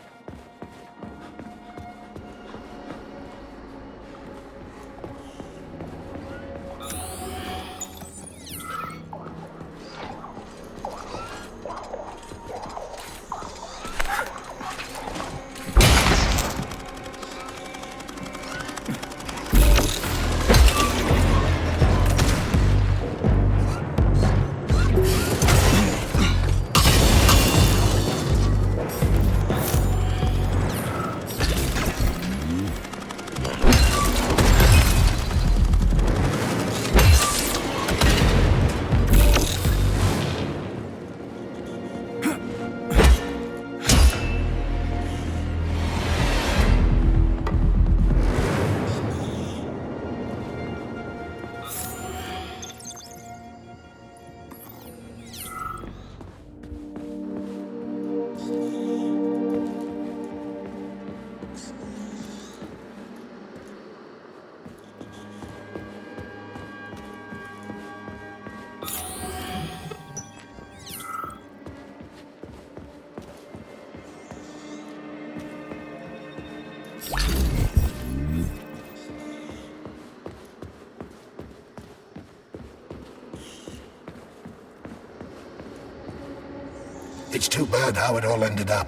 It's too bad how it all ended up.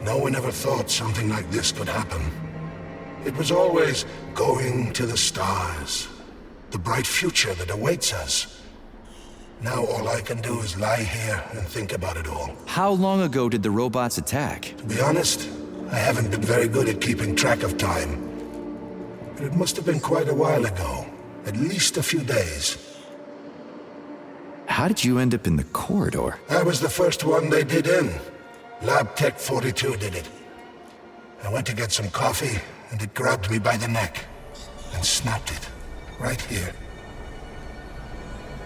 No one ever thought something like this could happen. It was always going to the stars, the bright future that awaits us. Now all I can do is lie here and think about it all. How long ago did the robots attack? To be honest, I haven't been very good at keeping track of time. But it must have been quite a while ago, at least a few days. How did you end up in the corridor? I was the first one they did in. Lab Tech 42 did it. I went to get some coffee, and it grabbed me by the neck and snapped it, right here.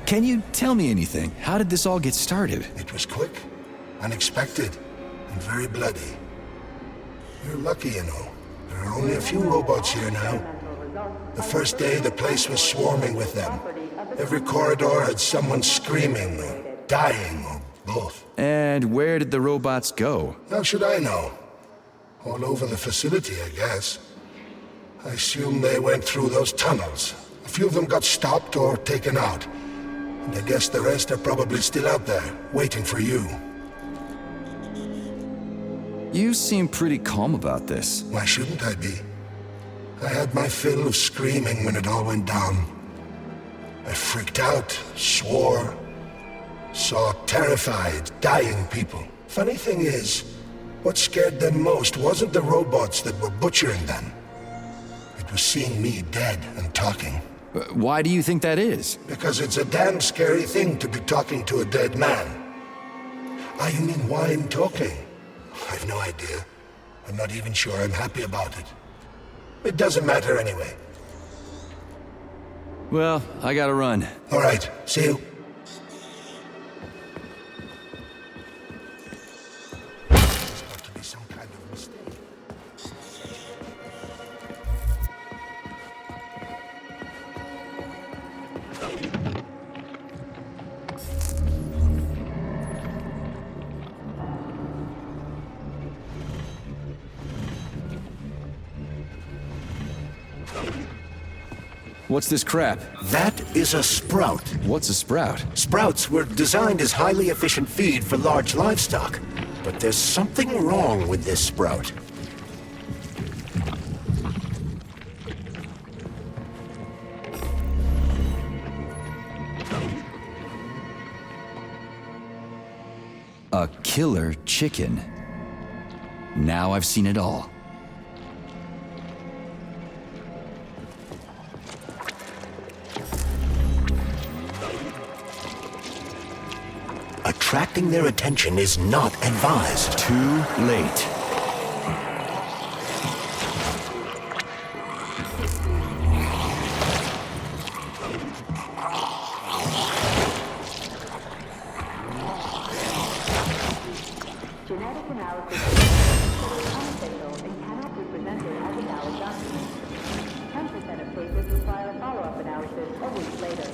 Can you tell me anything? How did this all get started? It was quick, unexpected, and very bloody. You're lucky, you know. There are only a few robots here now. The first day, the place was swarming with them. Every corridor had someone screaming, or dying, or both. And where did the robots go? How should I know? All over the facility, I guess. I assume they went through those tunnels. A few of them got stopped or taken out. And I guess the rest are probably still out there, waiting for you. You seem pretty calm about this. Why shouldn't I be? I had my fill of screaming when it all went down. I freaked out, swore, saw terrified, dying people. Funny thing is, what scared them most wasn't the robots that were butchering them. It was seeing me dead and talking. Why do you think that is? Because it's a damn scary thing to be talking to a dead man. Ah, you mean why I'm talking? I've no idea. I'm not even sure I'm happy about it. It doesn't matter anyway. Well, I gotta run. All right, see you. What's this crap? That is a sprout. What's a sprout? Sprouts were designed as highly efficient feed for large livestock. But there's something wrong with this sprout. A killer chicken. Now I've seen it all. Attracting their attention is not advised. Too late. Genetic analysis is unofficial and cannot be presented as a valid document. 10% of cases require a follow-up analysis a week later.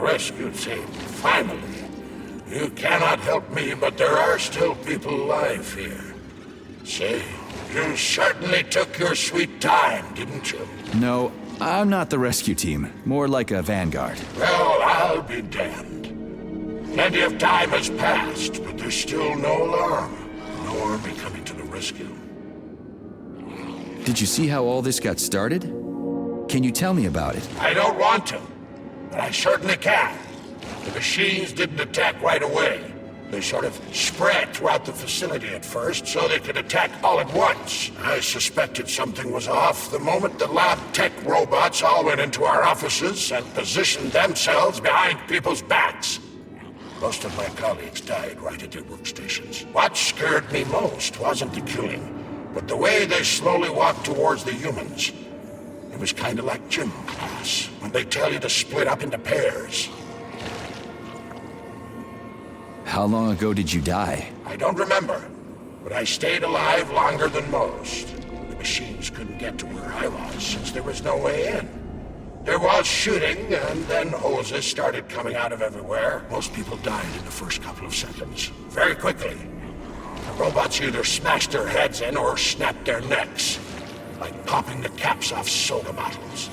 Rescue team, finally. You cannot help me, but there are still people alive here. Say, you certainly took your sweet time, didn't you? No, I'm not the rescue team. More like a vanguard. Well, I'll be damned. Plenty of time has passed, but there's still no alarm. No army coming to the rescue. Did you see how all this got started? Can you tell me about it? I don't want to, but I certainly can. The machines didn't attack right away. They sort of spread throughout the facility at first, so they could attack all at once. I suspected something was off the moment the lab tech robots all went into our offices and positioned themselves behind people's backs. Most of my colleagues died right at their workstations. What scared me most wasn't the killing, but the way they slowly walked towards the humans. It was kind of like gym class, when they tell you to split up into pairs. How long ago did you die? I don't remember, but I stayed alive longer than most. The machines couldn't get to where I was, since there was no way in. There was shooting, and then hoses started coming out of everywhere. Most people died in the first couple of seconds. Very quickly. The robots either smashed their heads in or snapped their necks, like popping the caps off soda bottles.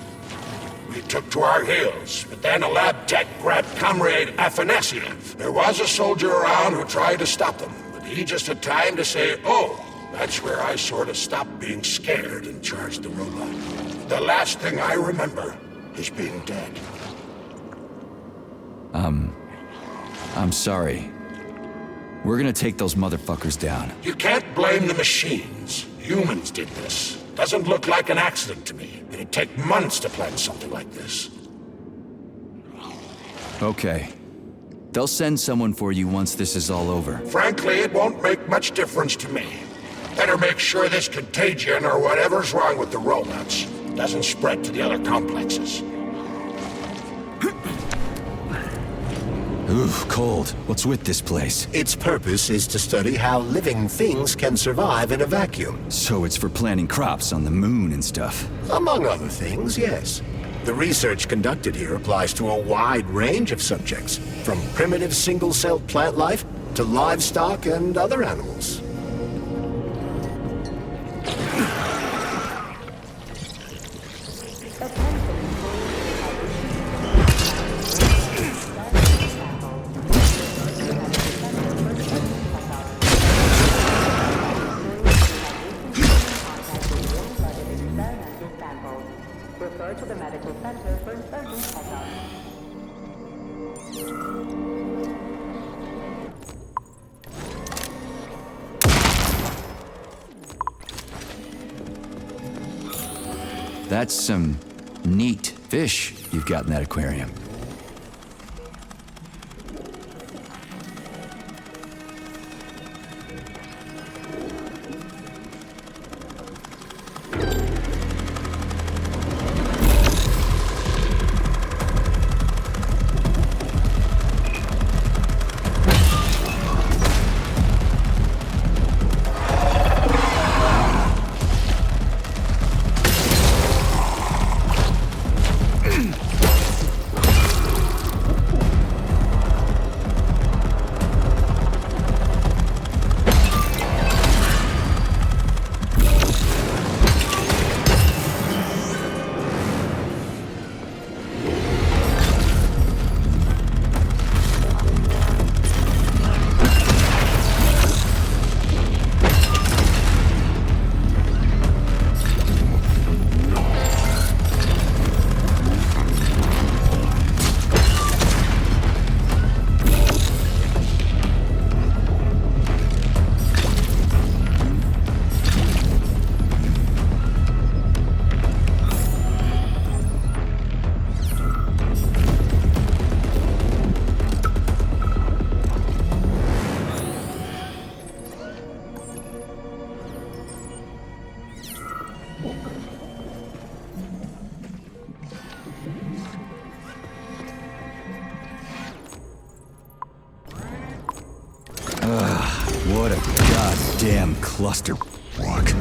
We took to our heels, but then a lab tech grabbed Comrade Afanasiev. There was a soldier around who tried to stop them, but he just had time to say, "Oh." That's where I sort of stopped being scared and charged the robot. The last thing I remember is being dead. I'm sorry. We're gonna take those motherfuckers down. You can't blame the machines. Humans did this. Doesn't look like an accident to me. It'd take months to plan something like this. Okay. They'll send someone for you once this is all over. Frankly, it won't make much difference to me. Better make sure this contagion or whatever's wrong with the robots doesn't spread to the other complexes. Ooh, cold. What's with this place? Its purpose is to study how living things can survive in a vacuum. So it's for planting crops on the moon and stuff. Among other things, yes. The research conducted here applies to a wide range of subjects, from primitive single-celled plant life to livestock and other animals. Refer to the medical center for an urgent checkup. That's some neat fish you've got in that aquarium. What a goddamn cluster rock.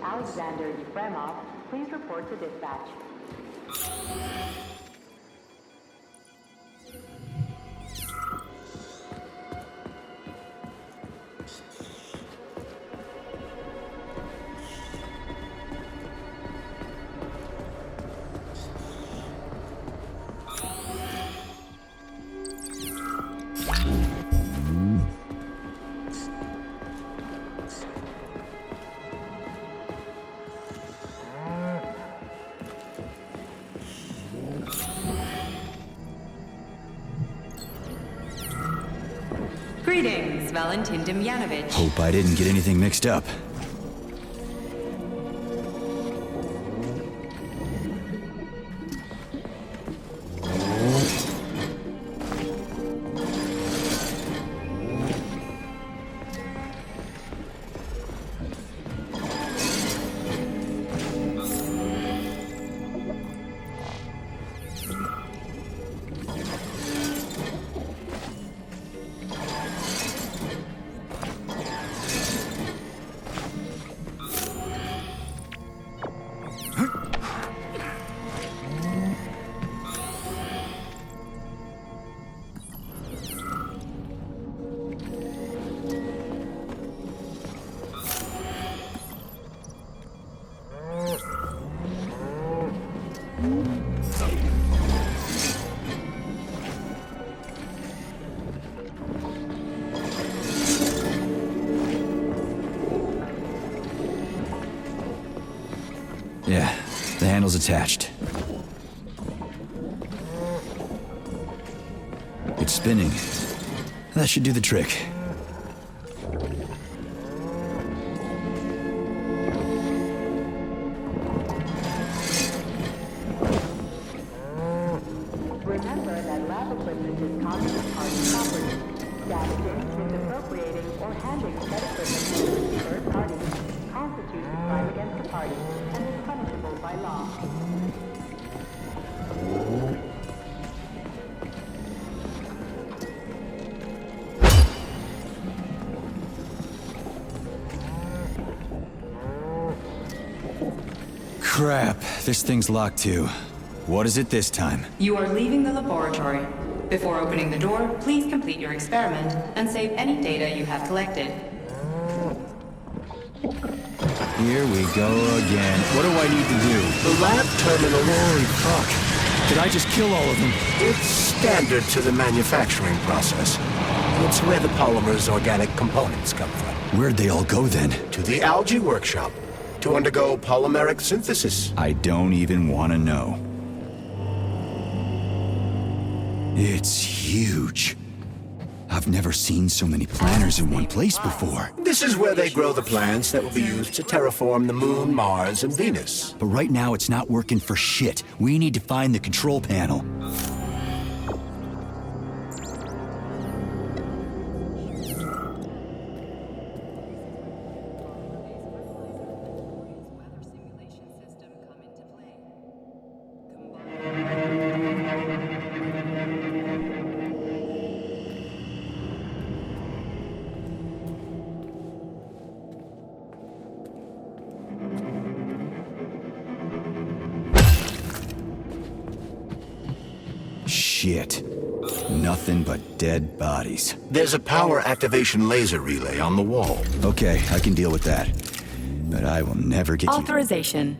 Alexander Yefremov, please report to dispatch. Greetings, Valentin Demyanovich. Hope I didn't get anything mixed up. panel's attached. It's spinning. That should do the trick. Remember that lab equipment is common party property. Damaging, misappropriating, or handing said equipment to third parties constitutes a crime against the party and is punishable by law. Crap, this thing's locked too. What is it this time? You are leaving the laboratory. Before opening the door, please complete your experiment and save any data you have collected. Here we go again. What do I need to do? The lab terminal. Holy fuck. Did I just kill all of them? It's standard to the manufacturing process. It's where the polymer's organic components come from. Where'd they all go then? To the algae workshop to undergo polymeric synthesis. I don't even want to know. It's huge. I've never seen so many planters in one place before. This is where they grow the plants that will be used to terraform the Moon, Mars, and Venus. But right now it's not working for shit. We need to find the control panel. Shit. Nothing but dead bodies. There's a power activation laser relay on the wall. Okay, I can deal with that. But I will never get Authorization.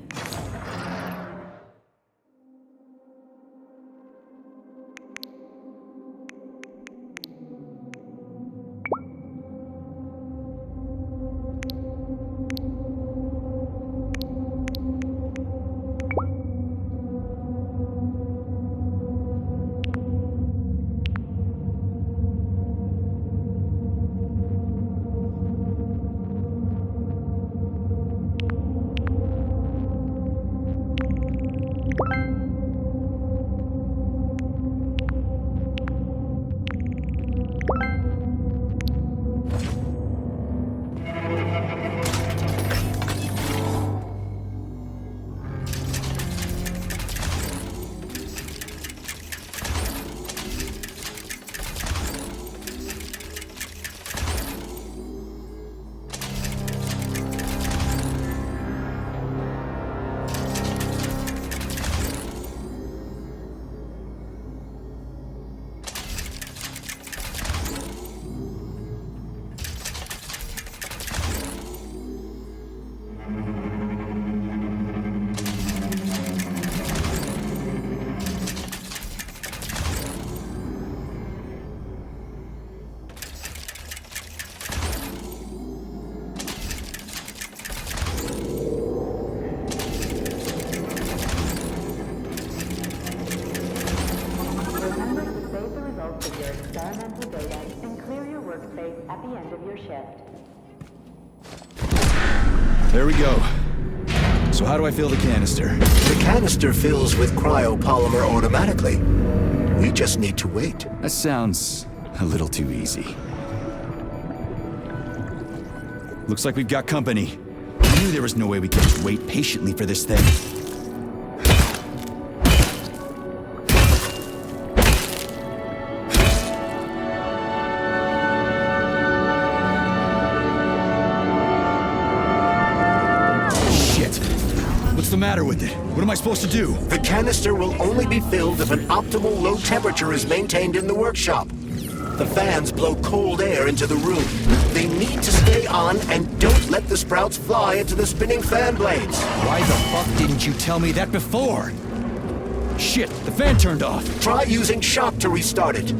experimental data and clear your workspace at the end of your shift. There we go. So how do I fill the canister? The canister fills with cryopolymer automatically. We just need to wait. That sounds a little too easy. Looks like we've got company. I knew there was no way we could just wait patiently for this thing. What's the matter with it? What am I supposed to do? The canister will only be filled if an optimal low temperature is maintained in the workshop. The fans blow cold air into the room. They need to stay on and don't let the sprouts fly into the spinning fan blades. Why the fuck didn't you tell me that before? Shit, the fan turned off. Try using shock to restart it.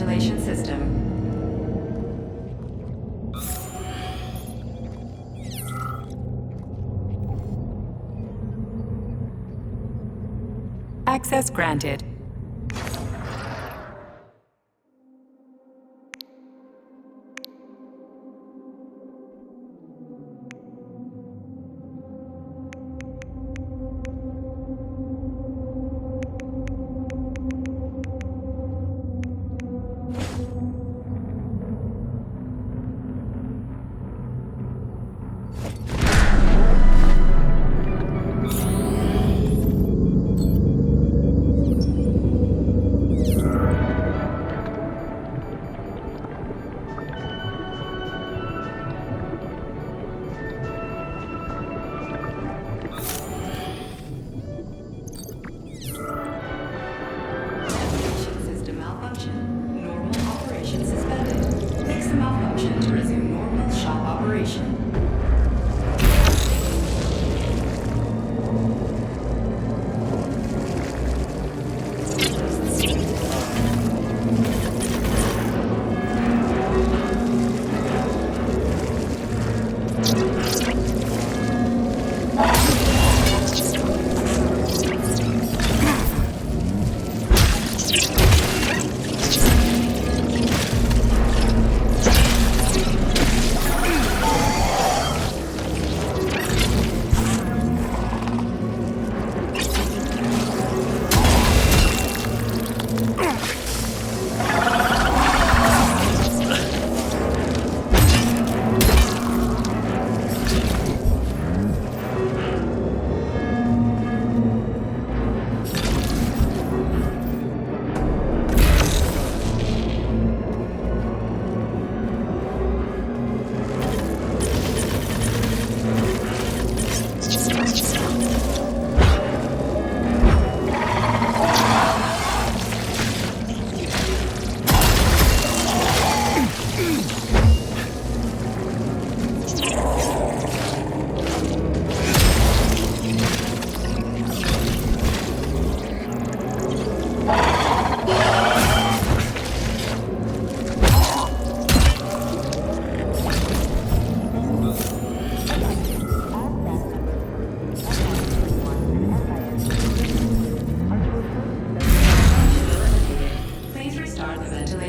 ventilation system. Access granted.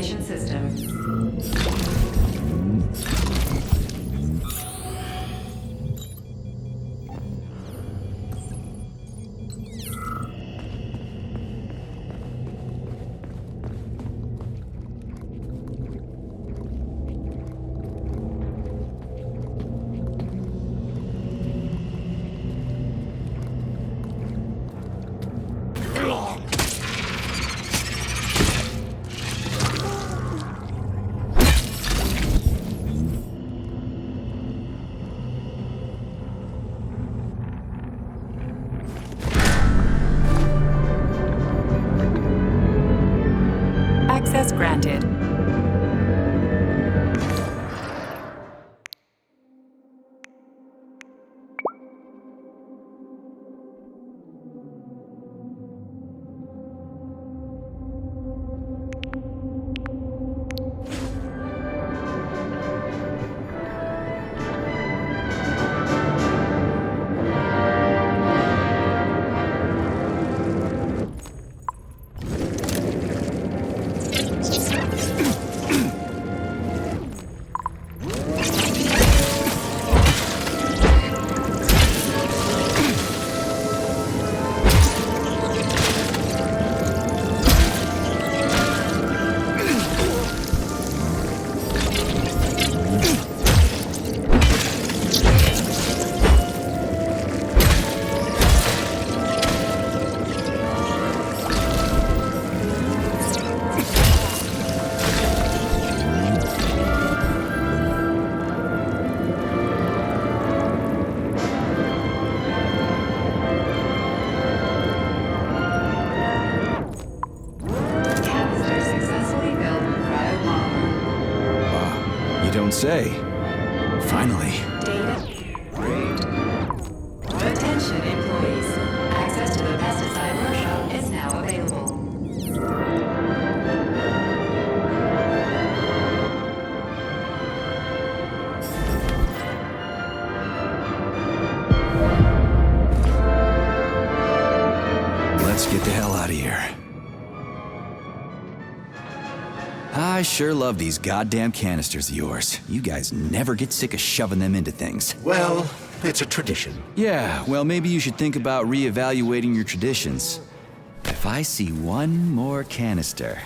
ventilation system. Access granted. Don't say. Finally. Attention employees. Access to the pesticide workshop is now available. Let's get the hell out of here. I sure love these goddamn canisters of yours. You guys never get sick of shoving them into things. Well, it's a tradition. Yeah, well, maybe you should think about reevaluating your traditions. If I see one more canister...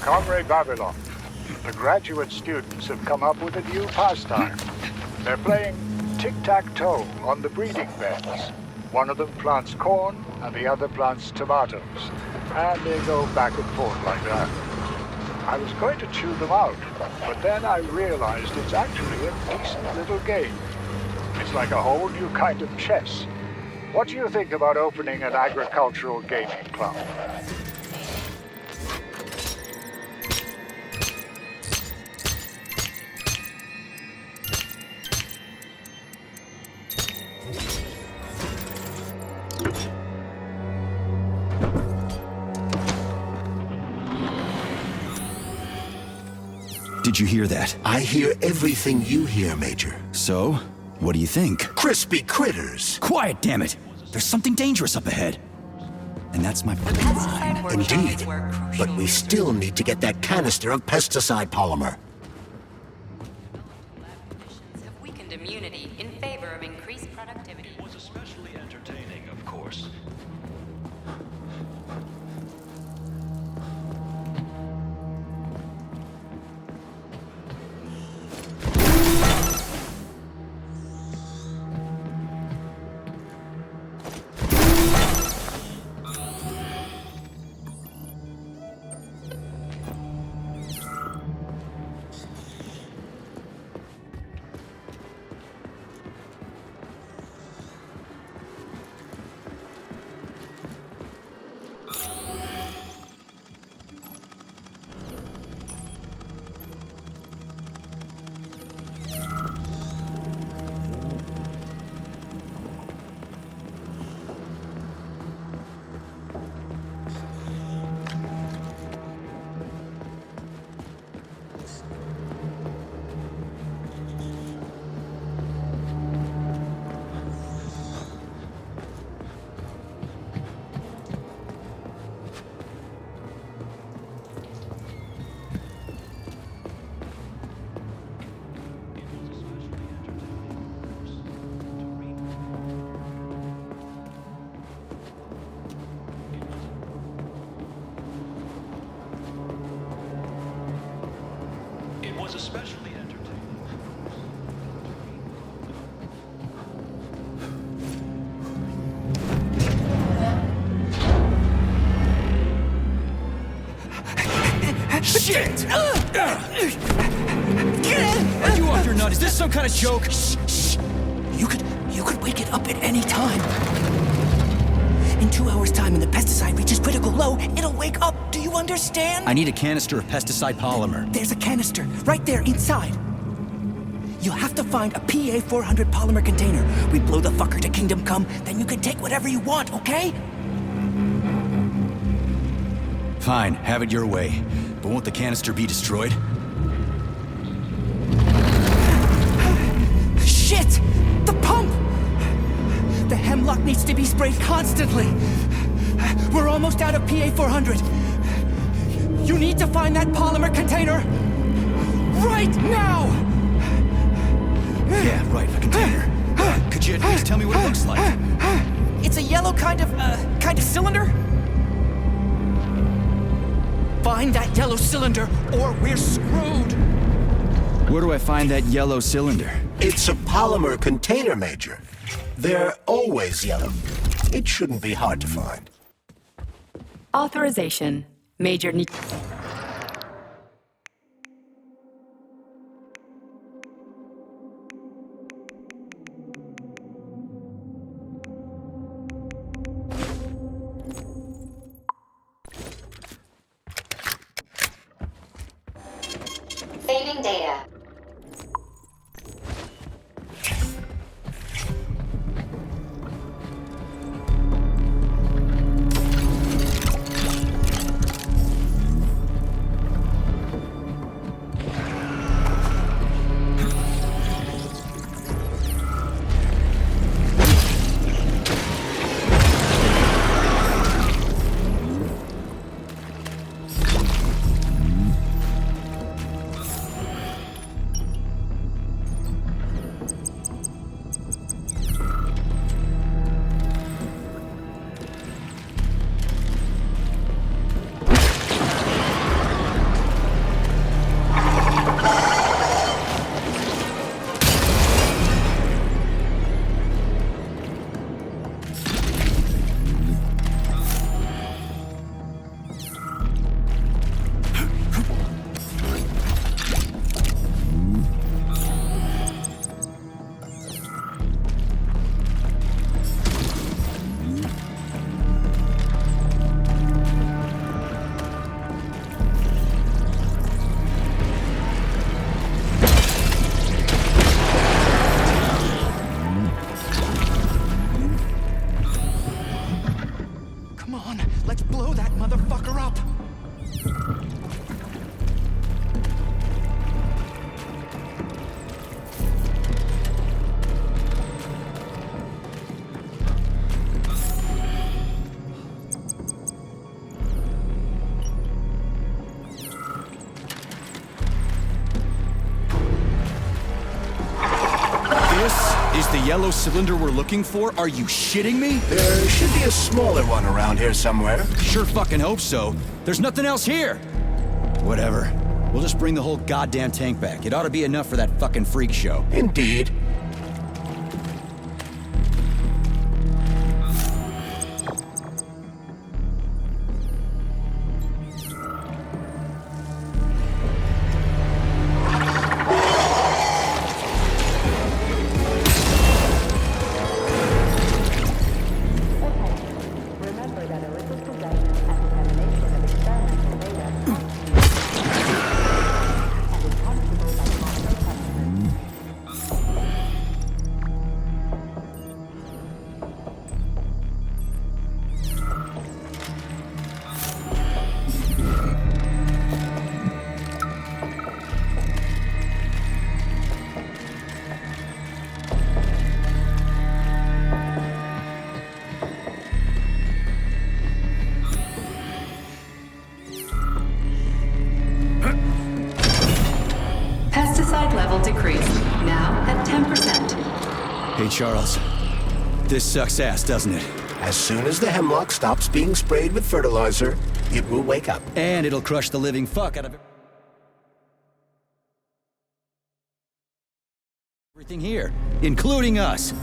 Comrade Babylon, the graduate students have come up with a new pastime. They're playing tic-tac-toe on the breeding beds. One of them plants corn, and the other plants tomatoes. And they go back and forth like that. I was going to chew them out, but then I realized it's actually a decent little game. It's like a whole new kind of chess. What do you think about opening an agricultural gaming club? Did you hear that? I hear everything you hear, Major. So, what do you think? Crispy critters! Quiet, damn it! There's something dangerous up ahead. And that's my fucking line. Indeed. But we still need to get that canister of pesticide polymer. Have weakened immunity in favor of increased productivity. It was especially entertaining, of course. Especially entertaining. Shit! Are you off your nut? Is this some kind of joke? Shh. You could wake it up at any time. In 2 hours' time, when the pesticide reaches critical low, it'll wake up. Do you understand? I need a canister of pesticide polymer. There's a canister right there inside. You'll have to find a PA-400 polymer container. We blow the fucker to Kingdom Come, then you can take whatever you want, okay? Fine, have it your way. But won't the canister be destroyed? Shit! The pump! The hemlock needs to be sprayed constantly. We're almost out of PA-400. You need to find that polymer container right now! Yeah, right, a container. Could you at least tell me what it looks like? It's a yellow kind of cylinder. Find that yellow cylinder or we're screwed. Where do I find that yellow cylinder? It's a polymer container, Major. They're always yellow. It shouldn't be hard to find. Authorization. Major Saving data. the yellow cylinder we're looking for? Are you shitting me? There should be a smaller one around here somewhere. Sure fucking hope so. There's nothing else here. Whatever. We'll just bring the whole goddamn tank back. It ought to be enough for that fucking freak show. Indeed. Level decreased, now at 10%. Hey, Charles. This sucks ass, doesn't it? As soon as the hemlock stops being sprayed with fertilizer, it will wake up. And it'll crush the living fuck out of everything here, including us.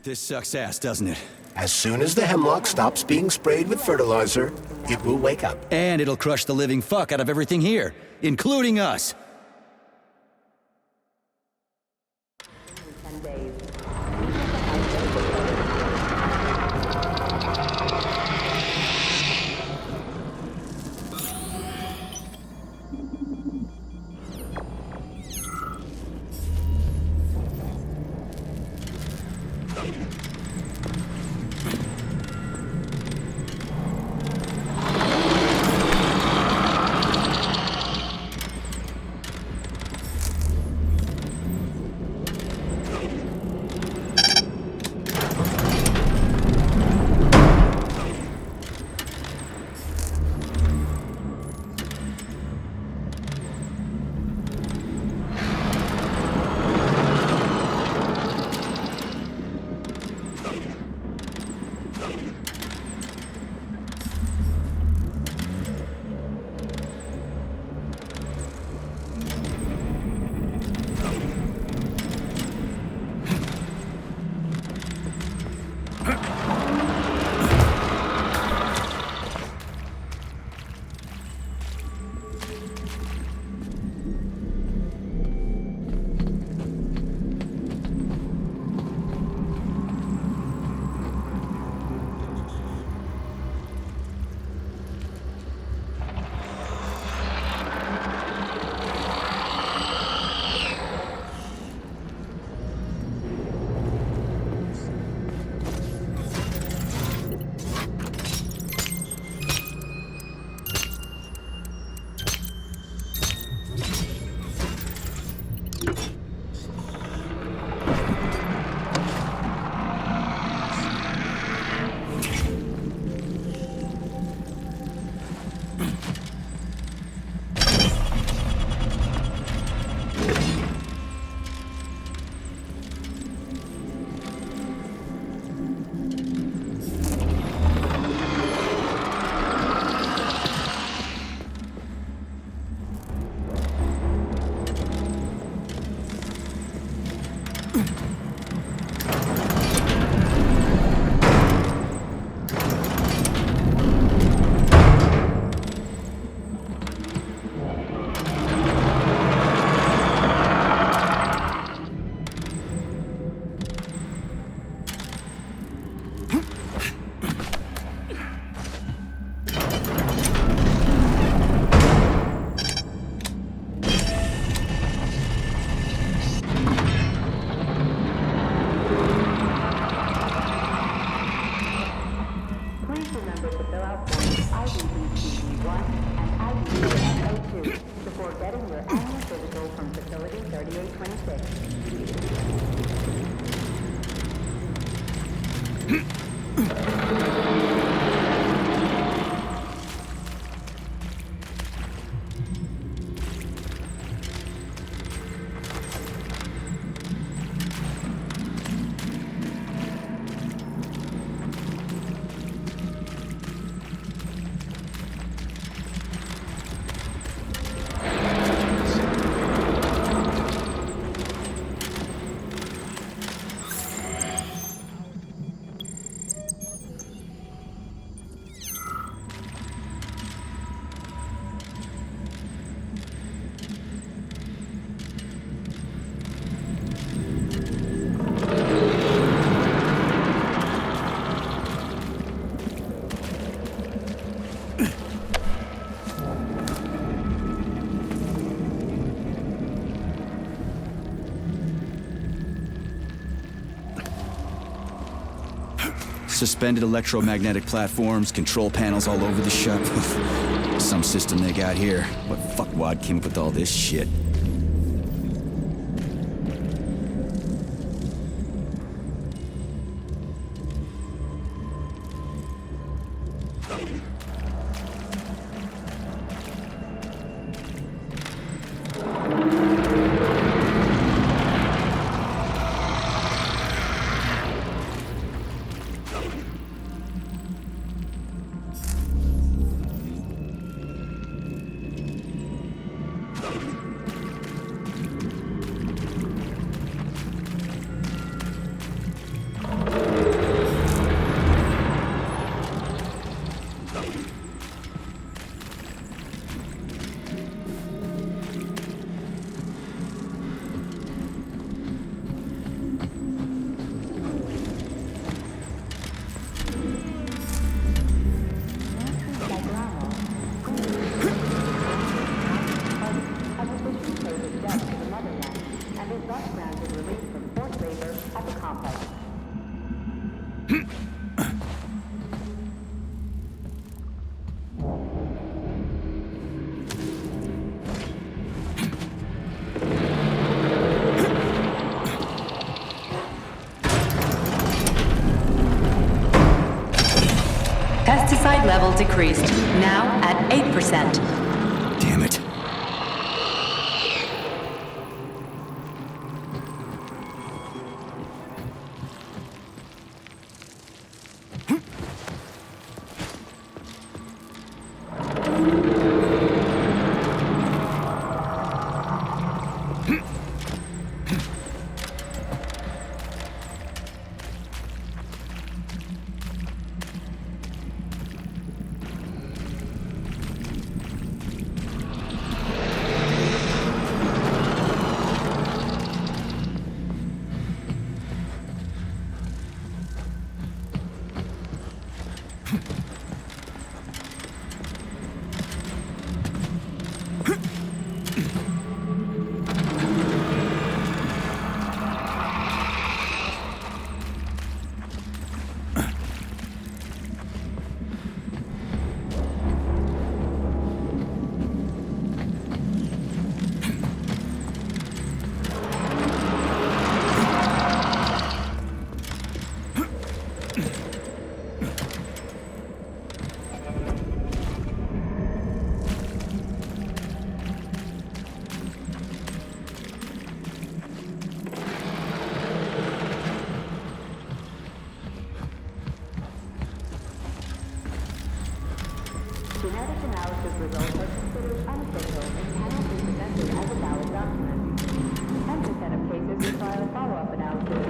This sucks ass, doesn't it? As soon as the hemlock stops being sprayed with fertilizer, it will wake up. And it'll crush the living fuck out of everything here, including us. 10 days. Suspended electromagnetic platforms, control panels all over the shop. Some system they got here. What fuckwad came up with all this shit? Pesticide level decreased, now at 8%. Damn it. Genetic analysis results are considered unofficial and cannot be presented as a valid document. 10% of cases require follow-up analysis.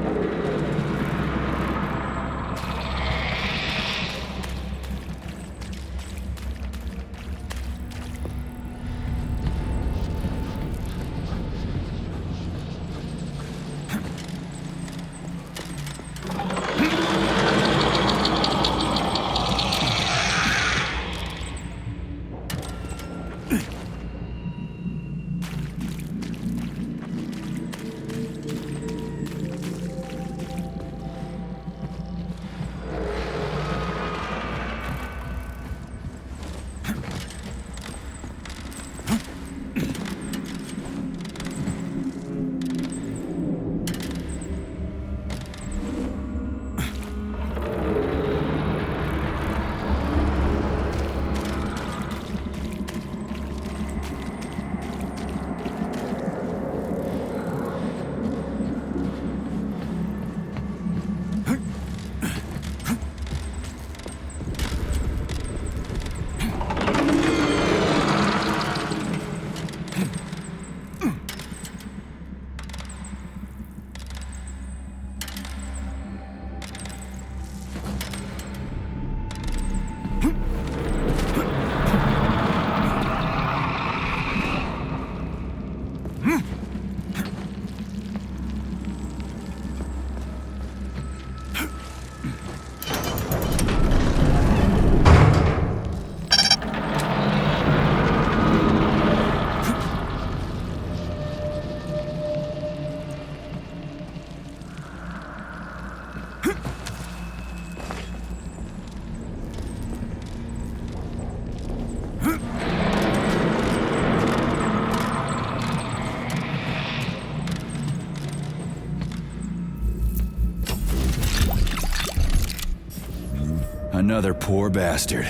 Another poor bastard.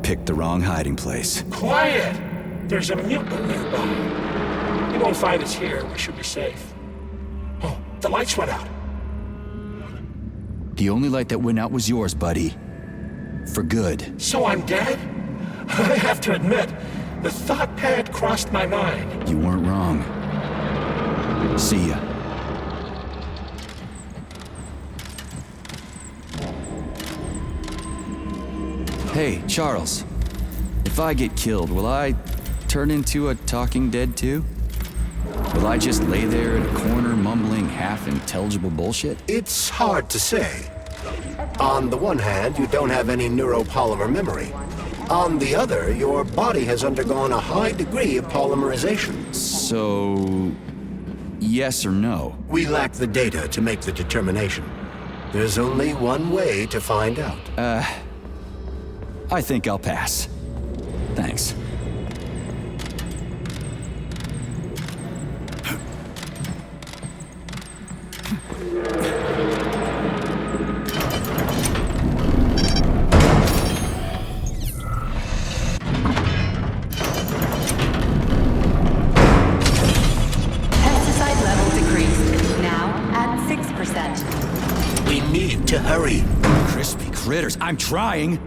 Picked the wrong hiding place. Quiet! There's a mutant nearby. He won't find us here. We should be safe. Oh, the lights went out. The only light that went out was yours, buddy. For good. So I'm dead? I have to admit, the thought had crossed my mind. You weren't wrong. See ya. Hey, Charles. If I get killed, will I turn into a talking dead too? Will I just lay there in a corner mumbling half-intelligible bullshit? It's hard to say. On the one hand, you don't have any neuropolymer memory. On the other, your body has undergone a high degree of polymerization. So, yes or no? We lack the data to make the determination. There's only one way to find out. I think I'll pass. Thanks. Pesticide level decreased. Now at 6%. We need to hurry. Crispy critters, I'm trying.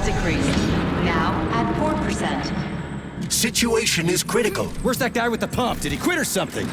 Decreased. Now at 4%. Situation is critical. Where's that guy with the pump? Did he quit or something?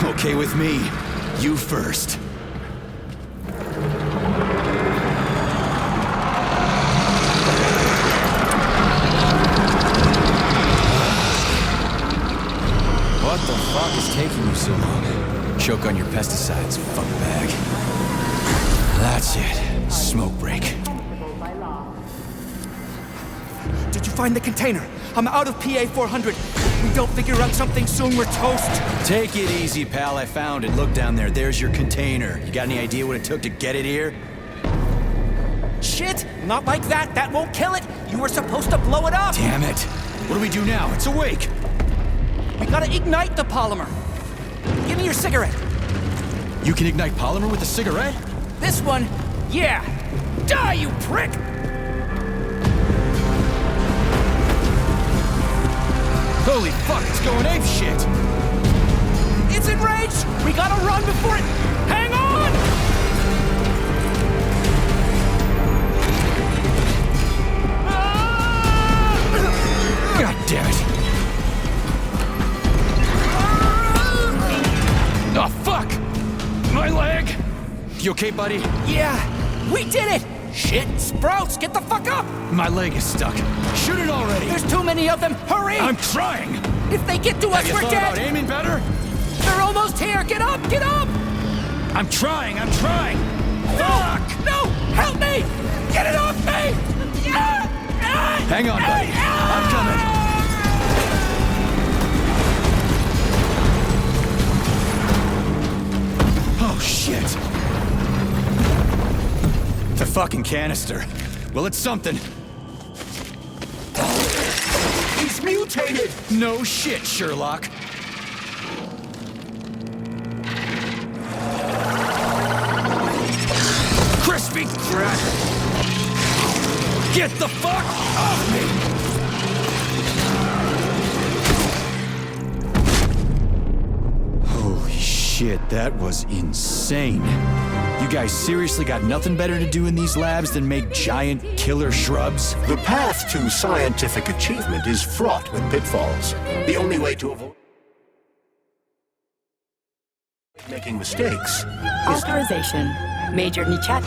Okay with me. You first. What the fuck is taking you so long? Choke on your pesticides, fuckbag. That's it. Smoke break. Did you find the container? I'm out of PA 400. We don't figure out something soon, we're toast. Take it easy, pal. I found it. Look down there. There's your container. You got any idea what it took to get it here? Shit! Not like that. That won't kill it. You were supposed to blow it up. Damn it. What do we do now? It's awake. We gotta ignite the polymer. Give me your cigarette. You can ignite polymer with a cigarette? This one, yeah. Die, you prick! Holy fuck, it's going ape shit! It's enraged! We gotta run before it... Hang on! God damn it! Oh, fuck! My leg! You okay, buddy? Yeah, we did it! Shit, Sprouts, get the fuck up! My leg is stuck. Shoot it already! There's too many of them, hurry! I'm trying! If they get to us, we're dead! Have you thought about aiming better? They're almost here, get up, get up! I'm trying! No! Fuck! No! Help me! Get it off me! Hang on, buddy. I'm coming. Oh, shit. It's a fucking canister. Well, it's something. He's mutated! No shit, Sherlock. Crispy crap! Get the fuck off me! Holy shit, that was insane. You guys seriously got nothing better to do in these labs than make giant killer shrubs? The path to scientific achievement is fraught with pitfalls. The only way to avoid making mistakes is... Authorization. Major Nichat.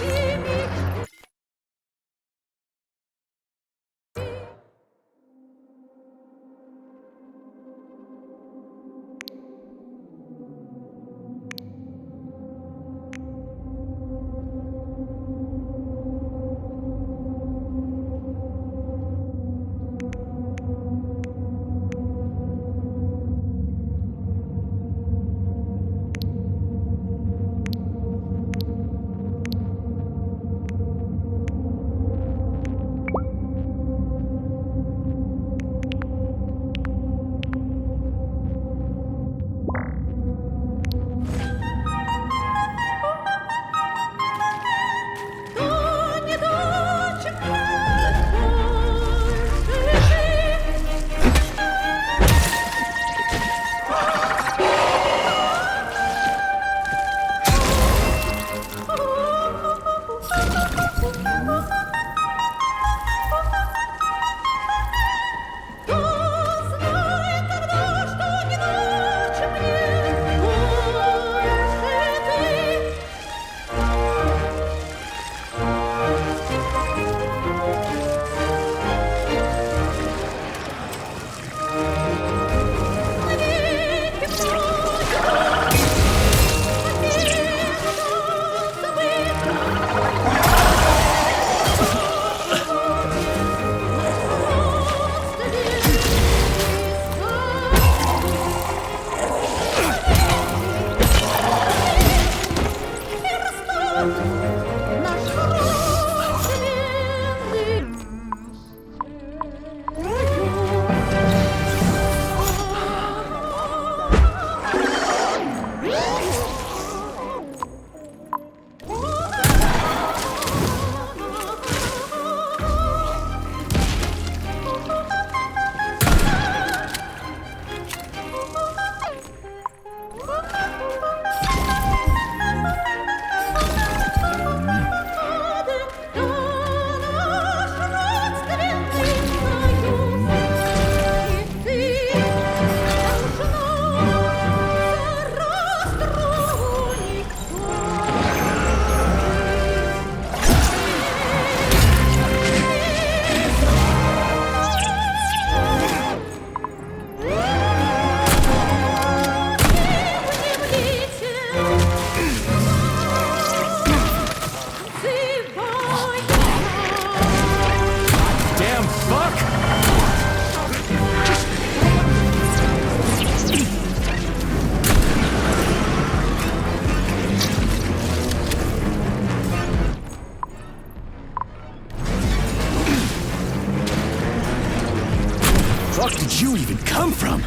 thing come from?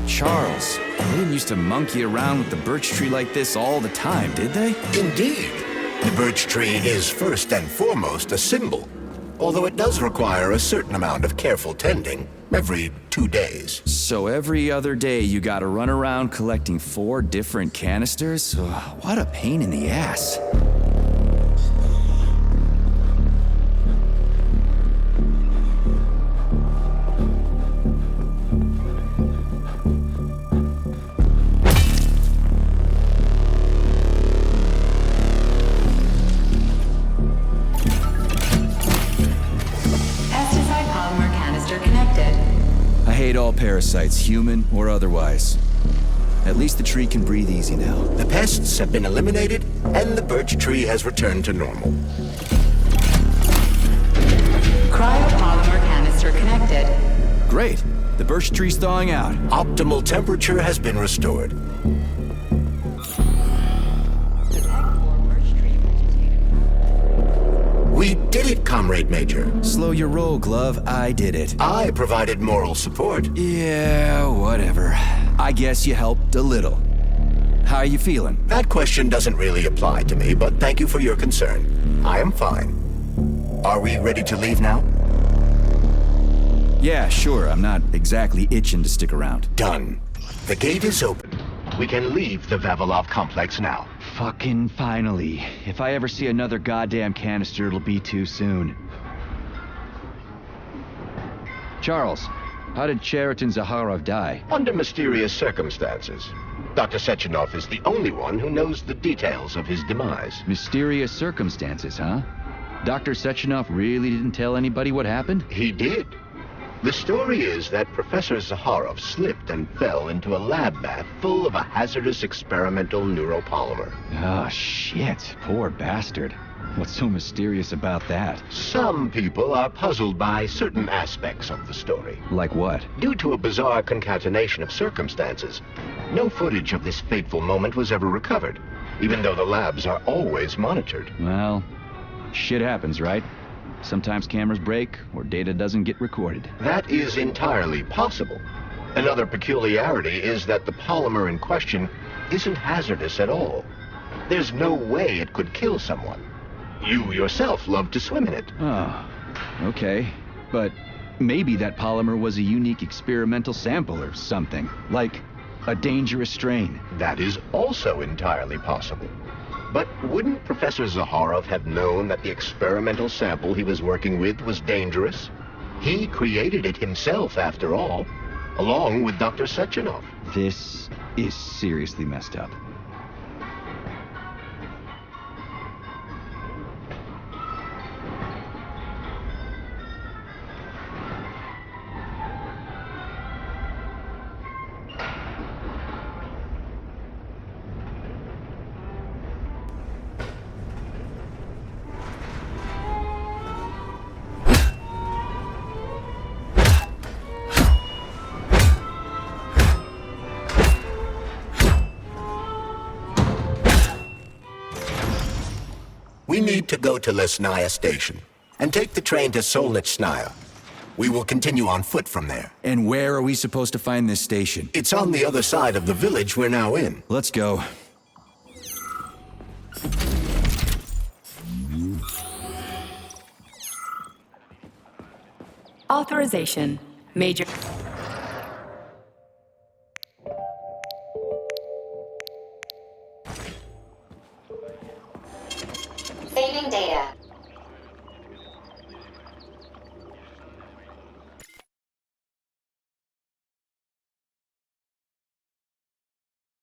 Charles, they didn't used to monkey around with the birch tree like this all the time, did they? Indeed. The birch tree is first and foremost a symbol, although it does require a certain amount of careful tending every 2 days. So every other day you gotta run around collecting 4 different canisters? Ugh, what a pain in the ass. I hate all parasites, human or otherwise. At least the tree can breathe easy now. The pests have been eliminated, and the birch tree has returned to normal. Cryopolymer canister connected. Great. The birch tree's thawing out. Optimal temperature has been restored. We did it, Comrade Major. Slow your roll, Glove. I did it. I provided moral support. Yeah, whatever. I guess you helped a little. How are you feeling? That question doesn't really apply to me, but thank you for your concern. I am fine. Are we ready to leave now? Yeah, sure. I'm not exactly itching to stick around. Done. The gate is open. We can leave the Vavilov complex now. Fucking finally. If I ever see another goddamn canister, it'll be too soon. Charles, how did Cheriton Zaharov die? Under mysterious circumstances. Dr. Sechenov is the only one who knows the details of his demise. Mysterious circumstances, huh? Dr. Sechenov really didn't tell anybody what happened? He did. The story is that Professor Zaharov slipped and fell into a lab bath full of a hazardous experimental neuropolymer. Oh, shit. Poor bastard. What's so mysterious about that? Some people are puzzled by certain aspects of the story. Like what? Due to a bizarre concatenation of circumstances, no footage of this fateful moment was ever recovered, even though the labs are always monitored. Well, shit happens, right? Sometimes cameras break, or data doesn't get recorded. That is entirely possible. Another peculiarity is that the polymer in question isn't hazardous at all. There's no way it could kill someone. You yourself love to swim in it. Oh, okay. But maybe that polymer was a unique experimental sample or something, like a dangerous strain. That is also entirely possible. But wouldn't Professor Zaharov have known that the experimental sample he was working with was dangerous? He created it himself, after all, along with Dr. Sechenov. This is seriously messed up. We need to go to Lesnaya Station and take the train to Solnitsnaya. We will continue on foot from there. And where are we supposed to find this station? It's on the other side of the village we're now in. Let's go. Authorization. Major... Saving data.